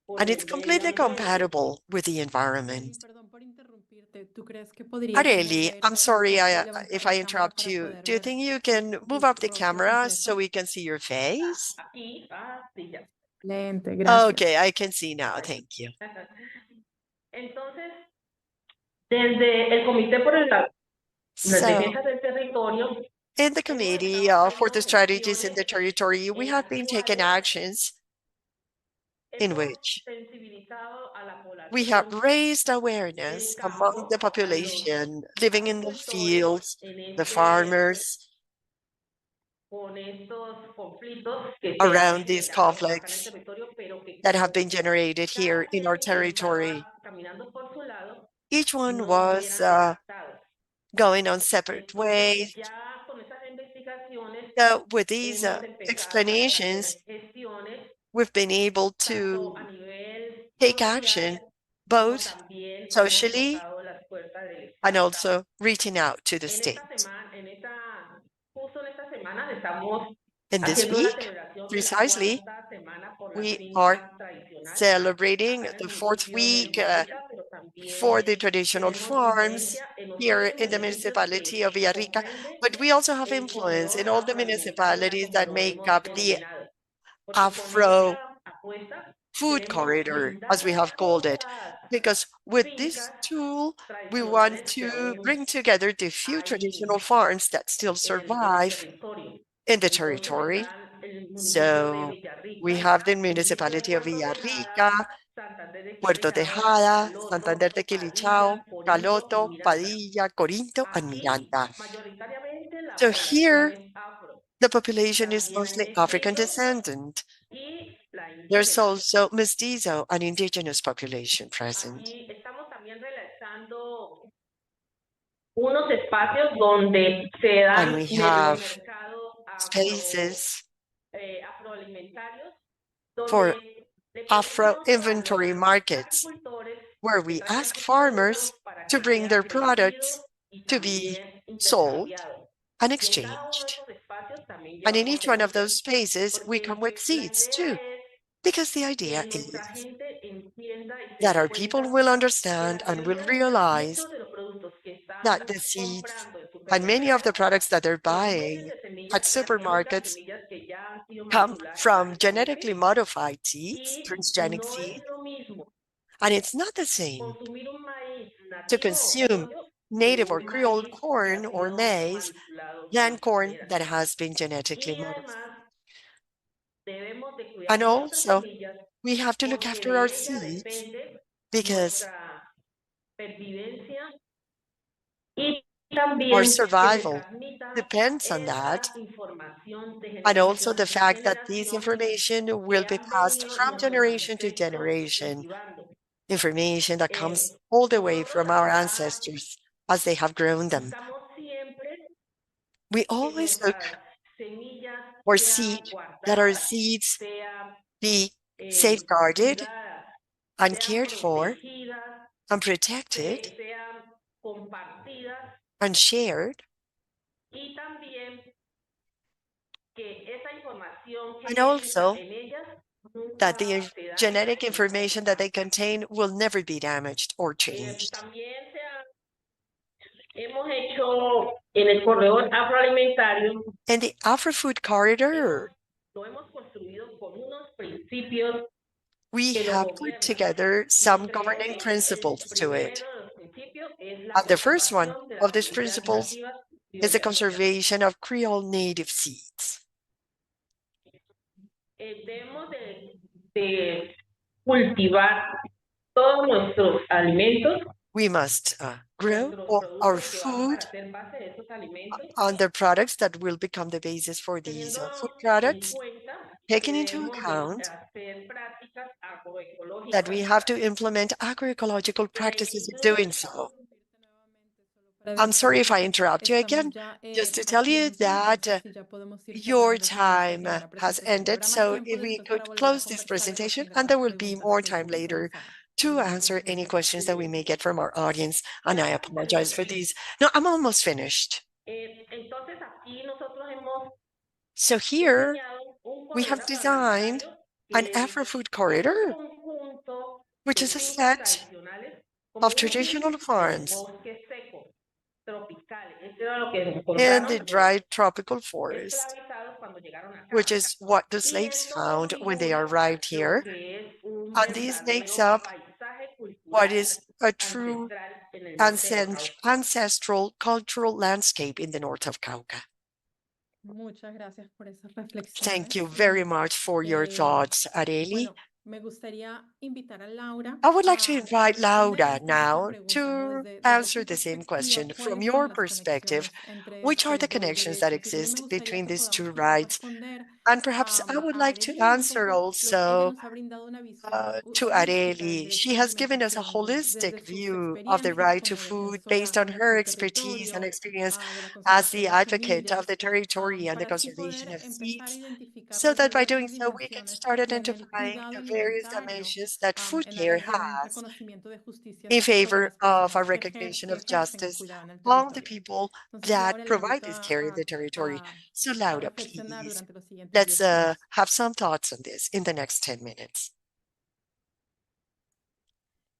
con and it's el medio completely ambiente. compatible with the Arely, environment. perdón por interrumpirte. ¿Tú crees que podrías Areli, mover I'm sorry levantar if la I cámara interrupt para you. poder Do you ver think you can move tu up the rostro camera so completo? we can see your face? Aquí, sí, ya. Excelente, gracias. Okay, I can see now. Thank you. Entonces, desde el Comité por las So, Defensas del Territorio, in the hemos Committee estado for the haciendo Strategies in gestiones the Territory, we en have las been taking cuales actions in hemos which sensibilizado a la we have población raised del awareness among the campo, a los population living in the agricultores fields, en the este, farmers, con estos conflictos que se han around these generado acá en el conflicts territorio, pero que that have como been generated cada here in our quien territory. estaba caminando por su lado, Each one no was eran detectados. going on separate Entonces, ways. ya con esas investigaciones So with these hemos empezado a explanations, hacer gestiones we've been able tanto a to nivel take action social como both también hemos socially tocado las puertas del and Estado. also reaching out to the En esta state. semana, justo en esta semana estamos And this haciendo una week, celebración de la precisely, cuarta semana por las we are fincas tradicionales celebrating acá en el the fourth municipio de week Villarrica, pero for the también traditional tenemos farms influencia en los here otros in the municipios municipality of que Villarrica, comprende but we also have el influence in corredor all the afroalimentario, municipalities como that lo make hemos up the denominado, porque con Afro esta apuesta food queremos corridor, as we brindar a have called it, todas because las with this fincas tool, we want tradicionales que to aún bring together the few traditional hay farms that still en el survive territorio. in the Entonces territory. están el municipio de So we Villarrica, have the el municipio de municipality of Puerto Villarrica, Tejada, Santander de Puerto Quilichao, Tejada, Caloto, Santander de Quilichao, Padilla, Corinto y Caloto, Miranda. Padilla, Corinto, and Aquí, Miranda. mayoritariamente la So población here, es afro. the population is También hay mostly African mestizos descendant. y la There's indígena. also mestizo and indigenous population present. Aquí estamos también realizando unos espacios donde se And dan we have mercados spaces afroalimentarios, for donde le Afro pedimos a inventory los markets agricultores where que we traigan ask sus farmers productos para to que bring their sean products vendidos y to be también sold intercambiados. and Y en cada uno de exchanged. esos espacios también And in llevamos each one of those semillas, spaces, we come with porque la seeds idea too, es because the idea que nuestra is gente entienda y se that dé our people cuenta will que understand la and will mayoría, realize muchos de los productos que están that the seeds comprando en and many of the supermercados products that they're provienen buying de at semillas transgénicas, supermarkets semillas que ya han sido come manipuladas from genéticamente, genetically modified seeds, y transgenic no es seeds, lo mismo and it's not the same consumir un maíz to nativo o consume criollo que native or un Creole maíz que corn ha or sido maize manipulado de than esta corn manera. that has been genetically Y modified. además debemos de And cuidar nuestras also, semillas we have to look porque after our de ellas seeds depende because nuestra pervivencia y our también que se survival transmita depends on that. esta información de And also the generación en fact that this generación information will que be han passed venido from nuestros generation to ancestros generation, cultivando. information that comes all the way Nosotros from our acá ancestors as they have grown them. buscamos siempre We que always look nuestras semillas for sean seed that our guardadas, seeds sean be safeguarded cuidadas, and sean cared for protegidas, and protected sean compartidas and shared, y también que esa información and genética also en ellas that nunca the se daña genetic ni se information that they impacta. contain will never be damaged or changed. También hemos hecho en el corredor agroalimentario, And the Afro-Food Corridor, lo hemos construido con unos principios we que lo have put gobiernan. together Y some entre governing ellos, el principles to it. primero de los principios es la And the first one conservación de of las these semillas principles nativas is the criollas. conservation of Creole native seeds. Debemos de cultivar todos nuestros alimentos, We must grow nuestros all our productos que van food para ser base de esos alimentos, on the products that will become the basis for these teniendo food en products, cuenta que taking into debemos de account hacer prácticas that we agroecológicas have to implement agroecological que practices of doing incluyan so. I'm sorry if I interrupt you again, just to tell you that your time has ended. So if we could close this presentation, and there will be more time later to answer any questions that we may get from our audience. And I apologize for these. No, I'm almost finished. Entonces aquí nosotros hemos So here diseñado un we have corredor designed agroalimentario an que Afro-food es un corridor, conjunto which de is a fincas set tradicionales como of un mix traditional de farms bosques secos tropicales. Esto era lo que in the encontraron dry tropical forest, esclavizados cuando llegaron acá. which is what the Y slaves esto found when they configura arrived lo here. que es un And this makes verdadero up paisaje what cultural is a true ancestral en el norte del Cauca. ancestral cultural landscape in the north of Cauca. Muchas gracias por esas reflexiones. Thank you very much for your thoughts, Areli. Bueno, me gustaría invitar a Laura I would like to a invite responder Laura esta misma now pregunta, ¿no? to Desde answer su the same perspectiva, question. From ¿cuáles your son las perspective, conexiones entre which are the estos dos connections that derechos? Y también me exist gustaría between que these two podamos quizás rights? responder And perhaps I would a like to Arely un answer poco, ella also nos ha brindado una visión to holística del Areli. derecho She a la has given us a alimentación holistic desde sus view of the experiencias right to como food based defensora on her del expertise and territorio, experience de la as conservación the de las advocate of semillas, the territory and the para así conservation poder of empezar a seeds, identificar so las that by doing diversas so we can dimensiones start que tiene el identifying cuidado the various alimentario dimensions that food en care aras de un has reconocimiento de justicia in sobre favor las of a personas recognition que of ejercen el justice cuidado en el on the territorio. people Entonces yo that ahora la provide invito this care in the territory. a, So a Laura, reflexionar please, durante los siguientes let's 10 minutos. have some thoughts on this in the next 10 minutes.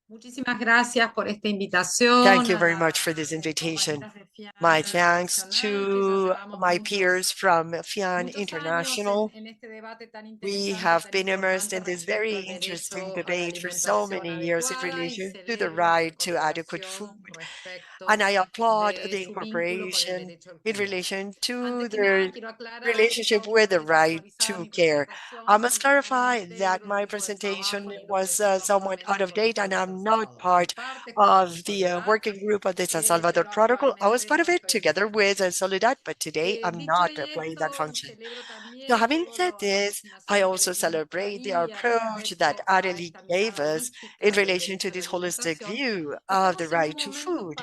Muchísimas gracias por esta invitación. Thank you very much for this invitation. My thanks to my peers from FIAN International. We have been immersed in this very interesting debate for so many years in relation to the right to adequate food. And I applaud the incorporation in relation to their relationship with the right to care. I must clarify that my presentation was somewhat out of date, and I'm not part of the working group of the San Salvador Protocol. I was part of it together with Soledad, but today I'm not playing that function. So having said this, I also celebrate the approach that Adelie gave us in relation to this holistic view of the right to food.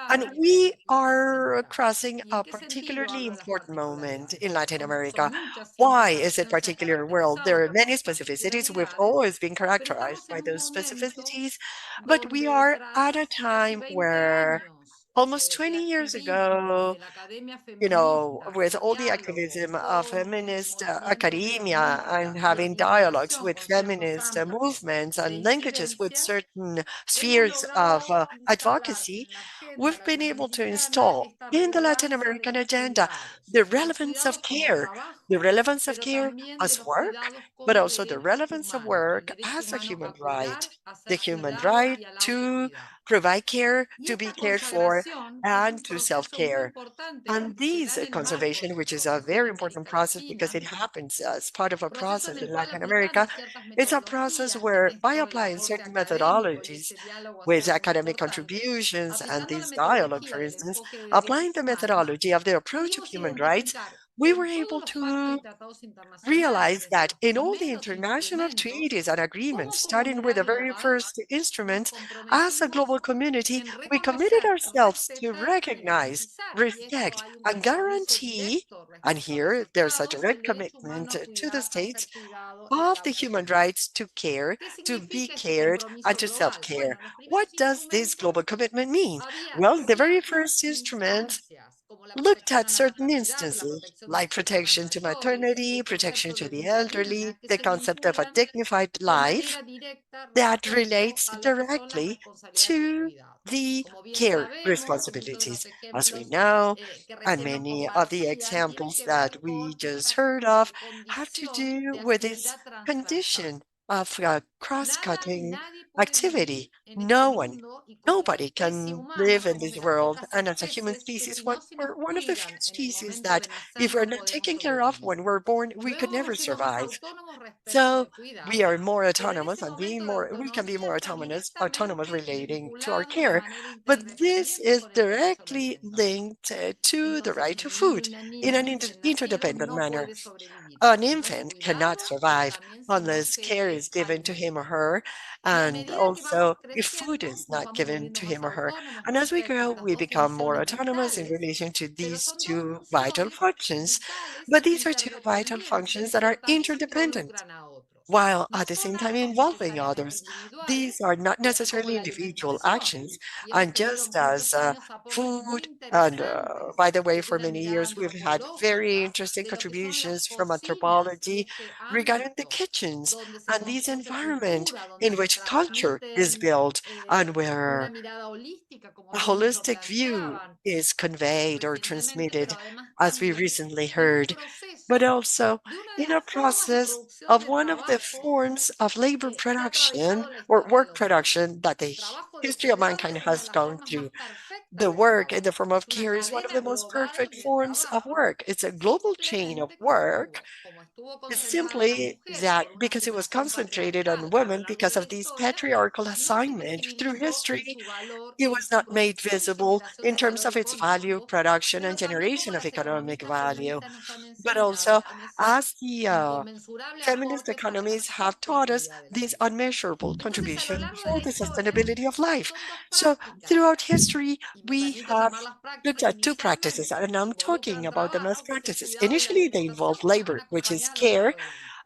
And we are crossing a particularly important moment in Latin America. Why is it particular? Well, there are many specificities. We've always been characterized by those specificities, but we are at a time where almost 20 years ago, with all the activism of feminist academia and having dialogues with feminist movements and linkages with certain spheres of advocacy, we've been able to install in the Latin American agenda the relevance of care as work, but also the relevance of work as a human right, the human right to provide care, to be cared for, and to self-care. And this conservation, which is a very important process because it happens as part of a process in Latin America, it's a process where by applying certain methodologies with academic contributions and this dialogue, for instance, applying the methodology of the approach of human rights, we were able to realize that in all the international treaties and agreements, starting with the very first instruments, as a global community, we committed ourselves to recognize, respect, and guarantee, and here there's a direct commitment to the states, of the human rights to care, to be cared, and to self-care. What does this global commitment mean? Well, the very first instrument looked at certain instances like protection to maternity, protection to the elderly, the concept of a dignified life that relates directly to the care responsibilities. As we know, and many of the examples that we just heard of have to do with this condition of cross-cutting activity. Nobody can live in this world, and as a human species, we're one of the few species that, if we're not taken care of when we're born, we could never survive. So we are more autonomous and we can be more autonomous relating to our care. But this is directly linked to the right to food in an interdependent manner. An infant cannot survive unless care is given to him him or her, and also if food is not given to him or her. And as we grow, we become more autonomous in relation to these two vital functions. But these are two vital functions that are interdependent, while at the same time involving others. These are not necessarily individual actions, and just as food, and by the way, for many years we've had very interesting contributions from anthropology regarding the kitchens and this environment in which culture is built and where a holistic view is conveyed or transmitted, as we recently heard, but also in a process of one of the forms of labor production or work production that the history of mankind has gone through. The work in the form of care is one of the most perfect forms of work. It's a global chain of work. It's simply that because it was concentrated on women because of this patriarchal assignment through history, it was not made visible in terms of its value, production, and generation of economic value. But also, as the feminist economies have taught us this unmeasurable contribution for the sustainability of life. So, throughout history, we have looked at two practices, and I'm talking about them as practices. Initially, they involve labor, which is care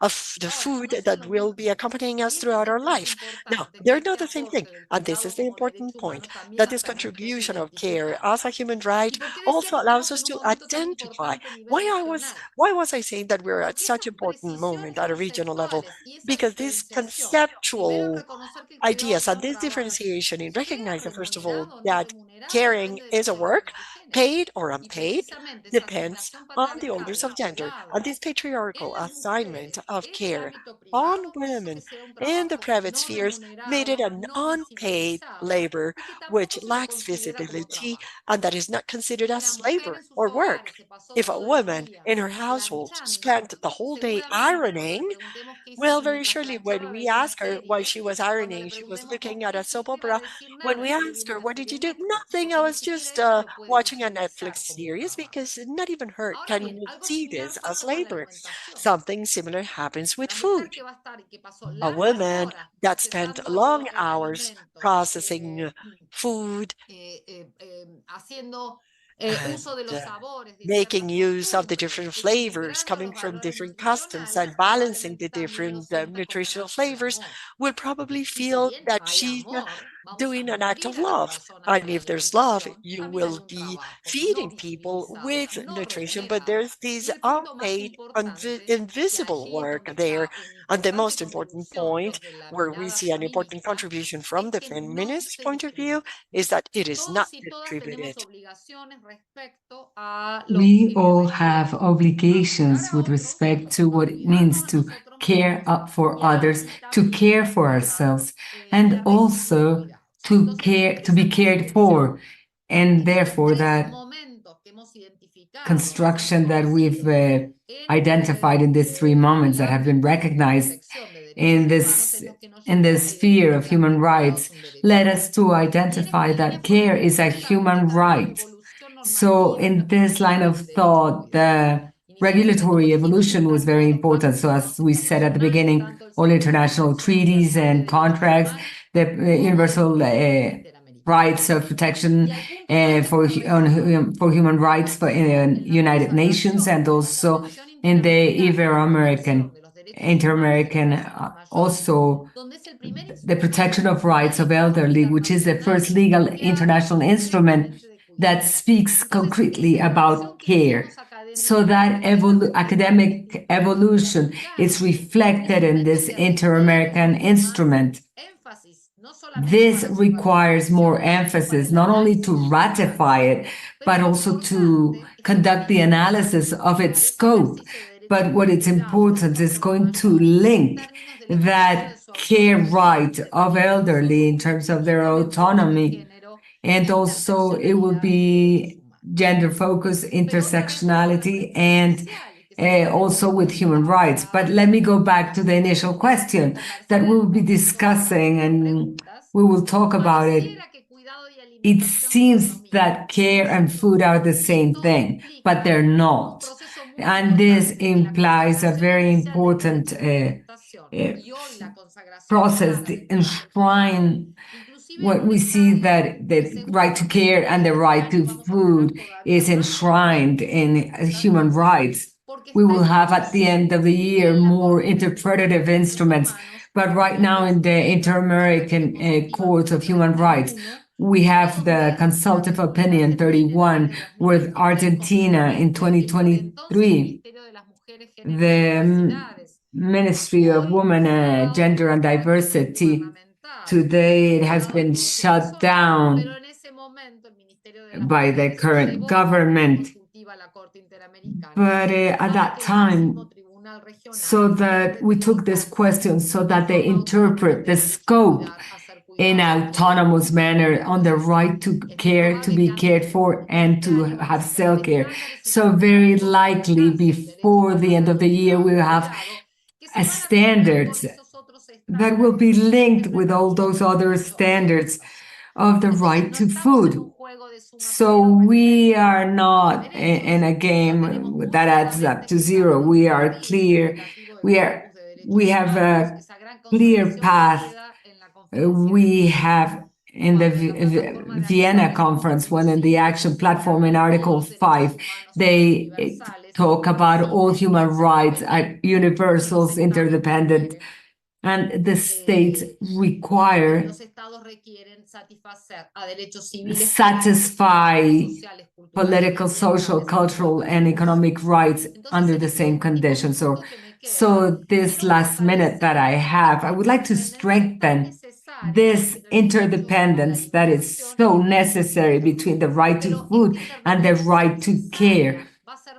of the food that will be accompanying us throughout our life. Now, they're not the same thing, and this is the important point, that this contribution of care as a human right also allows us to identify why was I saying that we're at such important moment at a regional level? Because this conceptual ideas and this differentiation in recognizing, first of all, that caring is a work, paid or unpaid, depends on the orders of gender. And this patriarchal assignment of care on women in the private spheres made it an unpaid labor which lacks visibility and that is not considered as labor or work. If a woman in her household spent the whole day ironing, well, very surely when we asked her why she was ironing, she was looking at a soap opera. When we asked her, what did you do? Nothing. I was just watching a Netflix series because not even her can see this as labor. Something similar happens with food. A woman that spent long hours processing food and making use of the different flavors coming from different customs and balancing the different nutritional flavors will probably feel that she's doing an act of love. And if there's love, you will be feeding people with nutrition, but there's this unpaid, invisible work there. And the most important point, where we see an important contribution from the feminist point of view, is that it is not distributed. We all have obligations with respect to what it means to care up for others, to care for ourselves, and also to be cared for. And therefore, that construction that we've identified in these three moments that have been recognized in the sphere of human rights led us to identify that care is a human right. So in this line of thought, the regulatory evolution was very important. So as we said at the beginning, all international treaties and contracts, the universal rights of protection for human rights in United Nations, and also in the Ibero-American, Inter-American, also the protection of rights of elderly, which is the first legal international instrument that speaks concretely about care. So that academic evolution is reflected in this Inter-American instrument. This requires more emphasis, not only to ratify it, but also to conduct the analysis of its scope. But what is important is going to link that care right of elderly in terms of their autonomy, and also it will be gender focused, intersectionality, and also with human rights. But let me go back to the initial question that we will be discussing, and we will talk about it. It seems that care and food are the same thing, but they're not. And this implies a very important process, the enshrine what we see that the right to care and the right to food is enshrined in human rights. We will have at the end of the year more interpretative instruments. But right now in the Inter-American Court of Human Rights, we have the consultative opinion 31 with Argentina in 2023. The Ministry of Women, Gender and Diversity, today it has been shut down by the current government. But at that time, so that we took this question so that they interpret the scope in an autonomous manner on the right to care, to be cared for, and to have self-care. So very likely before the end of the year, we'll have standards that will be linked with all those other standards of the right to food. So we are not in a game that adds up to zero. We are clear. We have a clear path. We have in the Vienna conference, when in the action platform in Article 5, they talk about all human rights are universals, interdependent, and the states require satisfy political, social, cultural, and economic rights under the same conditions. So this last minute that I have, I would like to strengthen this interdependence that is so necessary between the right to food and the right to care.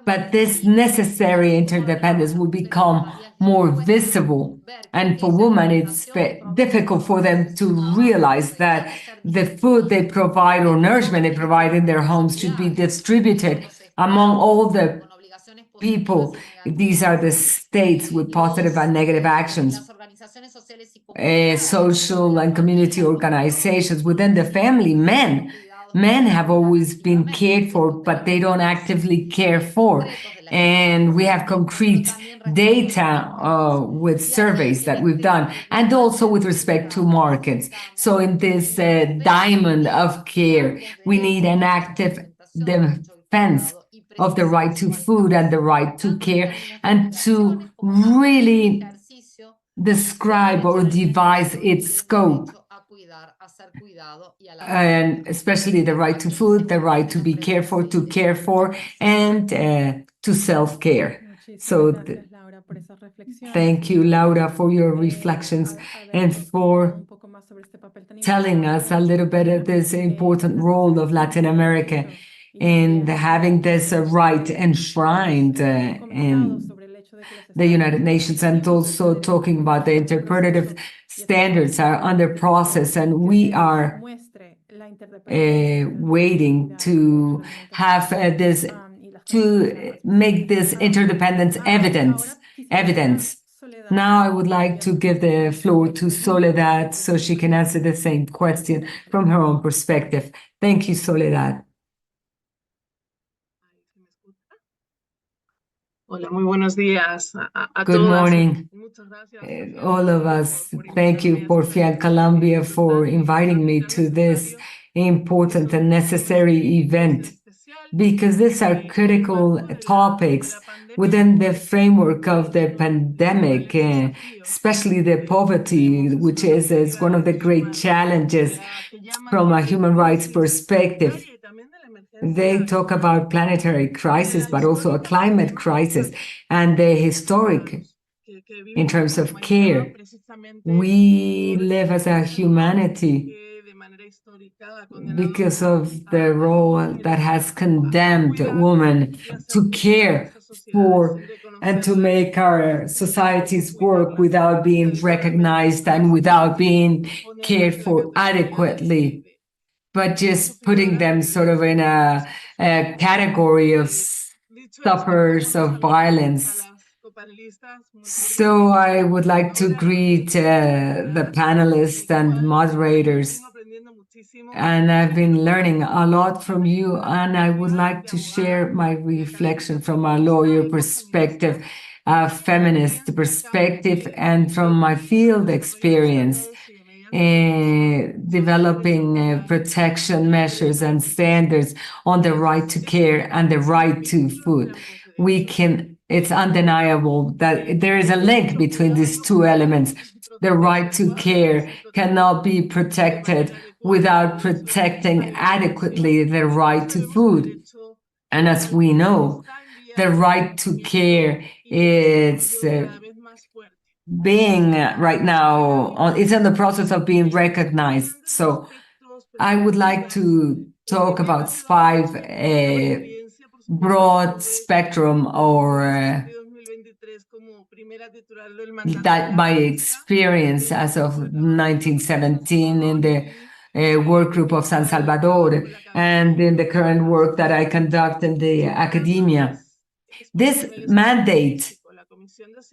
But this necessary interdependence will become more visible. And for women, it's difficult for them to realize that the food they provide or nourishment they provide in their homes should be distributed among all the people. These are the states with positive and negative actions. Social and community organizations within the family, men have always been cared for, but they don't actively care for. And we have concrete data with surveys that we've done, and also with respect to markets. So in this diamond of care, we need an active defense of the right to food and the right to care, and to really describe or devise its scope, and especially the right to food, the right to be cared for, to care for, and to self-care. So thank you, Laura, for your reflections and for telling us a little bit of this important role of Latin America in having this right enshrined in the United Nations, and also talking about the interpretative standards are under process, and we are waiting to have this, to make this interdependence evidence. Now I would like to give the floor to Soledad so she can answer the same question from her own perspective. Thank you, Soledad. Hola, muy buenos días a Good todas. morning, all of us. Thank you, Porfia Colombia, for inviting me to this important and necessary event, because these are critical topics within the framework of the pandemic, especially the poverty, which is one of the great challenges from a human rights perspective. They talk about planetary crisis, but also a climate crisis, and the historic in terms of care. We live as a humanity because of the role that has condemned women to care for and to make our societies work without being recognized and without being cared for adequately, but just putting them sort of in a category of sufferers of violence. So I would like to greet the panelists and moderators. And I've been learning a lot from you, and I would like to share my reflection from a lawyer perspective a feminist perspective and from my field experience, developing protection measures and standards on the right to care and the right to food. It's undeniable that there is a link between these two elements. The right to care cannot be protected without protecting adequately the right to food. And as we know, the right to care is being right now, it's in the process of being recognized. So I would like to talk about five broad spectrum or that my experience as of 1917 in the work group of San Salvador and in the current work that I conduct in the academia. This mandate,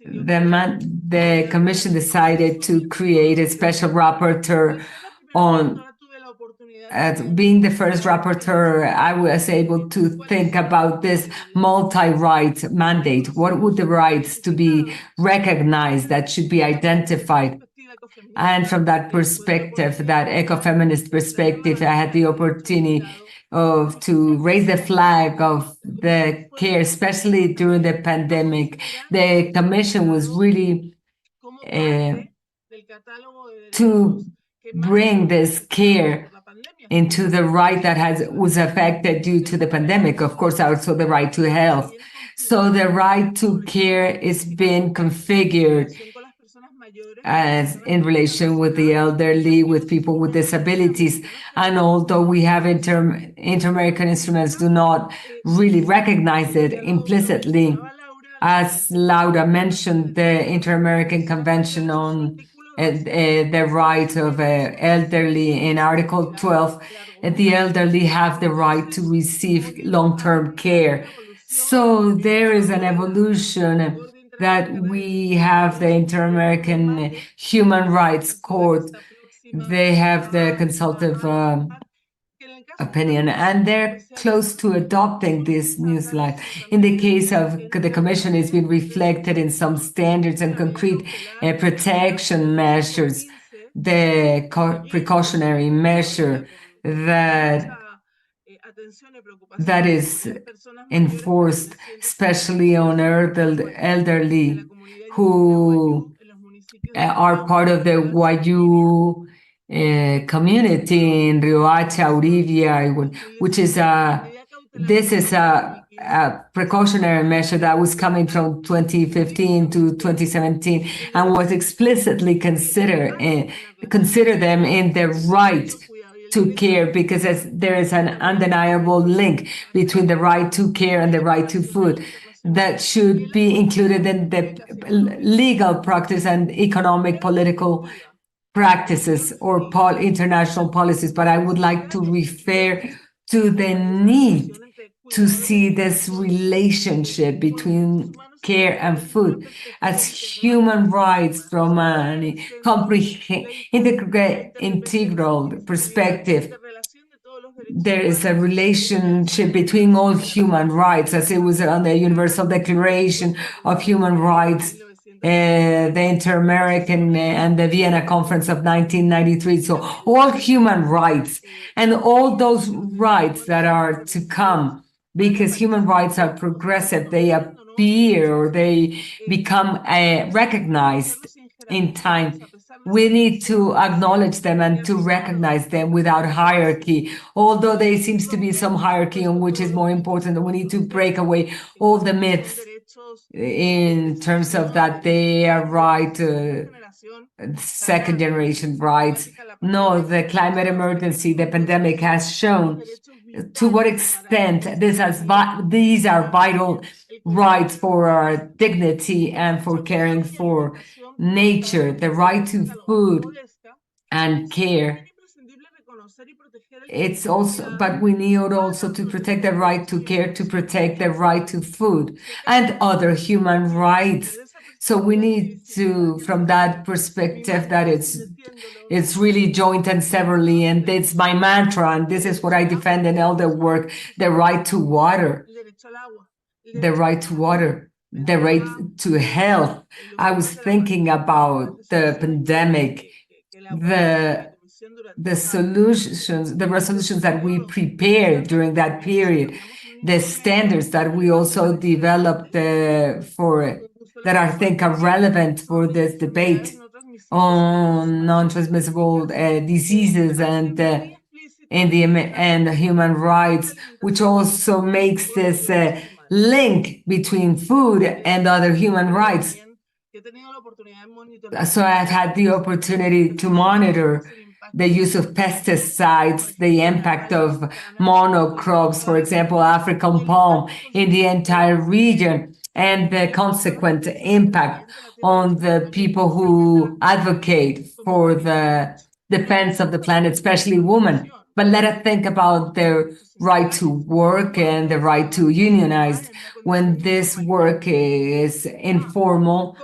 the commission decided to create a special rapporteur on being the first rapporteur, I was able to think about this multi-right mandate. What would the rights to be recognized that should be identified? And from that perspective, that ecofeminist perspective, I had the opportunity to raise the flag of the care, especially during the pandemic. The commission was really to bring this care into the right that was affected due to the pandemic. Of course, also the right to health. So the right to care is being configured as in relation with the elderly, with people with disabilities. And although we have inter-American instruments do not really recognize it implicitly, as Laura mentioned, the Inter-American Convention on the right of elderly in Article 12, the elderly have the right to receive long-term care. So there is an evolution that we have the Inter-American Human Rights Court. They have the consultative opinion, and they're close to adopting this new slide. In the case of the Commission, it's been reflected in some standards and concrete protection measures, the precautionary measure that is enforced, especially on elderly who are part of the Wayu community in Riohacha, Uribia, which is this is a precautionary measure that was coming from 2015 to 2017 and was explicitly consider them in the right to care, because there is an undeniable link between the right to care and the right to food that should be included in the legal practice and economic political practices or international policies. But I would like to refer to the need to see this relationship between care and food as human rights from an integral perspective. There is a relationship between all human rights, as it was on the Universal Declaration of Human Rights, the Inter-American and the Vienna Conference of 1993. So all human rights and all those rights that are to come, because human rights are progressive, they appear or they become recognized in time. We need to acknowledge them and to recognize them without hierarchy. Although there seems to be some hierarchy on which is more important, we need to break away all the myths in terms of that they are right, second generation rights. No, the climate emergency, the pandemic has shown to what extent these are vital rights for our dignity and for caring for nature, the right to food and care. It's also, but we need also to protect the right to care, to protect the right to food and other human rights. So we need to, from that perspective, that it's really joint and severally, and it's my mantra, and this is what I defend in elder work: the right to water, the right to water. the right to health. I was thinking about the pandemic, the solutions, the resolutions that we prepared during that period, the standards that we also developed that I think are relevant for this debate on non-transmissible diseases and human rights, which also makes this link between food and other human rights. So I've had the opportunity to monitor the use of pesticides, the impact of monocrops, for example, African palm in the entire region, and the consequent impact on the people who advocate for the defense of the planet, especially women. But let us think about their right to work and the right to unionize when this work is informal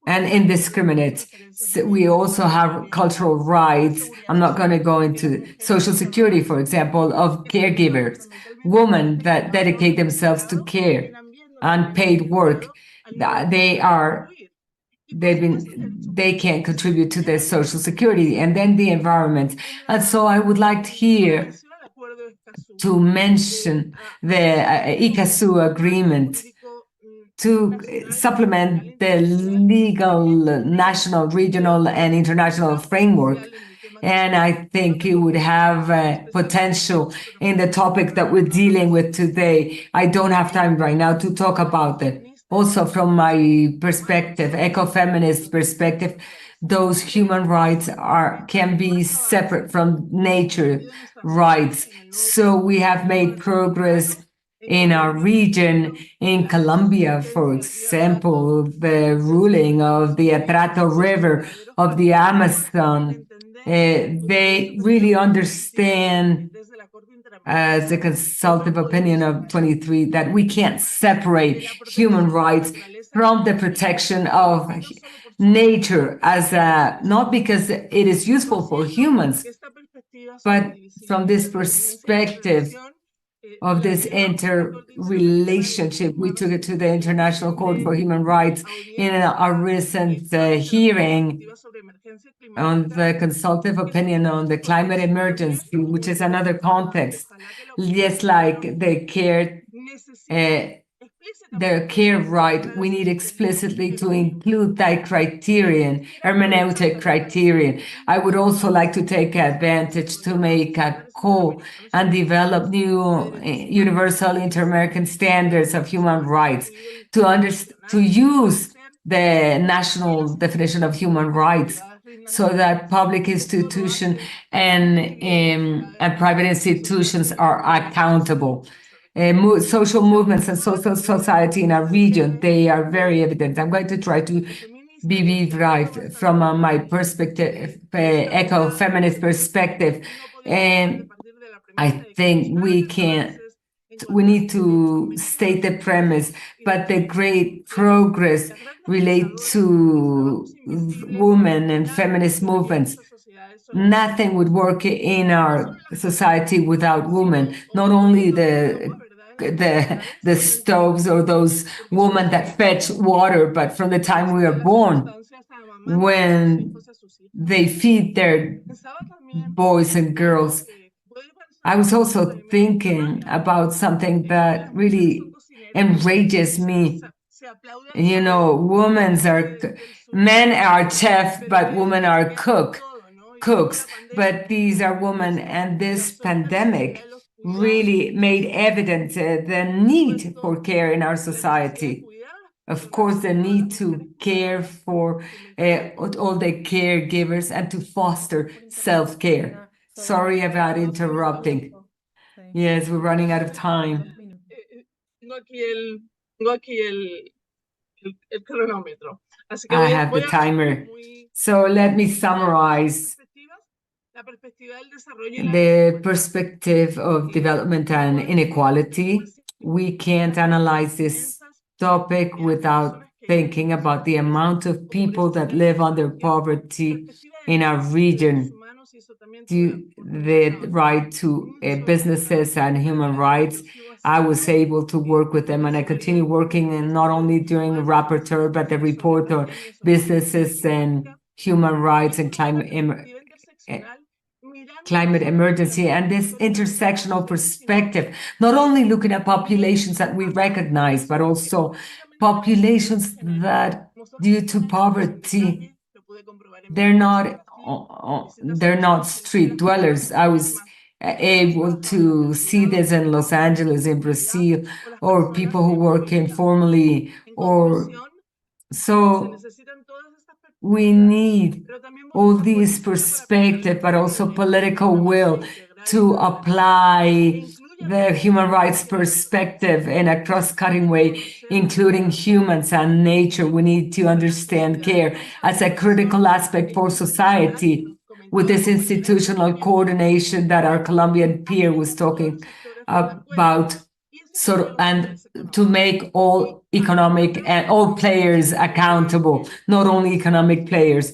and indiscriminate. So we also have cultural rights. I'm not going to go into social security, for example, of caregivers, women that dedicate themselves to care, unpaid work. They can't contribute to their social security, and then the environment. And so I would like here to mention the ICASU agreement to supplement the legal, national, regional, and international framework. And I think it would have potential in the topic that we're dealing with today. I don't have time right now to talk about that. Also, from my perspective, ecofeminist perspective, those human rights can be separate from nature rights. So we have made progress in our region. In Colombia, for example, the ruling of the Atrato River of the Amazon, they really understand, as a consultative opinion of 23, that we can't separate human rights from the protection of nature as not because it is useful for humans, but from this perspective of this interrelationship. We took it to the International Court for Human Rights in a recent hearing on the consultative opinion on the climate emergency, which is another context. Just like the care right, we need explicitly to include that criterion, hermeneutic criterion. I would also like to take advantage to make a call and develop new universal inter-American standards of human rights to use the national definition of human rights so that public institutions and private institutions are accountable. Social movements and social society in our region, they are very evident. I'm going to try to be right from my perspective, eco-feminist perspective. And I think we need to state the premise, but the great progress relate to women and feminist movements. Nothing would work in our society without women. Not only the stoves or those women that fetch water, but from the time we are born, when they feed their boys and girls. I was also thinking about something that really enrages me. You know, men are chefs, but women are cooks. But these are women, and this pandemic really made evident the need for care in our society. Of course, the need to care for all the caregivers and to foster self-care. Sorry about interrupting. Yes, we're running out of time. I have the timer. So let me summarize the perspective of development and inequality. We can't analyze this topic without thinking about the amount of people that live under poverty in our region. The right to businesses and human rights, I was able to work with them, and I continue working, and not only during the rapporteur, but the report on businesses and human rights and climate emergency, and this intersectional perspective, not only looking at populations that we recognize, but also populations that, due to poverty, they're not street dwellers. I was able to see this in Los Angeles, in Brazil, or people who work informally, or so we need all these perspective, but also political will to apply the human rights perspective in a cross-cutting way, including humans and nature. We need to understand care as a critical aspect for society, with this institutional coordination that our Colombian peer was talking about, and to make all economic and all players accountable, not only economic players.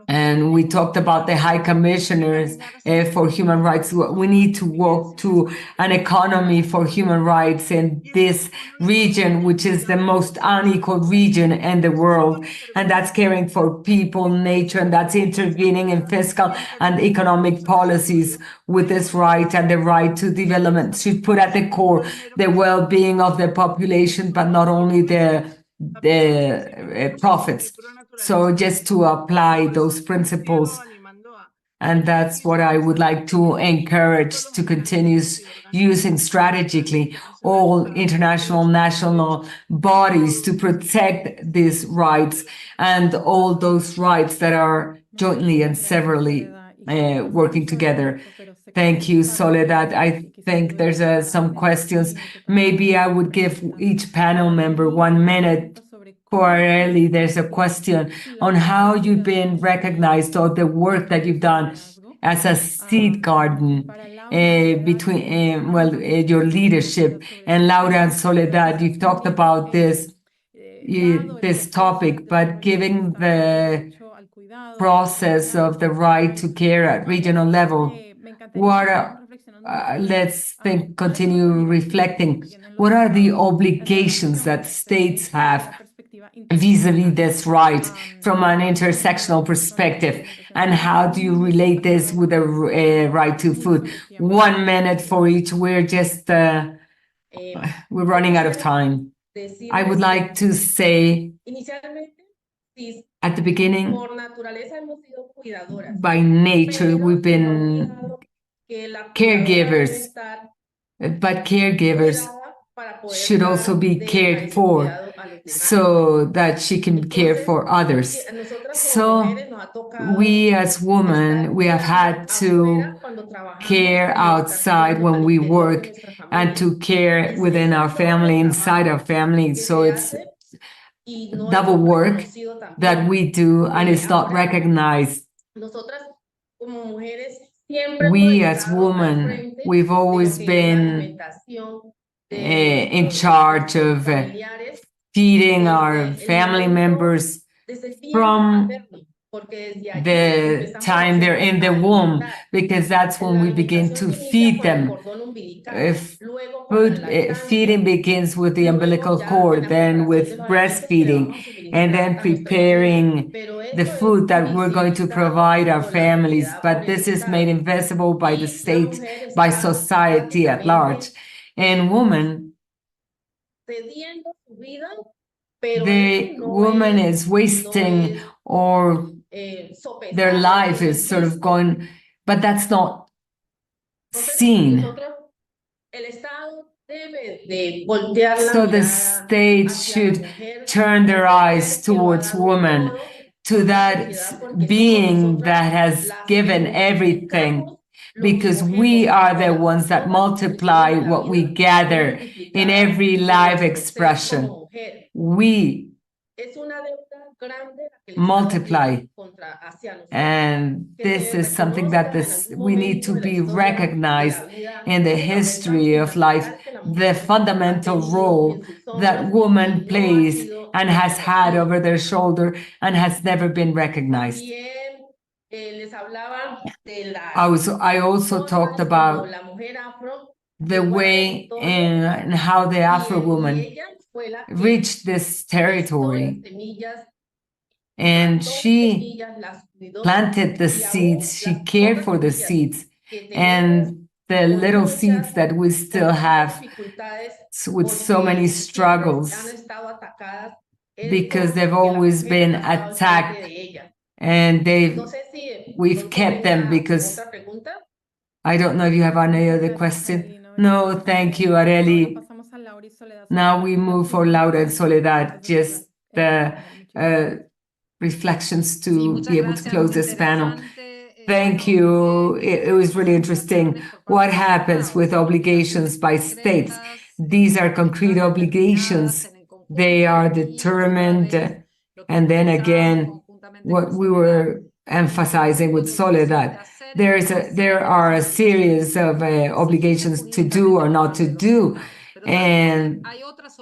And we talked about the High Commissioners for Human Rights. We need to walk to an economy for human rights in this region, which is the most unequal region in the world. And that's caring for people, nature, and that's intervening in fiscal and economic policies with this right, and the right to development should put at the core the well-being of the population, but not only the profits. So just to apply those principles, and that's what I would like to encourage to continue using strategically all international national bodies to protect these rights, and all those rights that are jointly and severally working together. Thank you, Soledad. I think there's some questions. Maybe I would give each panel member 1 minute. For Areli, there's a question on how you've been recognized, or the work that you've done as a seed garden between your leadership. And Laura and Soledad, you've talked about this topic, but given the process of the right to care at regional level, let's continue reflecting. What are the obligations that states have vis-a-vis this right from an intersectional perspective, and how do you relate this with the right to food? 1 minute for each. We're running out of time. I would like to say, at the beginning, by nature, we've been caregivers, but caregivers should also be cared for, so that she can care for others. So we as women, we have had to care outside when we work, and to care within our family, inside our family. So it's double work that we do, and it's not recognized. We as women, we've always been in charge of feeding our family members from the time they're in the womb, because that's when we begin to feed them. Feeding begins with the umbilical cord, then with breastfeeding, and then preparing the food that we're going to provide our families. But this is made invisible by the state, by society at large. And the woman is wasting, or their life is sort of going, but that's not seen. So the state should turn their eyes towards women, to that being that has given everything, because we are the ones that multiply what we gather in every live expression. We multiply, and this is something that we need to be recognized in the history of life, the fundamental role that woman plays and has had over their shoulder and has never been recognized. I also talked about the way and how the Afro woman reached this territory. And she planted the seeds, she cared for the seeds, and the little seeds that we still have with so many struggles because they've always been attacked and we've kept them because I don't know if you have any other question. No, thank you, Areli. Now we move for Laura and Soledad, just the reflections to be able to close this panel. Thank you. It was really interesting. What happens with obligations by states? These are concrete obligations. They are determined. And then again, what we were emphasizing with Soledad, there are a series of obligations to do or not to do. And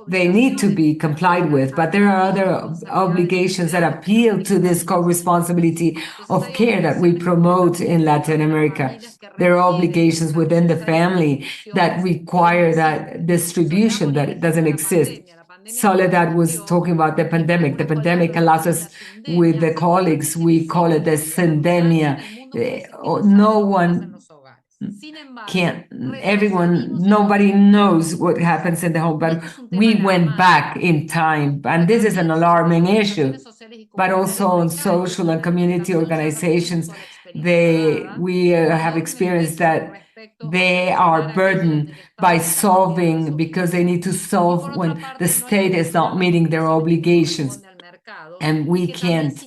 they need to be complied with, but there are other obligations that appeal to this co-responsibility of care that we promote in Latin America. There are obligations within the family that require that distribution that doesn't exist. Soledad was talking about the pandemic. The pandemic allows us with the colleagues, we call it the syndemia. No one can't, nobody knows what happens in the home, but we went back in time. And this is an alarming issue, but also on social and community organizations, we have experienced that they are burdened by solving because they need to solve when the state is not meeting their obligations. And we can't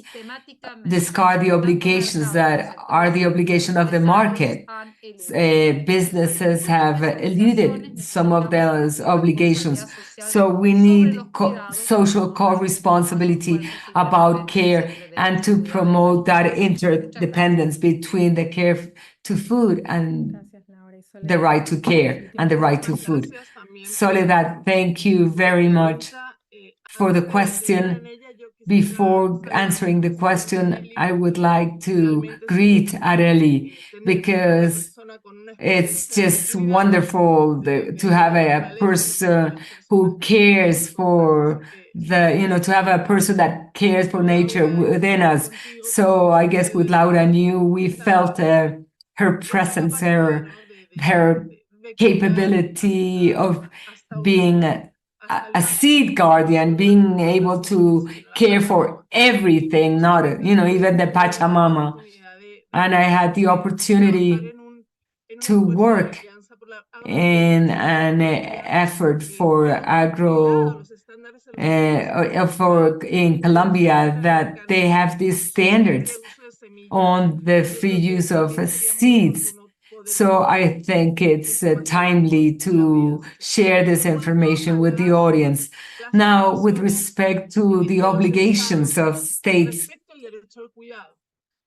discard the obligations that are the obligation of the market. Businesses have eluded some of those obligations. So we need social co-responsibility about care and to promote that interdependence between the care to food and the right to care and the right to food. Soledad, thank you very much for the question. Before answering the question, I would like to greet Areli because it's just wonderful to have a person who cares for to have a person that cares for nature within us. So I guess with Laura and you, we felt her presence, her capability of being a seed guardian, being able to care for everything, not, even the Pachamama. And I had the opportunity to work in an effort for in Colombia that they have these standards on the free use of seeds. So I think it's timely to share this information with the audience. Now, with respect to the obligations of states,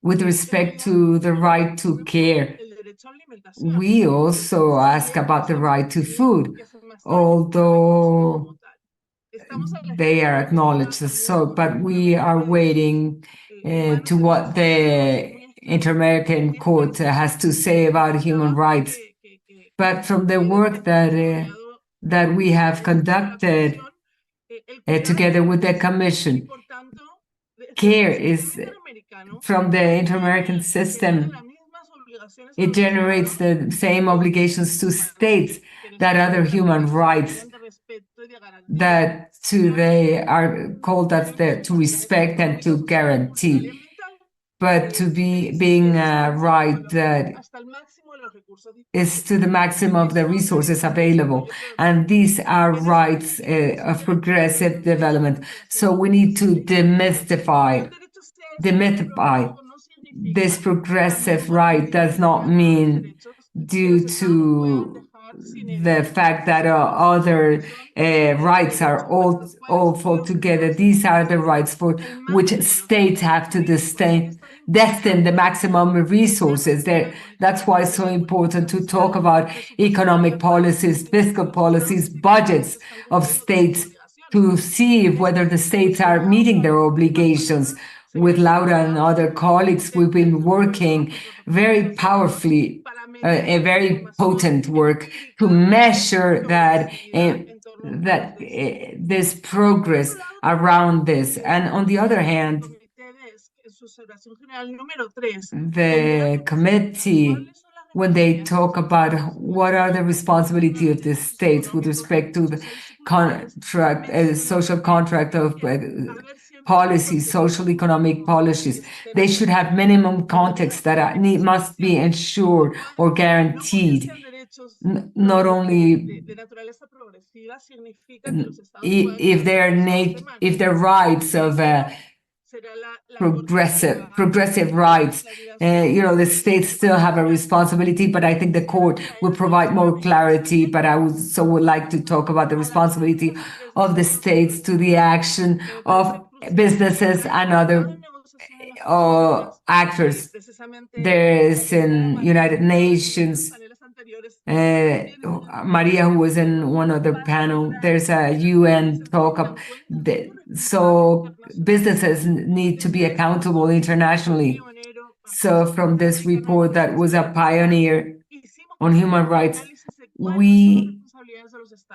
with respect to the right to care, we also ask about the right to food, although they are acknowledged. But we are waiting to what the Inter-American Court has to say about human rights. But from the work that we have conducted together with the Commission, care is from the Inter-American system. It generates the same obligations to states that other human rights that they are called to respect and to guarantee, but to being a right that is to the maximum of the resources available. And these are rights of progressive development. So we need to demystify. This progressive right does not mean due to the fact that other rights are all fall together. These are the rights for which states have to destine the maximum resources. That's why it's so important to talk about economic policies, fiscal policies, budgets of states to see whether the states are meeting their obligations. With Laura and other colleagues, we've been working very powerfully a very potent work to measure that this progress around this. And on the other hand, the committee, when they talk about what are the responsibility of the states with respect to the contract, social contract of policies, social economic policies, they should have minimum contexts that must be ensured or guaranteed. Not only if their rights of progressive rights. The states still have a responsibility, but I think the court will provide more clarity. But I would like to talk about the responsibility of the states to the action of businesses and other actors. There is in United Nations, Maria, who was in one other panel, there's a UN talk of so businesses need to be accountable internationally. So from this report that was a pioneer on human rights, we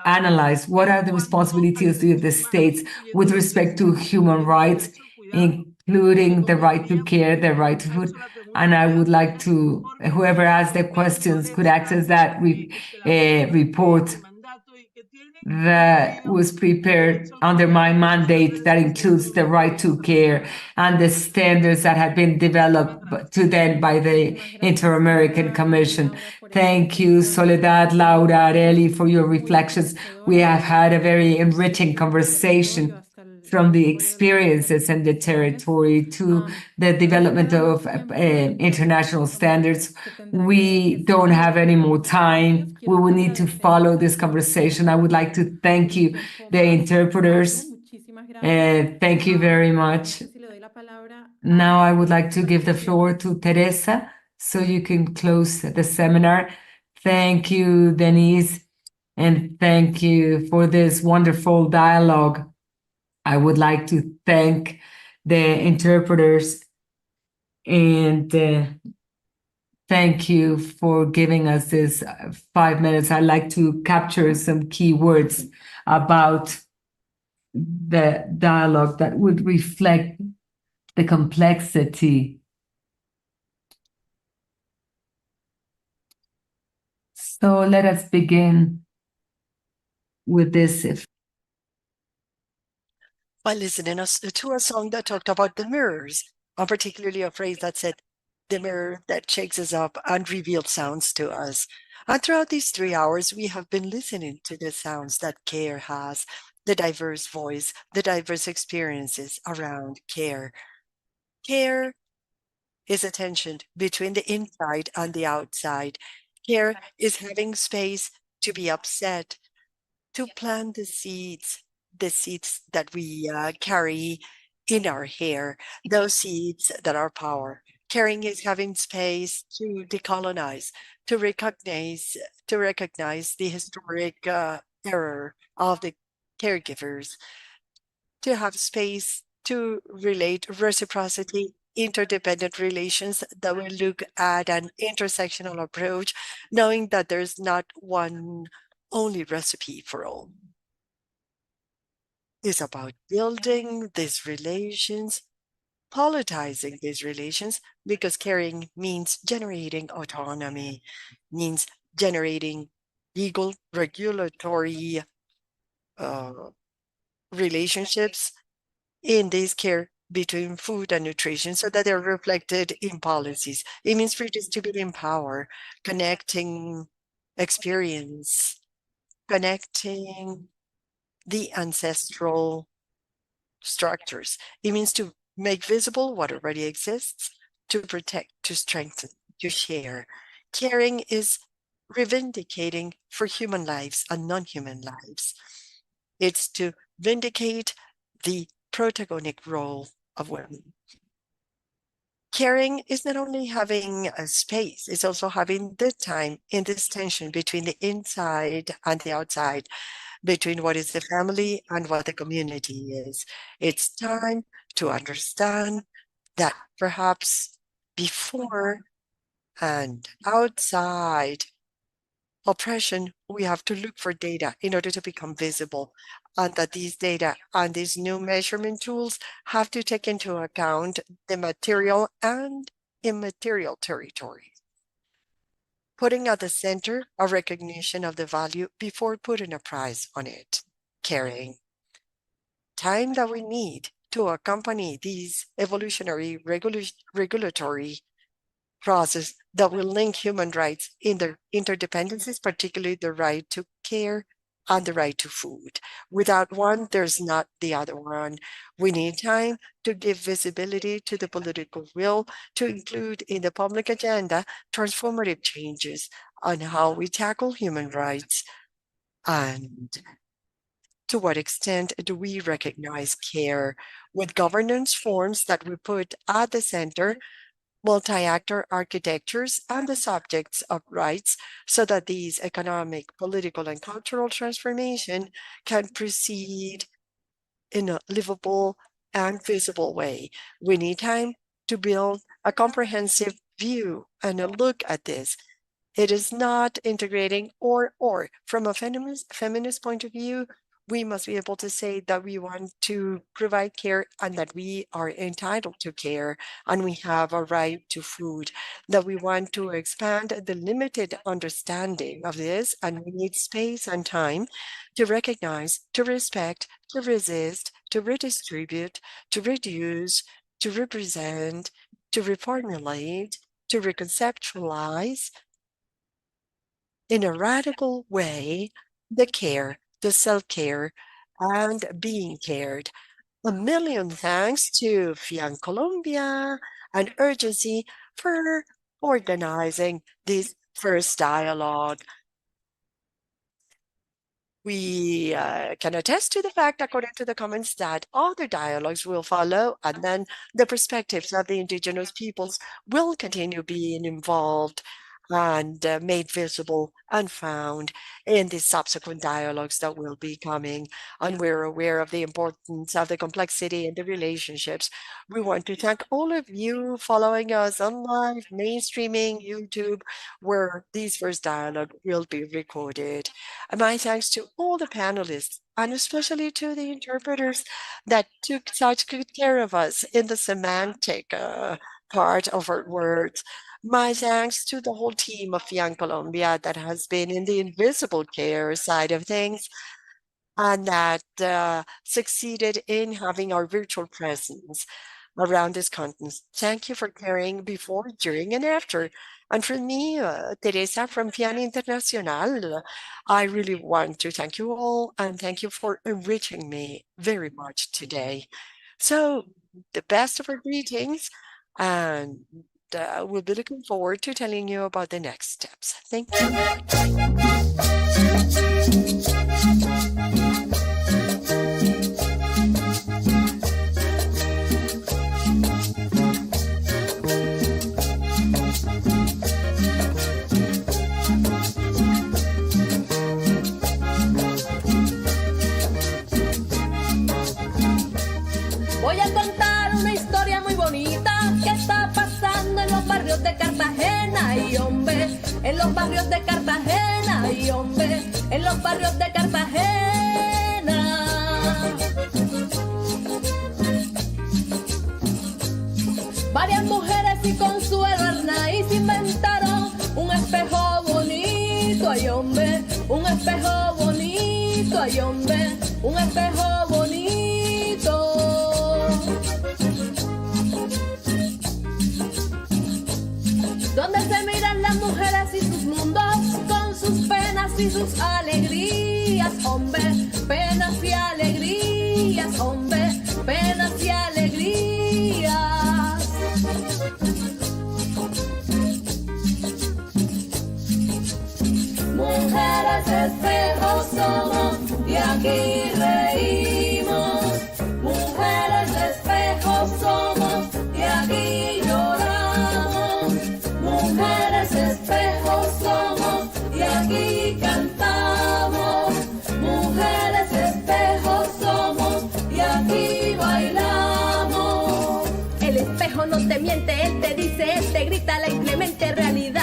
analyze what are the responsibilities of the states with respect to human rights, including the right to care, the right to food. And I would like to, whoever asked the questions could access that report that was prepared under my mandate that includes the right to care and the standards that have been developed to then by the Inter-American Commission. Thank you, Soledad, Laura, Areli, for your reflections. We have had a very enriching conversation from the experiences in the territory to the development of international standards. We don't have any more time. We will need to follow this conversation. I would like to thank you, the interpreters. Thank you very much. Now I would like to give the floor to Teresa so you can close the seminar. Thank you, Denise, and thank you for this wonderful dialogue. I would like to thank the interpreters and thank you for giving us this 5 minutes. I'd like to capture some key words about the dialogue that would reflect the complexity. So let us begin with this. By listening to a song that talked about the mirrors, and particularly a phrase that said, the mirror that shakes us up and reveals sounds to us. And throughout these 3 hours, we have been listening to the sounds that care has, the diverse voice, the diverse experiences around care. Care is a tension between the inside and the outside. Care is having space to be upset, to plant the seeds that we carry in our hair, those seeds that are power. Caring is having space to decolonize, to recognize the historic error of the caregivers, to have space to relate reciprocity, interdependent relations that will look at an intersectional approach, knowing that there's not one only recipe for all. It's about building these relations, politicizing these relations, because caring means generating autonomy, means generating legal, regulatory relationships in this care between food and nutrition so that they're reflected in policies. It means redistributing power, connecting experience, connecting the ancestral structures. It means to make visible what already exists, to protect, to strengthen, to share. Caring is reivindicating for human lives and non-human lives. It's to vindicate the protagonic role of women. Caring is not only having a space, it's also having the time in this tension between the inside and the outside, between what is the family and what the community is. It's time to understand that perhaps before And outside oppression, we have to look for data in order to become visible, and that these data and these new measurement tools have to take into account the material and immaterial territory, putting at the center a recognition of the value before putting a price on it, carrying time that we need to accompany these evolutionary regulatory process that will link human rights in their interdependencies, particularly the right to care and the right to food. Without one, there's not the other one. We need time to give visibility to the political will to include in the public agenda transformative changes on how we tackle human rights, and to what extent do we recognize care with governance forms that we put at the center, multi-actor architectures, and the subjects of rights, so that these economic, political, and cultural transformation can proceed in a livable and visible way. We need time to build a comprehensive view and a look at this. It is not integrating or. From a feminist point of view, we must be able to say that we want to provide care and that we are entitled to care and we have a right to food, that we want to expand the limited understanding of this, and we need space and time to recognize, to respect, to resist, to redistribute, to reduce, to represent, to reformulate, to reconceptualize in a radical way the care, the self-care, and being cared. A million thanks to FIAN Colombia and Urgency for organizing this first dialogue. We can attest to the fact, according to the comments, that other dialogues will follow, and then the perspectives of the indigenous peoples will continue being involved and made visible and found in the subsequent dialogues that will be coming. And we're aware of the importance of the complexity and the relationships. We want to thank all of you following us on live, mainstreaming, YouTube, where these first dialogue will be recorded. And my thanks to all the panelists, and especially to the interpreters that took such good care of us in the semantic part of our words. My thanks to the whole team of Young Colombia that has been in the invisible care side of things and that succeeded in having our virtual presence around this continent. Thank you for caring before, during, and after. And for me, Teresa from FIAN Internacional, I really want to thank you all and thank you for enriching me very much today. So, the best of our greetings, and we'll be looking forward to telling you about the next steps. Thank you. Voy a contar una historia muy bonita que está pasando en los barrios de Cartagena y hombre, en los barrios de Cartagena y hombre, en los barrios de Cartagena. Varias mujeres y Consuelo Arnaiz inventaron un espejo bonito, ay hombre, un espejo bonito, ay hombre, un espejo bonito. Donde se miran las mujeres y sus mundos con sus penas y sus alegrías, hombre, penas y alegrías, hombre, penas y alegrías. Mujeres espejos somos y aquí reímos. Mujeres espejos somos y aquí lloramos. Mujeres espejos somos y aquí cantamos. Mujeres espejos somos y aquí bailamos. El espejo no te miente, él te dice, él te grita la inclemente realidad.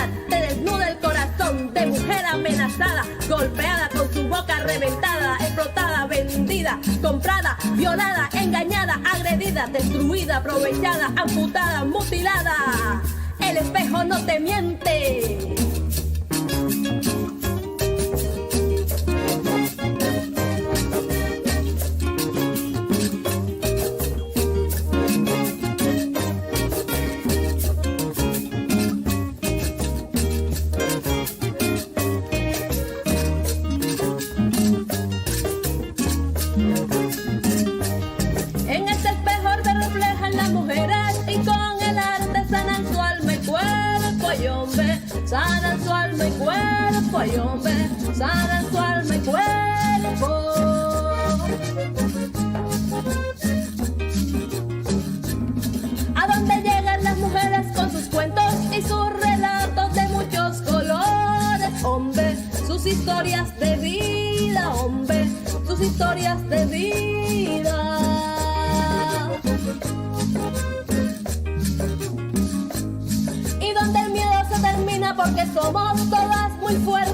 mujer amenazada, golpeada con su boca reventada, explotada, vendida, comprada, violada, engañada, agredida, destruida, aprovechada, amputada, mutilada. El espejo no te miente. Sanan su alma y cuerpo, ay hombre, sanan su alma y cuerpo. ¿A dónde llegan las mujeres con sus cuentos y sus relatos de muchos colores? Hombre, sus historias de vida, hombre, sus historias de vida. Porque somos todas muy fuertes.